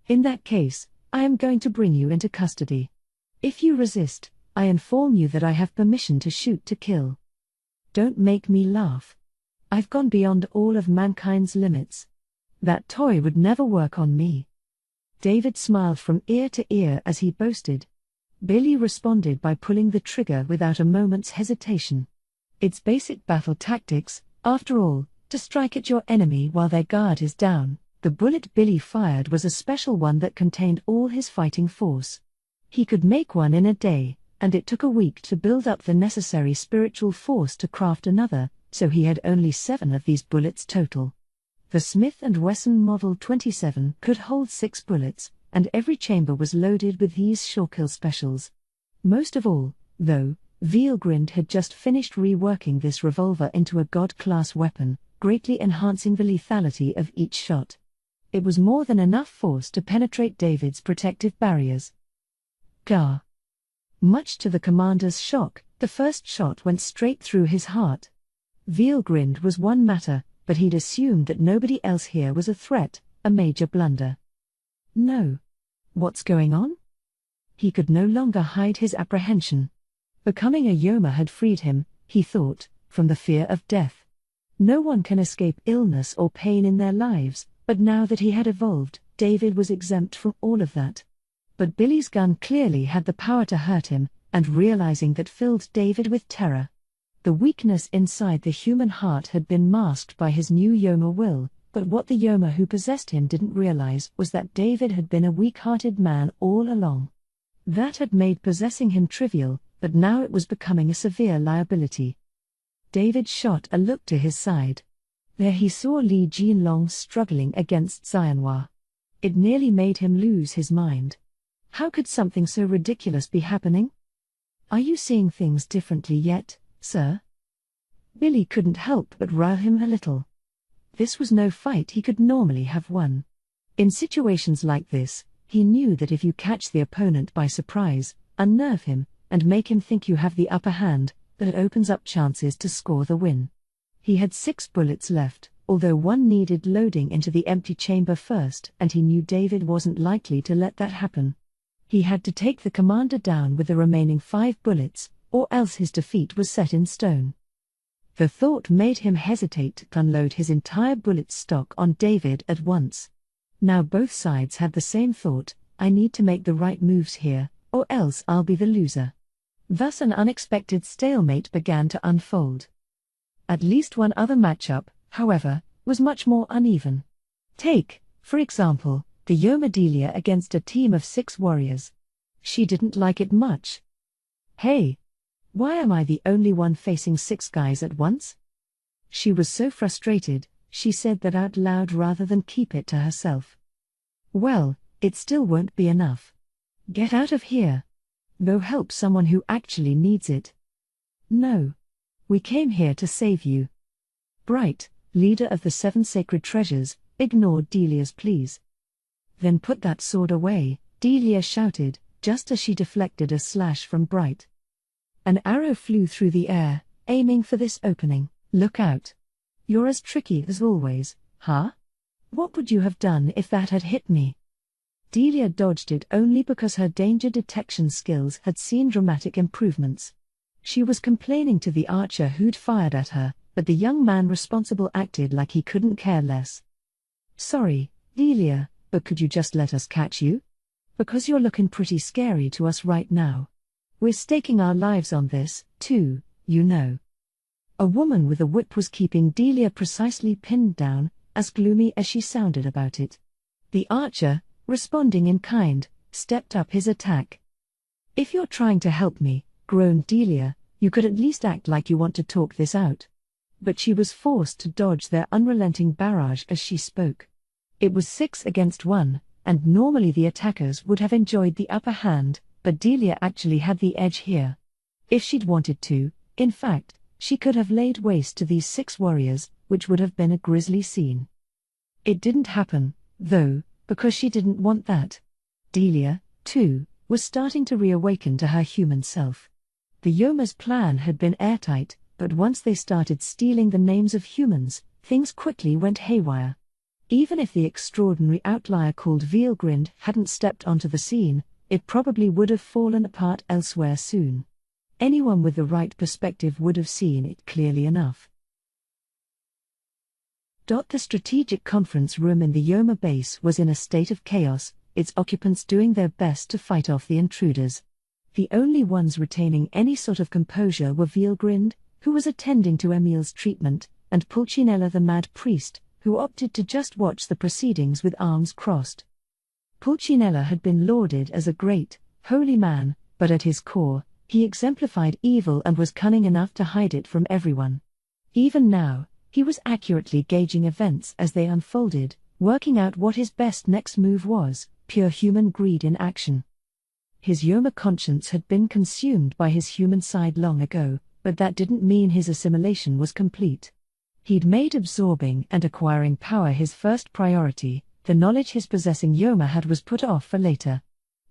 In that case, I am going to bring you into custody. If you resist, I inform you that I have permission to shoot to kill. Don't make me laugh. I've gone beyond all of mankind's limits. That toy would never work on me. David smiled from ear to ear as he boasted. Billy responded by pulling the trigger without a moment's hesitation. It's basic battle tactics, after all, to strike at your enemy while their guard is down. The bullet Billy fired was a special one that contained all his fighting force. He could make one in a day, and it took a week to build up the necessary spiritual force to craft another, so he had only 7 of these bullets total. The Smith & Wesson Model 27 could hold 6 bullets, and every chamber was loaded with these Shawkill specials. Most of all, though, Veilgrind had just finished reworking this revolver into a God-class weapon, greatly enhancing the lethality of each shot. It was more than enough force to penetrate David's protective barriers. Gah! Much to the commander's shock, the first shot went straight through his heart. Veilgrind was one matter, but he'd assumed that nobody else here was a threat, a major blunder. No. What's going on? He could no longer hide his apprehension. Becoming a Yoma had freed him, he thought, from the fear of death. No one can escape illness or pain in their lives, but now that he had evolved, David was exempt from all of that. But Billy's gun clearly had the power to hurt him, and realizing that filled David with terror. The weakness inside the human heart had been masked by his new Yoma will, but what the Yoma who possessed him didn't realize was that David had been a weak-hearted man all along. That had made possessing him trivial, but now it was becoming a severe liability. David shot a look to his side. There he saw Li Jinlong struggling against Xianhua. It nearly made him lose his mind. How could something so ridiculous be happening? Are you seeing things differently yet, sir? Billy couldn't help but rile him a little. This was no fight he could normally have won. In situations like this, he knew that if you catch the opponent by surprise, unnerve him, and make him think you have the upper hand, that opens up chances to score the win. He had 6 bullets left, although one needed loading into the empty chamber first, and he knew David wasn't likely to let that happen. He had to take the commander down with the remaining 5 bullets, or else his defeat was set in stone. The thought made him hesitate to unload his entire bullet stock on David at once. Now both sides had the same thought: I need to make the right moves here, or else I'll be the loser. Thus an unexpected stalemate began to unfold. At least one other matchup, however, was much more uneven. Take, for example, the Yoma Delia against a team of 6 warriors. She didn't like it much. Hey! Why am I the only one facing 6 guys at once? She was so frustrated, she said that out loud rather than keep it to herself. Well, it still won't be enough. Get out of here. Go help someone who actually needs it. No. We came here to save you. Bright, leader of the 7 sacred treasures, ignored Delia's pleas. Then put that sword away, Delia shouted, just as she deflected a slash from Bright. An arrow flew through the air, aiming for this opening. Look out. You're as tricky as always, huh? What would you have done if that had hit me? Delia dodged it only because her danger detection skills had seen dramatic improvements. She was complaining to the archer who'd fired at her, but the young man responsible acted like he couldn't care less. Sorry, Delia, but could you just let us catch you? Because you're looking pretty scary to us right now. We're staking our lives on this, too, you know. A woman with a whip was keeping Delia precisely pinned down, as gloomy as she sounded about it. The archer, responding in kind, stepped up his attack. If you're trying to help me, groaned Delia, you could at least act like you want to talk this out. But she was forced to dodge their unrelenting barrage as she spoke. It was 6 against 1, and normally the attackers would have enjoyed the upper hand, but Delia actually had the edge here. If she'd wanted to, in fact, she could have laid waste to these 6 warriors, which would have been a grisly scene. It didn't happen, though, because she didn't want that. Delia, too, was starting to reawaken to her human self. The Yoma's plan had been airtight, but once they started stealing the names of humans, things quickly went haywire. Even if the extraordinary outlier called Veilgrind hadn't stepped onto the scene, it probably would have fallen apart elsewhere soon. Anyone with the right perspective would have seen it clearly enough. The strategic conference room in the Yoma base was in a state of chaos, its occupants doing their best to fight off the intruders. The only ones retaining any sort of composure were Veilgrind, who was attending to Emil's treatment, and Pulcinella the mad priest, who opted to just watch the proceedings with arms crossed. Pulcinella had been lauded as a great, holy man, but at his core, he exemplified evil and was cunning enough to hide it from everyone. Even now, he was accurately gauging events as they unfolded, working out what his best next move was, pure human greed in action. His Yoma conscience had been consumed by his human side long ago, but that didn't mean his assimilation was complete. He'd made absorbing and acquiring power his first priority. The knowledge his possessing Yoma had was put off for later.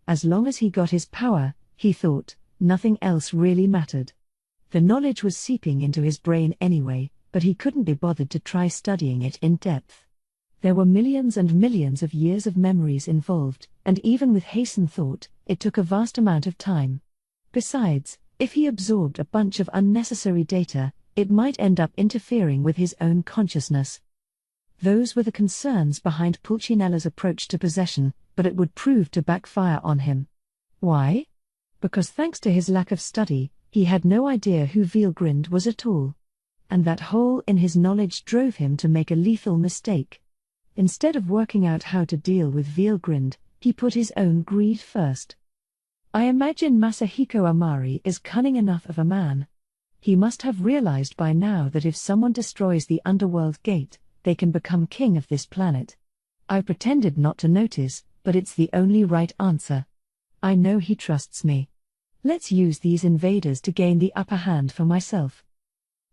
As long as he got his power, he thought, nothing else really mattered. The knowledge was seeping into his brain anyway, but he couldn't be bothered to try studying it in depth. There were millions and millions of years of memories involved, and even with hastened thought, it took a vast amount of time. Besides, if he absorbed a bunch of unnecessary data, it might end up interfering with his own consciousness. Those were the concerns behind Pulcinella's approach to possession, but it would prove to backfire on him. Why? Because thanks to his lack of study, he had no idea who Veilgrind was at all. And that hole in his knowledge drove him to make a lethal mistake. Instead of working out how to deal with Veilgrind, he put his own greed first. I imagine Masahiko Amari is cunning enough of a man. He must have realized by now that if someone destroys the underworld gate, they can become king of this planet. I pretended not to notice, but it's the only right answer. I know he trusts me. Let's use these invaders to gain the upper hand for myself.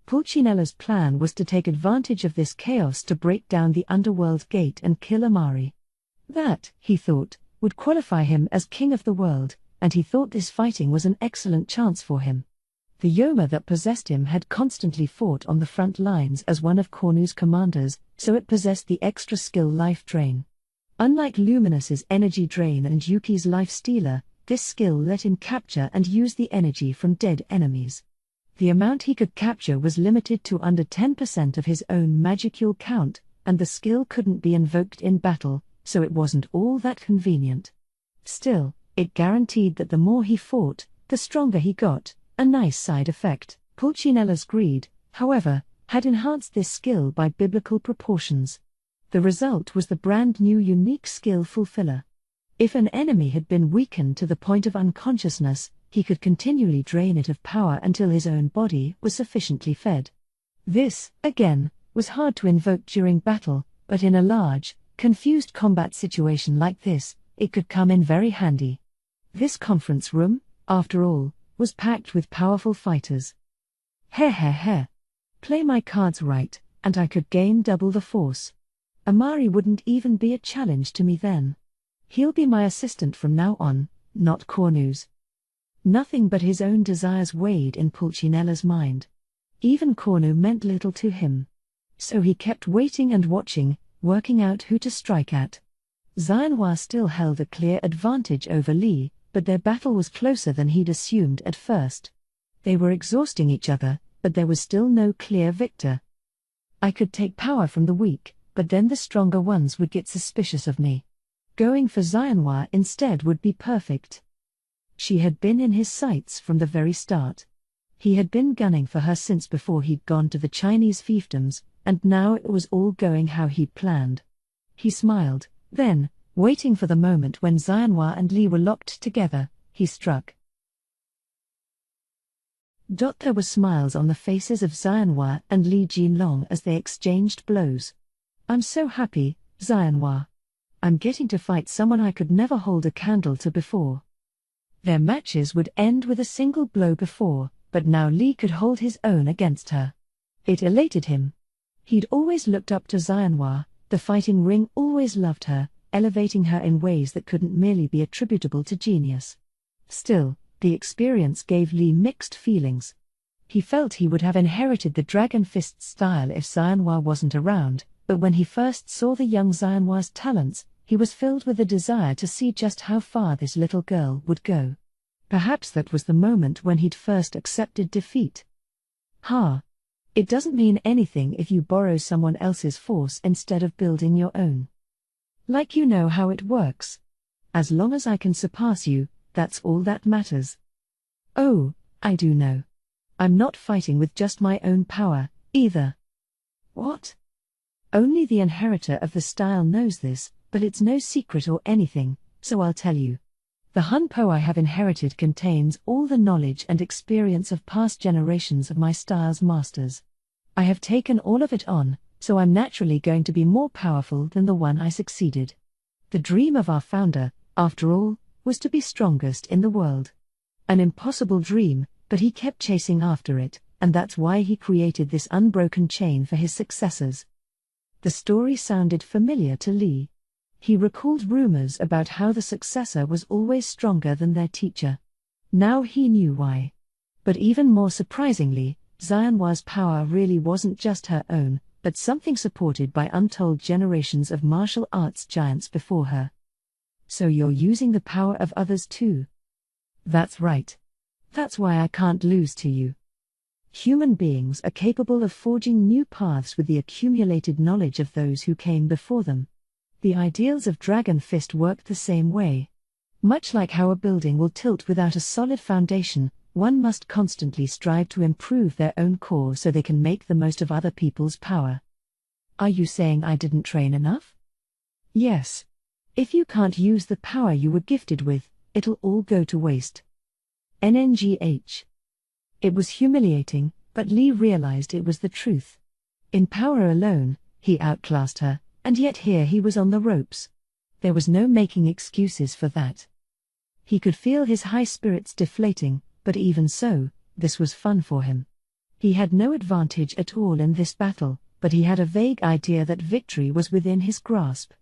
Pulcinella's plan was to take advantage of this chaos to break down the underworld gate and kill Amari. That, he thought, would qualify him as king of the world, and he thought this fighting was an excellent chance for him. The Yoma that possessed him had constantly fought on the front lines as one of Cornu's commanders, so it possessed the extra skill life drain. Unlike Luminous's energy drain and Yuki's life stealer, this skill let him capture and use the energy from dead enemies. The amount he could capture was limited to under 10% of his own magicule count, and the skill couldn't be invoked in battle, so it wasn't all that convenient. Still, it guaranteed that the more he fought, the stronger he got, a nice side effect. Pulcinella's greed, however, had enhanced this skill by biblical proportions. The result was the brand new unique skill Fulfiller. If an enemy had been weakened to the point of unconsciousness, he could continually drain it of power until his own body was sufficiently fed. This, again, was hard to invoke during battle, but in a large, confused combat situation like this, it could come in very handy. This conference room, after all, was packed with powerful fighters. Play my cards right, and I could gain double the force. Amari wouldn't even be a challenge to me then. He'll be my assistant from now on, not Cornu's. Nothing but his own desires weighed in Pulcinella's mind. Even Cornu meant little to him. So he kept waiting and watching, working out who to strike at. Xianhua still held a clear advantage over Li, but their battle was closer than he'd assumed at first. They were exhausting each other, but there was still no clear victor. I could take power from the weak, but then the stronger ones would get suspicious of me. Going for Xianhua instead would be perfect. She had been in his sights from the very start. He had been gunning for her since before he'd gone to the Chinese fiefdoms, and now it was all going how he'd planned. He smiled, then, waiting for the moment when Xianhua and Li were locked together, he struck. There were smiles on the faces of Xianhua and Li Jinlong as they exchanged blows. "I'm so happy, Xianhua. I'm getting to fight someone I could never hold a candle to before." Their matches would end with a single blow before, but now Li could hold his own against her. It elated him. He'd always looked up to Xianhua, the fighting ring always loved her, elevating her in ways that couldn't merely be attributable to genius. Still, the experience gave Li mixed feelings. He felt he would have inherited the Dragon Fist style if Xianhua wasn't around, but when he first saw the young Xianhua's talents, he was filled with a desire to see just how far this little girl would go. Perhaps that was the moment when he'd first accepted defeat. It doesn't mean anything if you borrow someone else's force instead of building your own. Like you know how it works. As long as I can surpass you, that's all that matters. Oh, I do know. I'm not fighting with just my own power, either. What? Only the inheritor of the style knows this, but it's no secret or anything, so I'll tell you. The Hunpo I have inherited contains all the knowledge and experience of past generations of my style's masters. I have taken all of it on, so I'm naturally going to be more powerful than the one I succeeded. The dream of our founder, after all, was to be strongest in the world. An impossible dream, but he kept chasing after it, and that's why he created this unbroken chain for his successors. The story sounded familiar to Li. He recalled rumors about how the successor was always stronger than their teacher. Now he knew why. But even more surprisingly, Xianhua's power really wasn't just her own, but something supported by untold generations of martial arts giants before her. "So you're using the power of others too?" "That's right. That's why I can't lose to you." Human beings are capable of forging new paths with the accumulated knowledge of those who came before them. The ideals of Dragon Fist work the same way. Much like how a building will tilt without a solid foundation, one must constantly strive to improve their own core so they can make the most of other people's power. Are you saying I didn't train enough? Yes. If you can't use the power you were gifted with, it'll all go to waste. NNGH. It was humiliating, but Li realized it was the truth. In power alone, he outclassed her, and yet here he was on the ropes. There was no making excuses for that. He could feel his high spirits deflating, but even so, this was fun for him. He had no advantage at all in this battle, but he had a vague idea that victory was within his grasp.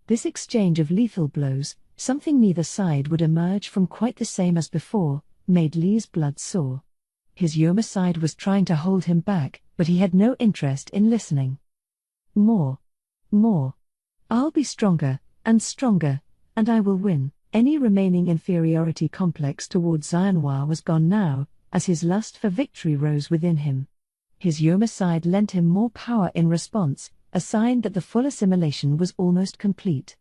This exchange of lethal blows, something neither side would emerge from quite the same as before, made Li's blood soar. His Yoma side was trying to hold him back, but he had no interest in listening. More. I'll be stronger, and I will win. Any remaining inferiority complex toward Xianhua was gone now, as his lust for victory rose within him. His Yoma side lent him more power in response, a sign that the full assimilation was almost complete.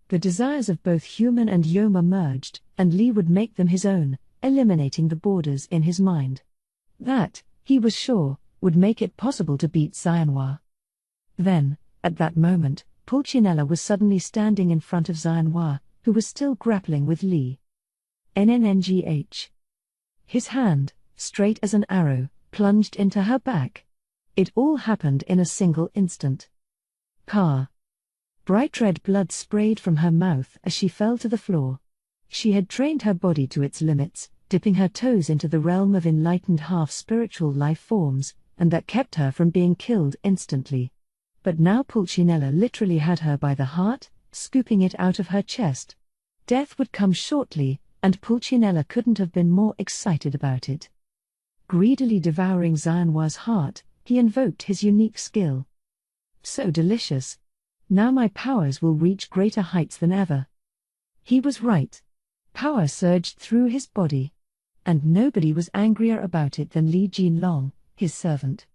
The desires of both human and Yoma merged, and Li would make them his own, eliminating the borders in his mind. That, he was sure, would make it possible to beat Xianhua. Then, at that moment, Pulcinella was suddenly standing in front of Xianhua, who was still grappling with Li. NNGH. His hand, straight as an arrow, plunged into her back. It all happened in a single instant. Bright red blood sprayed from her mouth as she fell to the floor. She had trained her body to its limits, dipping her toes into the realm of enlightened half-spiritual life forms, and that kept her from being killed instantly. But now Pulcinella literally had her by the heart, scooping it out of her chest. Death would come shortly, and Pulcinella couldn't have been more excited about it. Greedily devouring Xianhua's heart, he invoked his unique skill. So delicious. Now my powers will reach greater heights than ever. He was right. Power surged through his body. And nobody was angrier about it than Li Jinlong, his servant.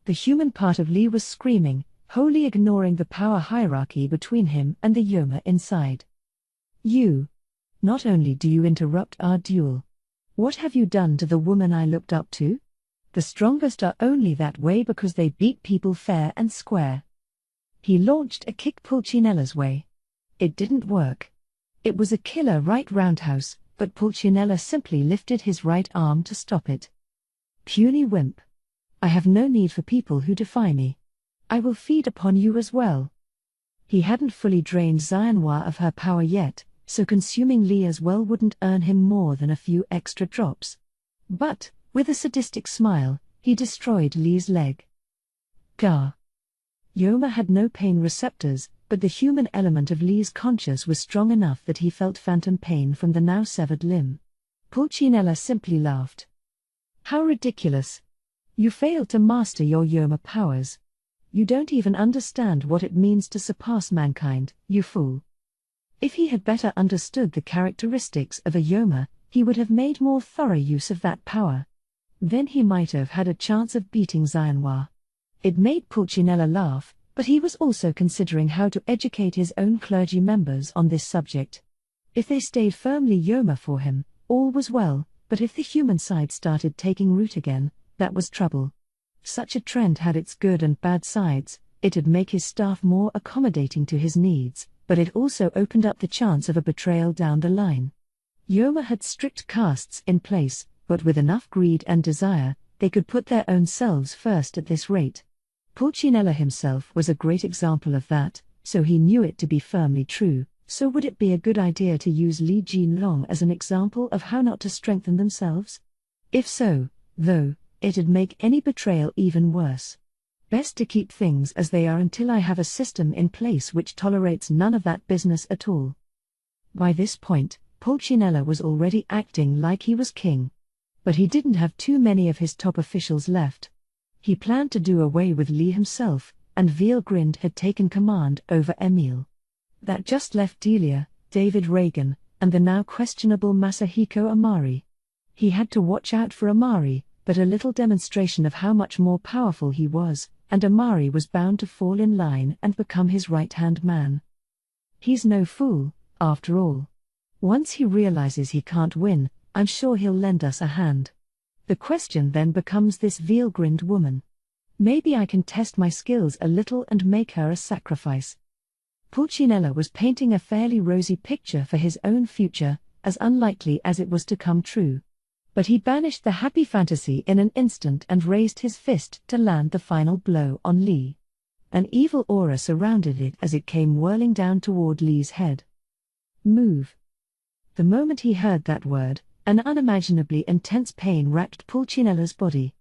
The human part of Li was screaming, wholly ignoring the power hierarchy between him and the Yoma inside. You. Not only do you interrupt our duel. What have you done to the woman I looked up to? The strongest are only that way because they beat people fair and square. He launched a kick Pulcinella's way. It didn't work. It was a killer right roundhouse, but Pulcinella simply lifted his right arm to stop it. Puny wimp. I have no need for people who defy me. I will feed upon you as well. He hadn't fully drained Xianhua of her power yet, so consuming Li as well wouldn't earn him more than a few extra drops. But, with a sadistic smile, he destroyed Li's leg. Gah! Yoma had no pain receptors, but the human element of Li's conscience was strong enough that he felt phantom pain from the now severed limb. Pulcinella simply laughed. How ridiculous! You failed to master your Yoma powers. You don't even understand what it means to surpass mankind, you fool. If he had better understood the characteristics of a Yoma, he would have made more thorough use of that power. Then he might have had a chance of beating Xianhua. It made Pulcinella laugh, but he was also considering how to educate his own clergy members on this subject. If they stayed firmly Yoma for him, all was well, but if the human side started taking root again, that was trouble. Such a trend had its good and bad sides. It'd make his staff more accommodating to his needs, but it also opened up the chance of a betrayal down the line. Yoma had strict castes in place, but with enough greed and desire, they could put their own selves first at this rate. Pulcinella himself was a great example of that, so he knew it to be firmly true. So would it be a good idea to use Li Jinlong as an example of how not to strengthen themselves? If so, though, it'd make any betrayal even worse. Best to keep things as they are until I have a system in place which tolerates none of that business at all. By this point, Pulcinella was already acting like he was king. But he didn't have too many of his top officials left. He planned to do away with Li himself, and Vielgrind had taken command over Emil. That just left Delia, David Reagan, and the now questionable Masahiko Amari. He had to watch out for Amari, but a little demonstration of how much more powerful he was, and Amari was bound to fall in line and become his right-hand man. He's no fool, after all. Once he realizes he can't win, I'm sure he'll lend us a hand. The question then becomes this Vielgrind woman. Maybe I can test my skills a little and make her a sacrifice. Pulcinella was painting a fairly rosy picture for his own future, as unlikely as it was to come true. But he banished the happy fantasy in an instant and raised his fist to land the final blow on Li. An evil aura surrounded it as it came whirling down toward Li's head. Move. The moment he heard that word, an unimaginably intense pain racked Pulcinella's body.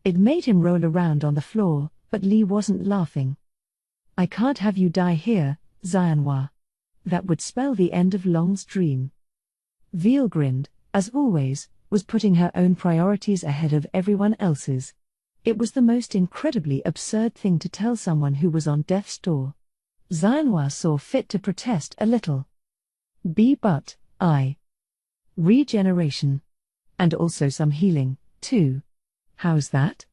It made him roll around on the floor, but Li wasn't laughing. I can't have you die here, Xianhua. That would spell the end of Long's dream. Vielgrind, as always, was putting her own priorities ahead of everyone else's. It was the most incredibly absurd thing to tell someone who was on death's door. Xianhua saw fit to protest a little. But I. Regeneration. And also some healing, too. How's that?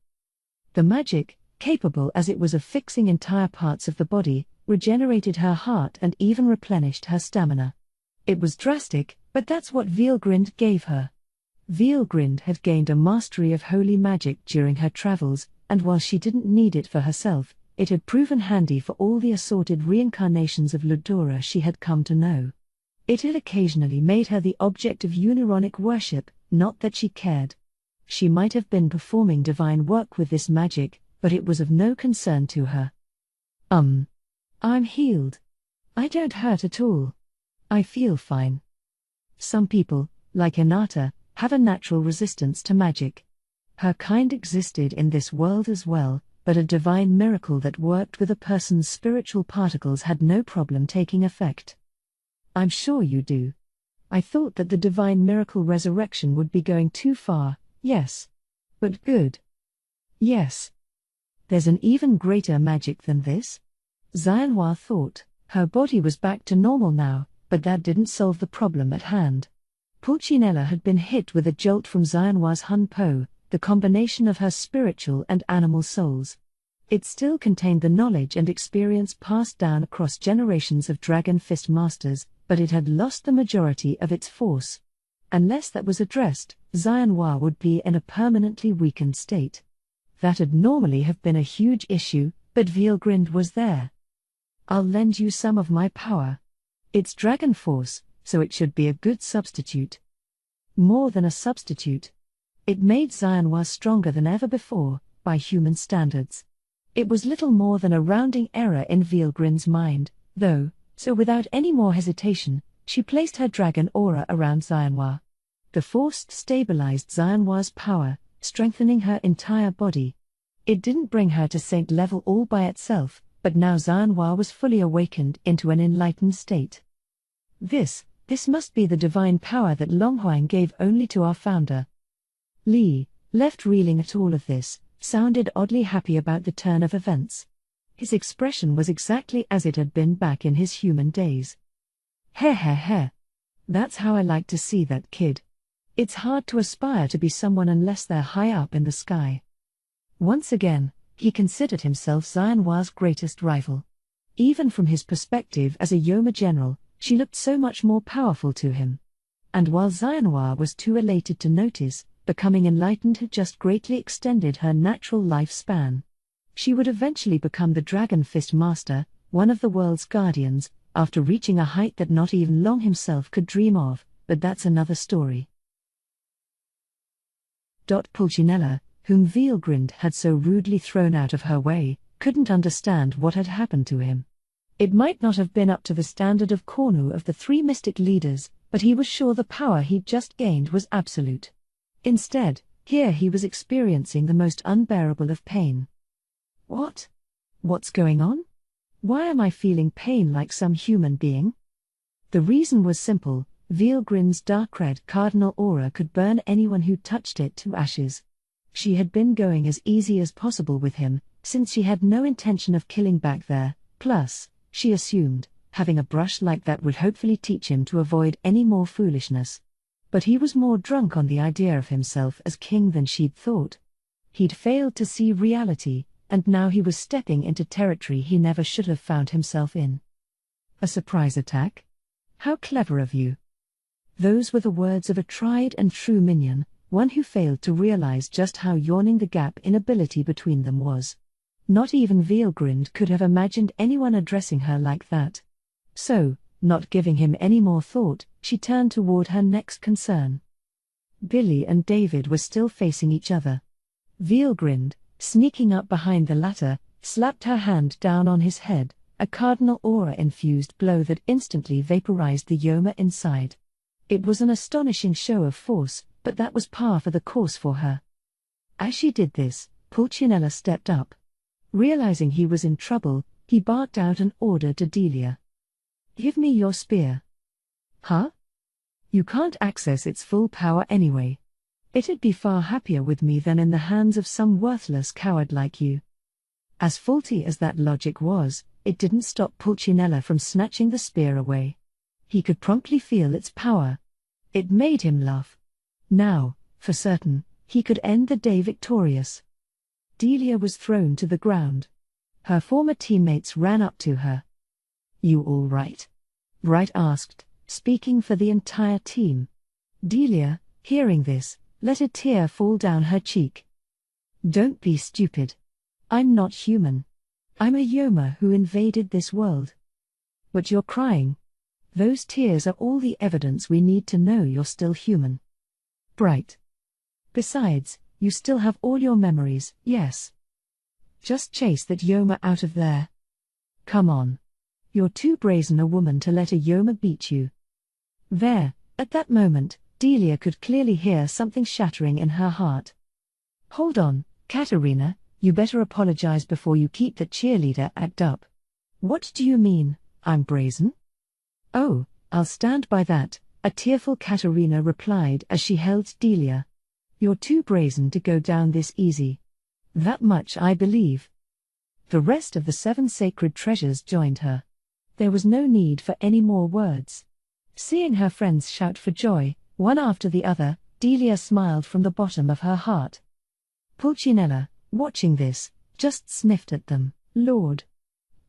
The magic, capable as it was of fixing entire parts of the body, regenerated her heart and even replenished her stamina. It was drastic, but that's what Vielgrind gave her. Vielgrind had gained a mastery of holy magic during her travels, and while she didn't need it for herself, it had proven handy for all the assorted reincarnations of Ludora she had come to know. It had occasionally made her the object of unironic worship, not that she cared. She might have been performing divine work with this magic, but it was of no concern to her. I'm healed. I don't hurt at all. I feel fine. Some people, like Hinata, have a natural resistance to magic. Her kind existed in this world as well, but a divine miracle that worked with a person's spiritual particles had no problem taking effect. I'm sure you do. I thought that the divine miracle resurrection would be going too far, yes. But good. Yes. There's an even greater magic than this? Xianhua thought. Her body was back to normal now, but that didn't solve the problem at hand. Pulcinella had been hit with a jolt from Xianhua's Hunpo, the combination of her spiritual and animal souls. It still contained the knowledge and experience passed down across generations of Dragon Fist masters, but it had lost the majority of its force. Unless that was addressed, Xianhua would be in a permanently weakened state. That'd normally have been a huge issue, but Vielgrind was there. I'll lend you some of my power. It's dragon force, so it should be a good substitute. More than a substitute. It made Xianhua stronger than ever before, by human standards. It was little more than a rounding error in Vielgrind's mind, though, so without any more hesitation, she placed her dragon aura around Xianhua. The force stabilized Xianhua's power, strengthening her entire body. It didn't bring her to saint level all by itself, but now Xianhua was fully awakened into an enlightened state. This must be the divine power that Longhuang gave only to our founder. Li, left reeling at all of this, sounded oddly happy about the turn of events. His expression was exactly as it had been back in his human days. Heh. That's how I like to see that kid. It's hard to aspire to be someone unless they're high up in the sky. Once again, he considered himself Xianhua's greatest rival. Even from his perspective as a Yoma general, she looked so much more powerful to him. And while Xianhua was too elated to notice, becoming enlightened had just greatly extended her natural lifespan. She would eventually become the Dragon Fist Master, one of the world's guardians, after reaching a height that not even Long himself could dream of, but that's another story. Pulcinella, whom Vielgrind had so rudely thrown out of her way, couldn't understand what had happened to him. It might not have been up to the standard of Cornu of the three mystic leaders, but he was sure the power he'd just gained was absolute. Instead, here he was experiencing the most unbearable of pain. What's going on? Why am I feeling pain like some human being? The reason was simple: Vielgrind's dark red cardinal aura could burn anyone who touched it to ashes. She had been going as easy as possible with him, since she had no intention of killing back there, plus, she assumed, having a brush like that would hopefully teach him to avoid any more foolishness. But he was more drunk on the idea of himself as king than she'd thought. He'd failed to see reality, and now he was stepping into territory he never should have found himself in. A surprise attack? How clever of you. Those were the words of a tried and true minion, one who failed to realize just how yawning the gap in ability between them was. Not even Vielgrind could have imagined anyone addressing her like that. So, not giving him any more thought, she turned toward her next concern. Billy and David were still facing each other. Vielgrind, sneaking up behind the latter, slapped her hand down on his head, a cardinal aura-infused blow that instantly vaporized the Yoma inside. It was an astonishing show of force, but that was par for the course for her. As she did this, Pulcinella stepped up. Realizing he was in trouble, he barked out an order to Delia. "Give me your spear." "Huh? You can't access its full power anyway. It'd be far happier with me than in the hands of some worthless coward like you." As faulty as that logic was, it didn't stop Pulcinella from snatching the spear away. He could promptly feel its power. It made him laugh. Now, for certain, he could end the day victorious. Delia was thrown to the ground. Her former teammates ran up to her. "You all right?" Bright asked, speaking for the entire team. Delia, hearing this, let a tear fall down her cheek. "Don't be stupid. I'm not human. I'm a Yoma who invaded this world. But you're crying. Those tears are all the evidence we need to know you're still human." Bright. "Besides, you still have all your memories, yes? Just chase that Yoma out of there. Come on. You're too brazen a woman to let a Yoma beat you." There, at that moment, Delia could clearly hear something shattering in her heart. "Hold on, Katerina, you better apologize before you keep that cheerleader act up." "What do you mean, I'm brazen?" "Oh, I'll stand by that," a tearful Katerina replied as she held Delia. "You're too brazen to go down this easy. That much I believe." The rest of the 7 sacred treasures joined her. There was no need for any more words. Seeing her friends shout for joy, one after the other, Delia smiled from the bottom of her heart. Pulcinella, watching this, just sniffed at them. Lord!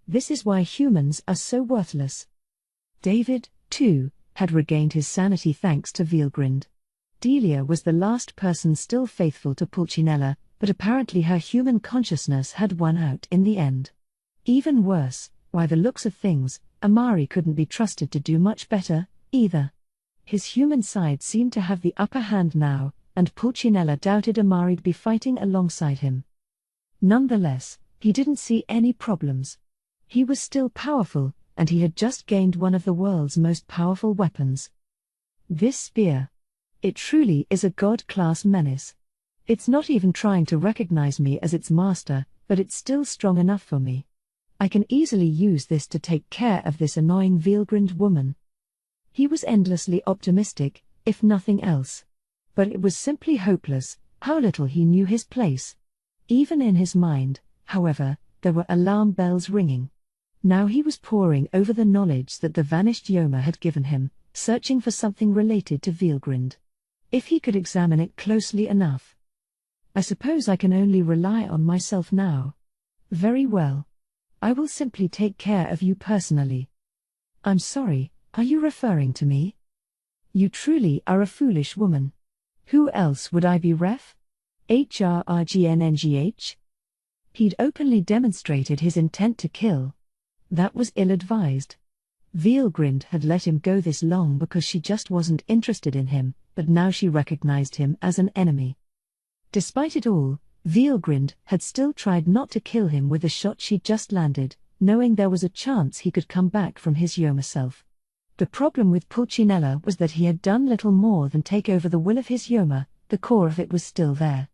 This is why humans are so worthless. David, too, had regained his sanity thanks to Veelgrind. Delia was the last person still faithful to Pulcinella, but apparently her human consciousness had won out in the end. Even worse, by the looks of things, Amari couldn't be trusted to do much better, either. His human side seemed to have the upper hand now, and Pulcinella doubted Amari'd be fighting alongside him. Nonetheless, he didn't see any problems. He was still powerful, and he had just gained one of the world's most powerful weapons. This spear. It truly is a god-class menace. It's not even trying to recognize me as its master, but it's still strong enough for me. I can easily use this to take care of this annoying Veelgrind woman. He was endlessly optimistic, if nothing else. But it was simply hopeless, how little he knew his place. Even in his mind, however, there were alarm bells ringing. Now he was poring over the knowledge that the vanished Yoma had given him, searching for something related to Veelgrind. If he could examine it closely enough. I suppose I can only rely on myself now. Very well. I will simply take care of you personally. I'm sorry, are you referring to me? You truly are a foolish woman. Who else would I be, ref? HRRGNNGH? He'd openly demonstrated his intent to kill. That was ill-advised. Veelgrind had let him go this long because she just wasn't interested in him, but now she recognized him as an enemy. Despite it all, Veelgrind had still tried not to kill him with the shot she'd just landed, knowing there was a chance he could come back from his Yoma self. The problem with Pulcinella was that he had done little more than take over the will of his Yoma, the core of it was still there.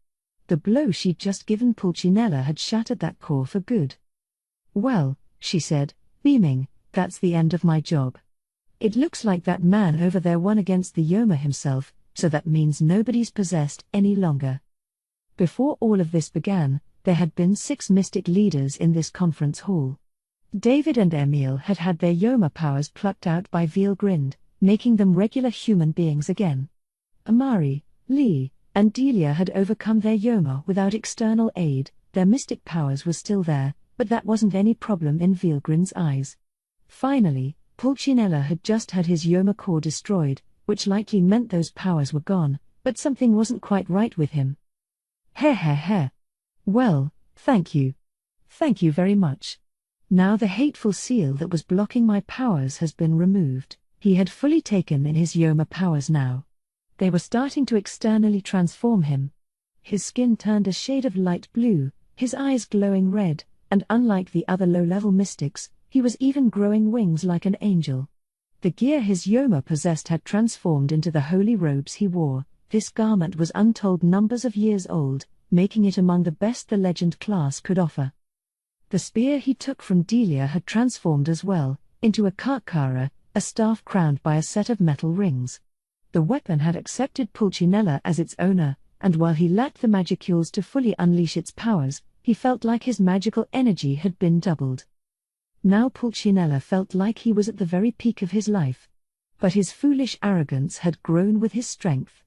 The blow she'd just given Pulcinella had shattered that core for good. Well, she said, beaming, that's the end of my job. It looks like that man over there won against the Yoma himself, so that means nobody's possessed any longer. Before all of this began, there had been 6 mystic leaders in this conference hall. David and Emil had had their Yoma powers plucked out by Veelgrind, making them regular human beings again. Amari, Lee, and Delia had overcome their Yoma without external aid. Their mystic powers were still there, but that wasn't any problem in Veelgrind's eyes. Finally, Pulcinella had just had his Yoma core destroyed, which likely meant those powers were gone, but something wasn't quite right with him. Heh. Well, thank you. Thank you very much. Now the hateful seal that was blocking my powers has been removed. He had fully taken in his Yoma powers now. They were starting to externally transform him. His skin turned a shade of light blue, his eyes glowing red, and unlike the other low-level mystics, he was even growing wings like an angel. The gear his Yoma possessed had transformed into the holy robes he wore. This garment was untold numbers of years old, making it among the best the legend class could offer. The spear he took from Delia had transformed as well, into a karkara, a staff crowned by a set of metal rings. The weapon had accepted Pulcinella as its owner, and while he lacked the magicules to fully unleash its powers, he felt like his magical energy had been doubled. Now Pulcinella felt like he was at the very peak of his life. But his foolish arrogance had grown with his strength.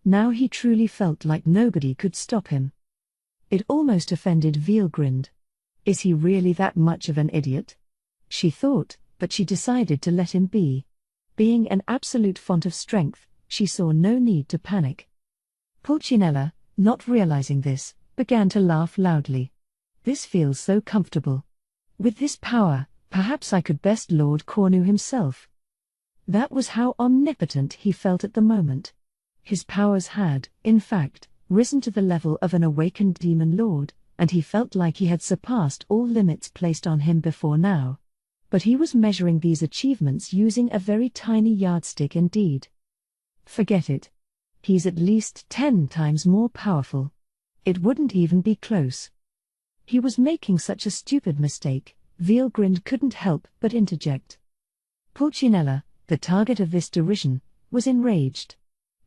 Now he truly felt like nobody could stop him. It almost offended Veelgrind. Is he really that much of an idiot? She thought, but she decided to let him be. Being an absolute font of strength, she saw no need to panic. Pulcinella, not realizing this, began to laugh loudly. This feels so comfortable. With this power, perhaps I could best Lord Cornu himself. That was how omnipotent he felt at the moment. His powers had, in fact, risen to the level of an awakened demon lord, and he felt like he had surpassed all limits placed on him before now. But he was measuring these achievements using a very tiny yardstick indeed. Forget it. He's at least 10 times more powerful. It wouldn't even be close. He was making such a stupid mistake. Veelgrind couldn't help but interject. Pulcinella, the target of this derision, was enraged.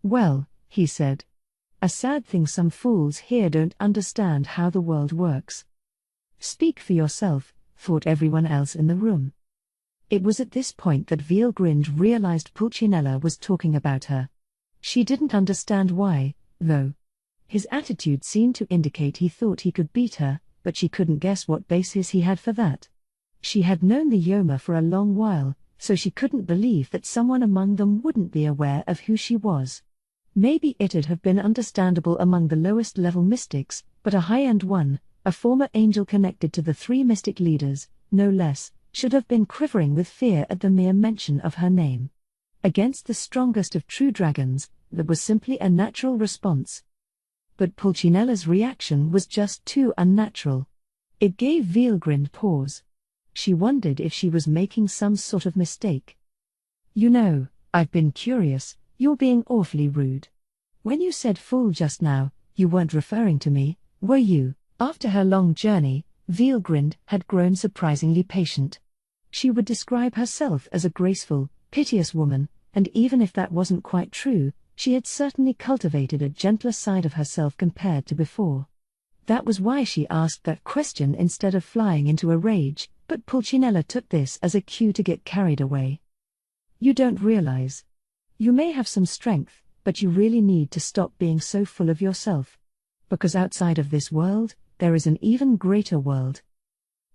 Well, he said. A sad thing some fools here don't understand how the world works. Speak for yourself, thought everyone else in the room. It was at this point that Veelgrind realized Pulcinella was talking about her. She didn't understand why, though. His attitude seemed to indicate he thought he could beat her, but she couldn't guess what basis he had for that. She had known the Yoma for a long while, so she couldn't believe that someone among them wouldn't be aware of who she was. Maybe it'd have been understandable among the lowest level mystics, but a high-end one, a former angel connected to the three mystic leaders, no less, should have been quivering with fear at the mere mention of her name. Against the strongest of true dragons, that was simply a natural response. But Pulcinella's reaction was just too unnatural. It gave Veilgrind pause. She wondered if she was making some sort of mistake. "You know, I've been curious, you're being awfully rude. When you said fool just now, you weren't referring to me, were you?" After her long journey, Veilgrind had grown surprisingly patient. She would describe herself as a graceful, piteous woman, and even if that wasn't quite true, she had certainly cultivated a gentler side of herself compared to before. That was why she asked that question instead of flying into a rage, but Pulcinella took this as a cue to get carried away. "You don't realize. You may have some strength, but you really need to stop being so full of yourself. Because outside of this world, there is an even greater world."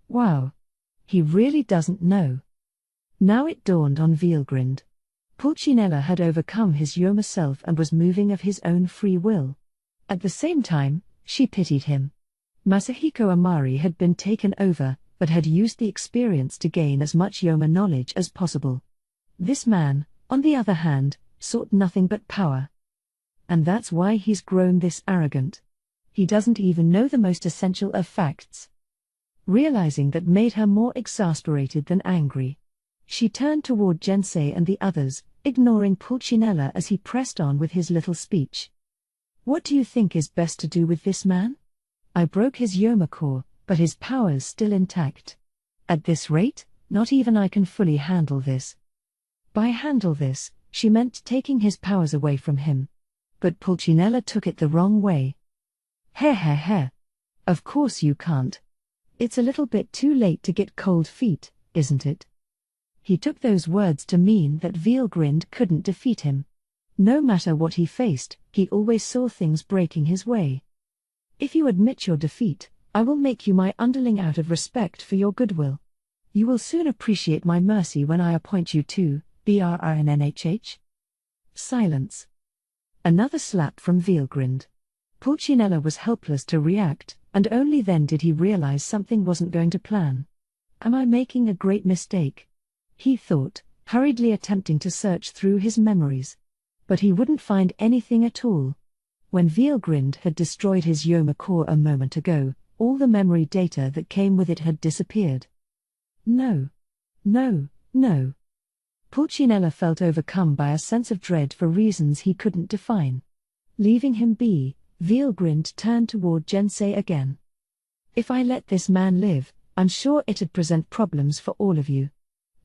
Wow. He really doesn't know. Now it dawned on Veilgrind. Pulcinella had overcome his Yoma self and was moving of his own free will. At the same time, she pitied him. Masahiko Amari had been taken over, but had used the experience to gain as much Yoma knowledge as possible. This man, on the other hand, sought nothing but power. And that's why he's grown this arrogant. He doesn't even know the most essential of facts. Realizing that made her more exasperated than angry. She turned toward Jensei and the others, ignoring Pulcinella as he pressed on with his little speech. "What do you think is best to do with this man? I broke his Yoma core, but his power's still intact. At this rate, not even I can fully handle this." By handle this, she meant taking his powers away from him. But Pulcinella took it the wrong way. Heh. Of course you can't. It's a little bit too late to get cold feet, isn't it? He took those words to mean that Veilgrind couldn't defeat him. No matter what he faced, he always saw things breaking his way. "If you admit your defeat, I will make you my underling out of respect for your goodwill. You will soon appreciate my mercy when I appoint you to BRINNHH." Silence. Another slap from Veilgrind. Pulcinella was helpless to react, and only then did he realize something wasn't going to plan. "Am I making a great mistake?" he thought, hurriedly attempting to search through his memories. But he wouldn't find anything at all. When Veilgrind had destroyed his Yoma core a moment ago, all the memory data that came with it had disappeared. No. Pulcinella felt overcome by a sense of dread for reasons he couldn't define. Leaving him be, Veilgrind turned toward Jensei again. "If I let this man live, I'm sure it'd present problems for all of you.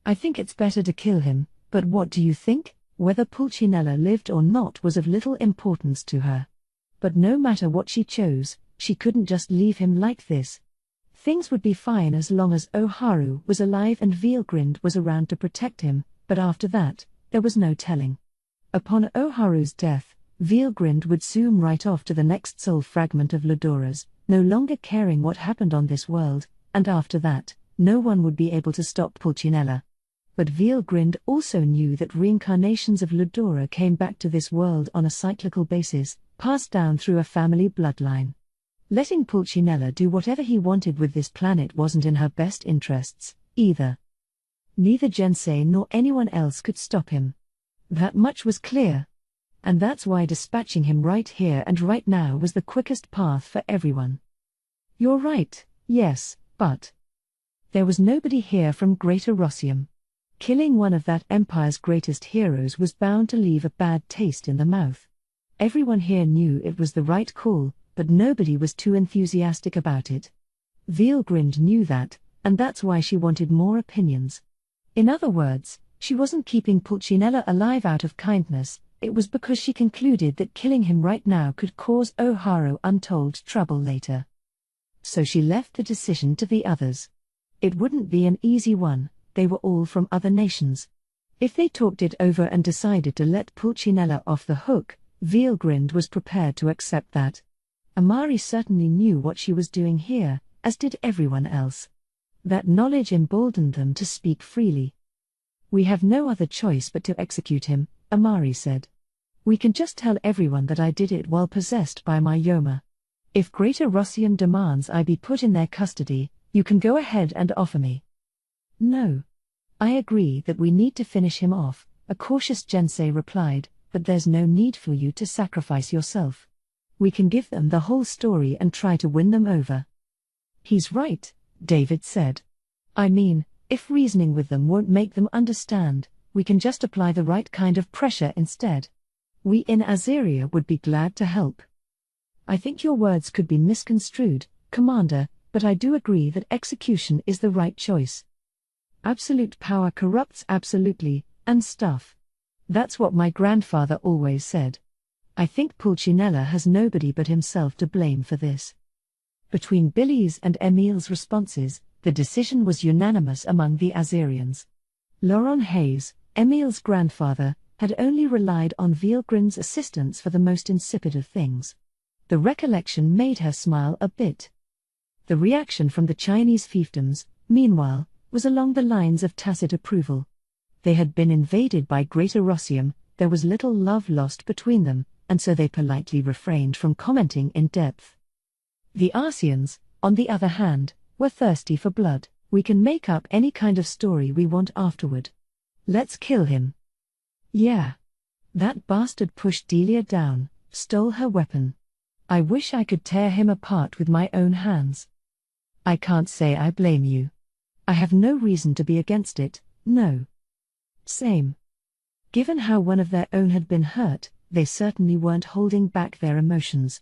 I think it's better to kill him, but what do you think?" Whether Pulcinella lived or not was of little importance to her. But no matter what she chose, she couldn't just leave him like this. Things would be fine as long as Oharu was alive and Veilgrind was around to protect him, but after that, there was no telling. Upon Oharu's death, Veilgrind would zoom right off to the next soul fragment of Ludora's, no longer caring what happened on this world, and after that, no one would be able to stop Pulcinella. But Veilgrind also knew that reincarnations of Ludora came back to this world on a cyclical basis, passed down through a family bloodline. Letting Pulcinella do whatever he wanted with this planet wasn't in her best interests, either. Neither Jensei nor anyone else could stop him. That much was clear. And that's why dispatching him right here and right now was the quickest path for everyone. "You're right, yes, but there was nobody here from Greater Rossium. Killing one of that empire's greatest heroes was bound to leave a bad taste in the mouth. Everyone here knew it was the right call, but nobody was too enthusiastic about it. Veilgrind knew that, and that's why she wanted more opinions. In other words, she wasn't keeping Pulcinella alive out of kindness, it was because she concluded that killing him right now could cause Oharu untold trouble later. So she left the decision to the others. It wouldn't be an easy one, they were all from other nations. If they talked it over and decided to let Pulcinella off the hook, Veilgrind was prepared to accept that. Amari certainly knew what she was doing here, as did everyone else. That knowledge emboldened them to speak freely. We have no other choice but to execute him, Amari said. We can just tell everyone that I did it while possessed by my Yoma. If Greater Rossium demands I be put in their custody, you can go ahead and offer me. No. I agree that we need to finish him off, a cautious Jensei replied, but there's no need for you to sacrifice yourself. We can give them the whole story and try to win them over. He's right, David said. I mean, if reasoning with them won't make them understand, we can just apply the right kind of pressure instead. We in Azeria would be glad to help. I think your words could be misconstrued, Commander, but I do agree that execution is the right choice. Absolute power corrupts absolutely, and stuff. That's what my grandfather always said. I think Pulcinella has nobody but himself to blame for this. Between Billy's and Emil's responses, the decision was unanimous among the Azerians. Laurent Hayes, Emil's grandfather, had only relied on Vielgrin's assistance for the most insipid of things. The recollection made her smile a bit. The reaction from the Chinese fiefdoms, meanwhile, was along the lines of tacit approval. They had been invaded by Greater Rossium, there was little love lost between them, and so they politely refrained from commenting in depth. The Arsians, on the other hand, were thirsty for blood. We can make up any kind of story we want afterward. Let's kill him. Yeah. That bastard pushed Delia down, stole her weapon. I wish I could tear him apart with my own hands. I can't say I blame you. I have no reason to be against it, no. Same. Given how one of their own had been hurt, they certainly weren't holding back their emotions.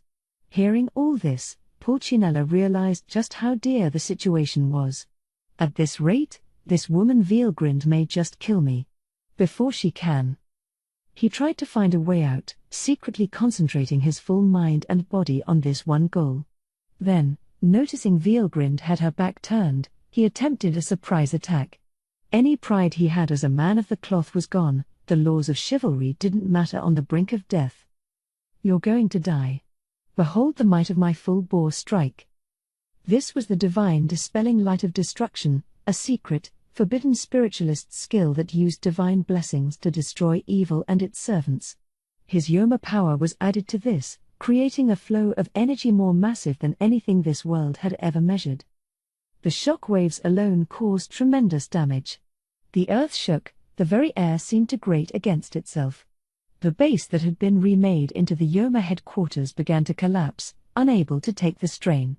Hearing all this, Pulcinella realized just how dear the situation was. At this rate, this woman Vielgrind may just kill me. Before she can. He tried to find a way out, secretly concentrating his full mind and body on this one goal. Then, noticing Vielgrind had her back turned, he attempted a surprise attack. Any pride he had as a man of the cloth was gone, the laws of chivalry didn't matter on the brink of death. You're going to die. Behold the might of my full-bore strike. This was the divine dispelling light of destruction, a secret, forbidden spiritualist skill that used divine blessings to destroy evil and its servants. His Yoma power was added to this, creating a flow of energy more massive than anything this world had ever measured. The shock waves alone caused tremendous damage. The earth shook, the very air seemed to grate against itself. The base that had been remade into the Yoma headquarters began to collapse, unable to take the strain.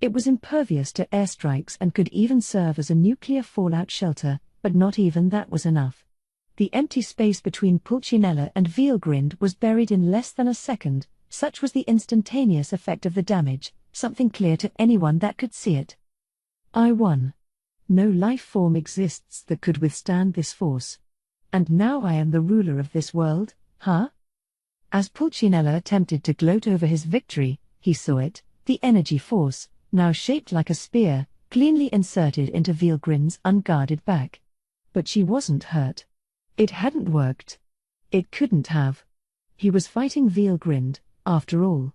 It was impervious to airstrikes and could even serve as a nuclear fallout shelter, but not even that was enough. The empty space between Pulcinella and Vielgrind was buried in less than a second, such was the instantaneous effect of the damage, something clear to anyone that could see it. I won. No life form exists that could withstand this force. And now I am the ruler of this world, huh? As Pulcinella attempted to gloat over his victory, he saw it, the energy force, now shaped like a spear, cleanly inserted into Vielgrind's unguarded back. But she wasn't hurt. It hadn't worked. It couldn't have. He was fighting Vielgrind, after all.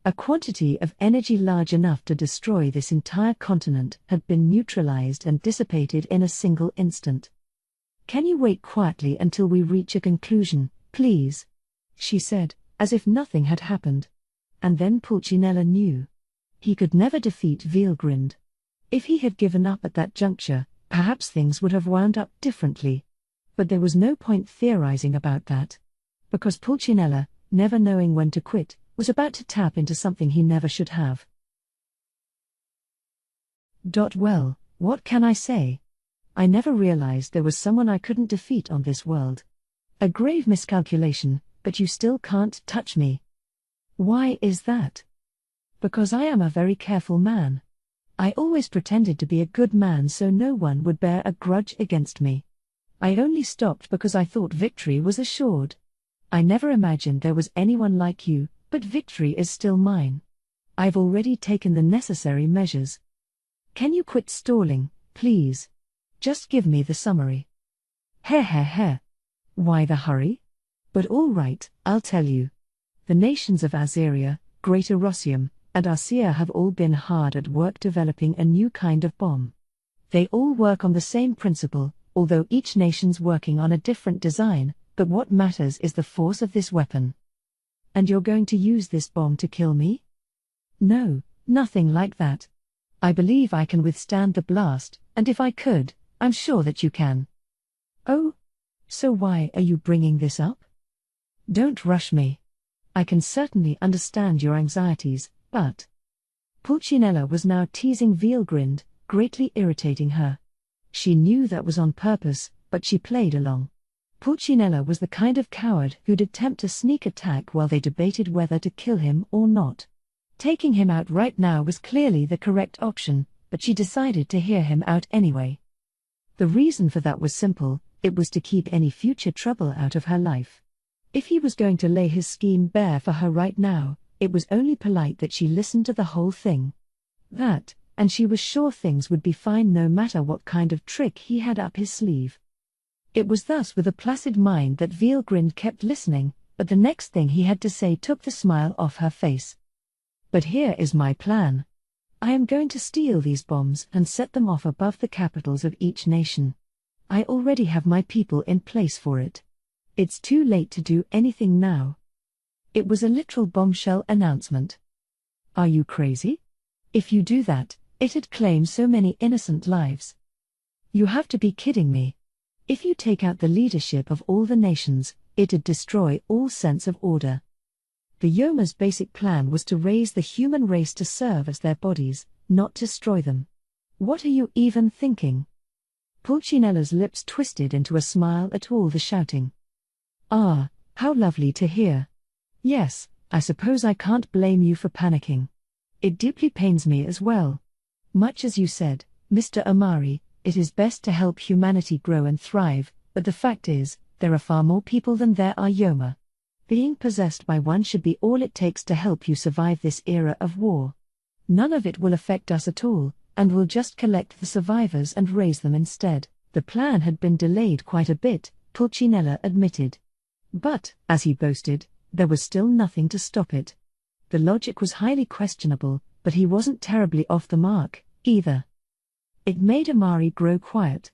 A quantity of energy large enough to destroy this entire continent had been neutralized and dissipated in a single instant. Can you wait quietly until we reach a conclusion, please? She said, as if nothing had happened. And then Pulcinella knew. He could never defeat Vielgrind. If he had given up at that juncture, perhaps things would have wound up differently. But there was no point theorizing about that. Because Pulcinella, never knowing when to quit, was about to tap into something he never should have. Well, what can I say? I never realized there was someone I couldn't defeat on this world. A grave miscalculation, but you still can't touch me. Why is that? Because I am a very careful man. I always pretended to be a good man so no one would bear a grudge against me. I only stopped because I thought victory was assured. I never imagined there was anyone like you, but victory is still mine. I've already taken the necessary measures. Can you quit stalling, please? Just give me the summary. Heh. Why the hurry? But all right, I'll tell you. The nations of Azeria, Greater Rossium, and Arcia have all been hard at work developing a new kind of bomb. They all work on the same principle, although each nation's working on a different design, but what matters is the force of this weapon. And you're going to use this bomb to kill me? No, nothing like that. I believe I can withstand the blast, and if I could, I'm sure that you can. Oh? So why are you bringing this up? Don't rush me. I can certainly understand your anxieties, but... Pulcinella was now teasing Veilgrind, greatly irritating her. She knew that was on purpose, but she played along. Pulcinella was the kind of coward who'd attempt a sneak attack while they debated whether to kill him or not. Taking him out right now was clearly the correct option, but she decided to hear him out anyway. The reason for that was simple: it was to keep any future trouble out of her life. If he was going to lay his scheme bare for her right now, it was only polite that she listened to the whole thing. That, and she was sure things would be fine no matter what kind of trick he had up his sleeve. It was thus with a placid mind that Veilgrind kept listening, but the next thing he had to say took the smile off her face. But here is my plan. I am going to steal these bombs and set them off above the capitals of each nation. I already have my people in place for it. It's too late to do anything now. It was a literal bombshell announcement. Are you crazy? If you do that, it'd claim so many innocent lives. You have to be kidding me. If you take out the leadership of all the nations, it'd destroy all sense of order. The Yoma's basic plan was to raise the human race to serve as their bodies, not destroy them. What are you even thinking? Pulcinella's lips twisted into a smile at all the shouting. Ah, how lovely to hear. Yes, I suppose I can't blame you for panicking. It deeply pains me as well. Much as you said, Mr. Amari, it is best to help humanity grow and thrive, but the fact is, there are far more people than there are Yoma. Being possessed by one should be all it takes to help you survive this era of war. None of it will affect us at all, and we'll just collect the survivors and raise them instead. The plan had been delayed quite a bit, Pulcinella admitted. But, as he boasted, there was still nothing to stop it. The logic was highly questionable, but he wasn't terribly off the mark, either. It made Amari grow quiet.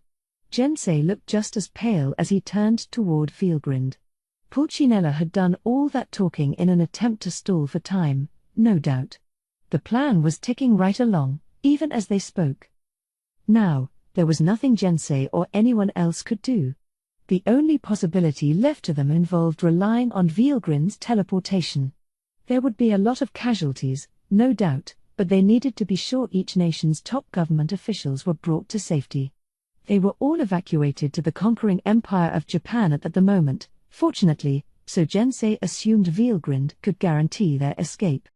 Jensei looked just as pale as he turned toward Veilgrind. Pulcinella had done all that talking in an attempt to stall for time, no doubt. The plan was ticking right along, even as they spoke. Now, there was nothing Jensei or anyone else could do. The only possibility left to them involved relying on Veilgrind's teleportation. There would be a lot of casualties, no doubt, but they needed to be sure each nation's top government officials were brought to safety. They were all evacuated to the conquering Empire of Japan at the moment, fortunately, so Jensei assumed Veilgrind could guarantee their escape.